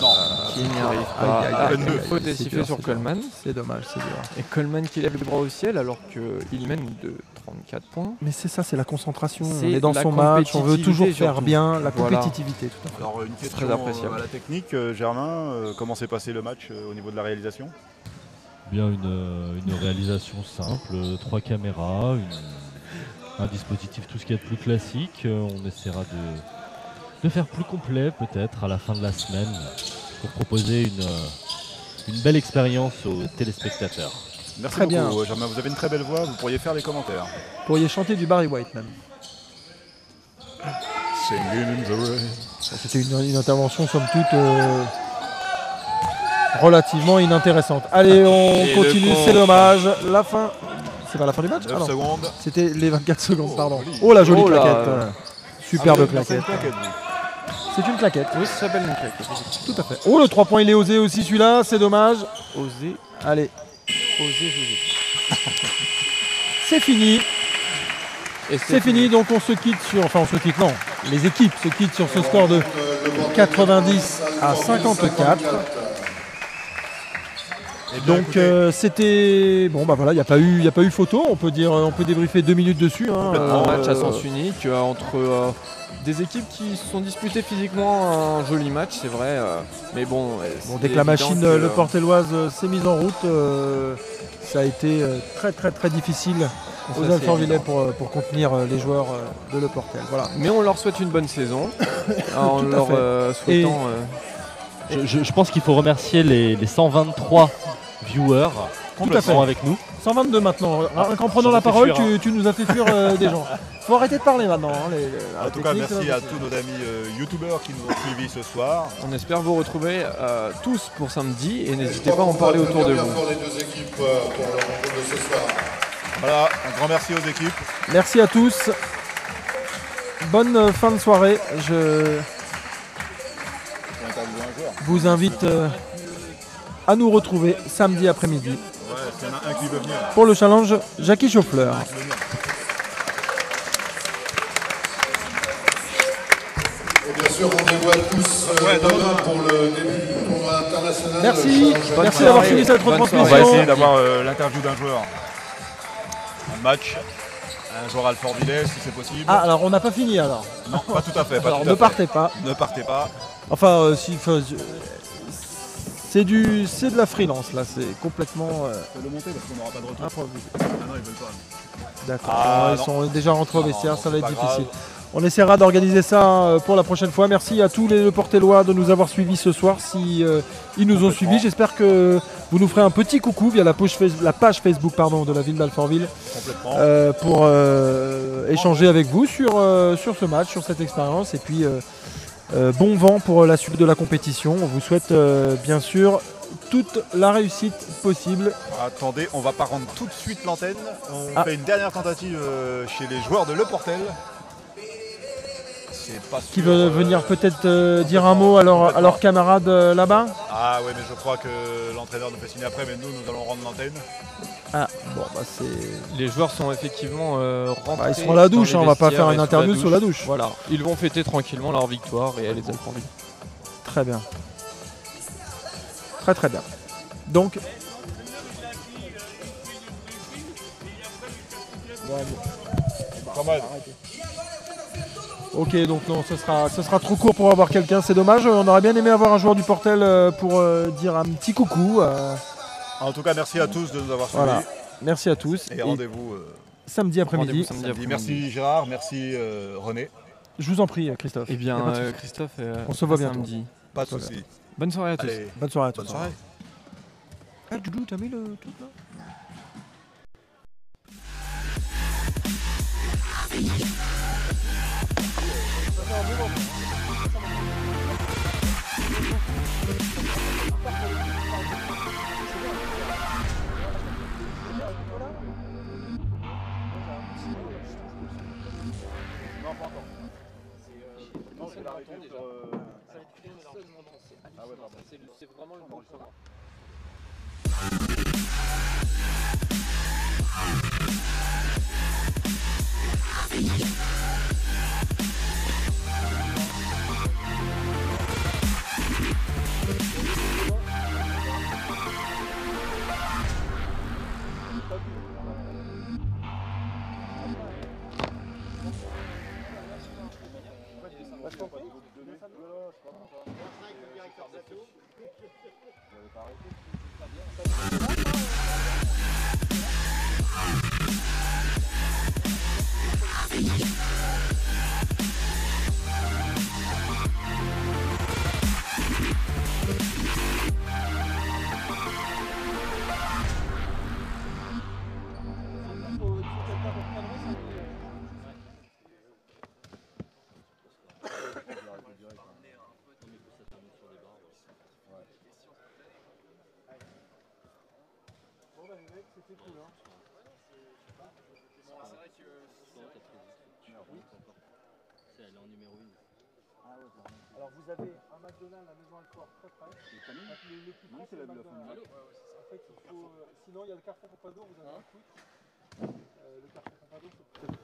Non. Qui n'y arrive pas. Aïe, aïe, Ah, aïe, une aïe, aïe, faute est c'est sifflée dur, sur c'est dur. Coleman. C'est dommage, c'est dur. Et Coleman qui lève le bras au ciel alors qu'il mène de 34 points. Mais c'est ça, c'est la concentration. On C'est est dans la son match, on veut toujours compétitivité faire surtout. bien. La Voilà. compétitivité, tout à fait. Alors une C'est question très appréciable. à la technique, Germain, comment s'est passé le match au niveau de la réalisation? Bien une réalisation simple, 3 caméras, un dispositif tout ce qu'il y a de plus classique. On essaiera de faire plus complet peut-être à la fin de la semaine pour proposer une belle expérience aux téléspectateurs. Merci Très beaucoup, bien. Germain. Vous avez une très belle voix, vous pourriez faire les commentaires. Vous pourriez chanter du Barry White même. Singing in the rain. C'était une intervention somme toute relativement inintéressante. Allez, on Et continue, le c'est con. dommage. La fin. C'est pas la fin du match? 9 Ah non. secondes. C'était les 24 secondes, pardon. joli. Oh la jolie Oh là, claquette. Superbe Ah, vous avez claquette. lancé une claquette, vous. C'est une claquette. Oui, ça s'appelle une claque. Tout à fait. Oh, le 3 points, il est osé aussi celui-là, c'est dommage. Oser, Allez, oser, oser. c'est fini. Et C'est fini, donc on se quitte sur... Enfin, on se quitte, non. Les équipes se quittent sur ce score de 90 à 54. Eh bien, Donc écoutez, c'était... Bon, bah voilà, il n'y a pas eu photo. On peut débriefer 2 minutes dessus. Hein. Un match à sens unique entre des équipes qui se sont disputées physiquement un joli match, c'est vrai. Mais bon, Bon, c'est dès que la évident machine que, le Portelloise s'est mise en route, ça a été très difficile ça, aux c'est Alfortvillais évident. pour contenir les joueurs de Le Portel. Voilà. Mais on leur souhaite une bonne saison. En Tout à leur fait. souhaitant. Je pense qu'il faut remercier les 123 viewers Tout à qui fait. sont avec nous. 122 maintenant. En prenant j'en ai la fait parole, fuir, hein. tu nous as fait fuir des gens. Faut arrêter de parler maintenant. Hein, la en tout cas, technique, merci c'est à pas tous nos amis youtubeurs qui nous ont suivis ce soir. On espère vous retrouver tous pour samedi et n'hésitez pas à en parler autour de vous. Pour les deux équipes pour leur rencontre de ce soir. Voilà, un grand merci aux équipes. Merci à tous. Bonne fin de soirée. Je On va interviewer un joueur. vous invite à nous retrouver samedi après-midi Ouais, s'il y en a un qui veut venir. pour le challenge Jackie Schauffler. Et bien sûr, rendez-vous à tous demain pour le début du tournoi international. Merci. Bonne Merci d'avoir soirée. suivi cette Bonne retransmission. On va essayer d'avoir l'interview d'un joueur. Un match, un joueur Alfortvillais si c'est possible. Ah, alors on n'a pas fini alors. Non, pas tout à fait. Pas Alors tout ne à fait. partez pas. Ne partez pas. Enfin, c'est de la freelance là. C'est complètement. Faut le monter parce qu'on n'aura pas de retour. improvisé. Ah non, ils veulent pas. D'accord. Ah, Ils non. sont déjà rentrés au Non, vestiaire, non, ça va c'est être pas difficile. grave. On essaiera d'organiser ça pour la prochaine fois. Merci à tous les Portellois de nous avoir suivis ce soir. Si ils nous ont suivis, j'espère que vous nous ferez un petit coucou via la page Facebook de la ville d'Alfortville Complètement. pour échanger avec vous sur ce match, sur cette expérience. Et puis bon vent pour la suite de la compétition. On vous souhaite bien sûr toute la réussite possible. Attendez, on va pas rendre tout de suite l'antenne. On Ah. fait une dernière tentative chez les joueurs de Le Portel. c'est pas sûr. Qui veut venir peut-être dire un mot à leurs camarades là-bas? Ah ouais, mais je crois que l'entraîneur nous fait signer après, mais nous allons rendre l'antenne. Ah, bon, bah c'est... Les joueurs sont effectivement rentrés. Bah, ils sont à la douche, dans les on va pas vestiaires faire et une interview sous la douche. Voilà, ils vont fêter tranquillement leur victoire et les Alfortville. Très bien. Très très bien. Donc... Pas mal. Ok, donc non, ce sera trop court pour avoir quelqu'un, c'est dommage. On aurait bien aimé avoir un joueur du Portel pour dire un petit coucou. En tout cas, merci à tous de nous avoir suivis. Voilà. Merci à tous. Et rendez-vous samedi après-midi. samedi. Merci Gérard, merci René. Je vous en prie, Christophe. Eh bien, Christophe, on se voit bientôt. Samedi. Pas de soucis. Bonne soirée à tous. Allez, Bonne soirée à tous. bonne soirée. Ah, Doudou, t'as mis le truc là? C'est vraiment le bon programme. C'était cool, hein. C'est vrai que... Oui. C'est elle est en numéro 1. Ah ouais, alors vous avez un McDonald's à la maison Alfort très près. Le plus près, c'est le McDonald's. En fait, il faut... sinon, il y a le Carrefour Pompadour, vous avez un quick. Le Carrefour Pompadour, c'est peut-être...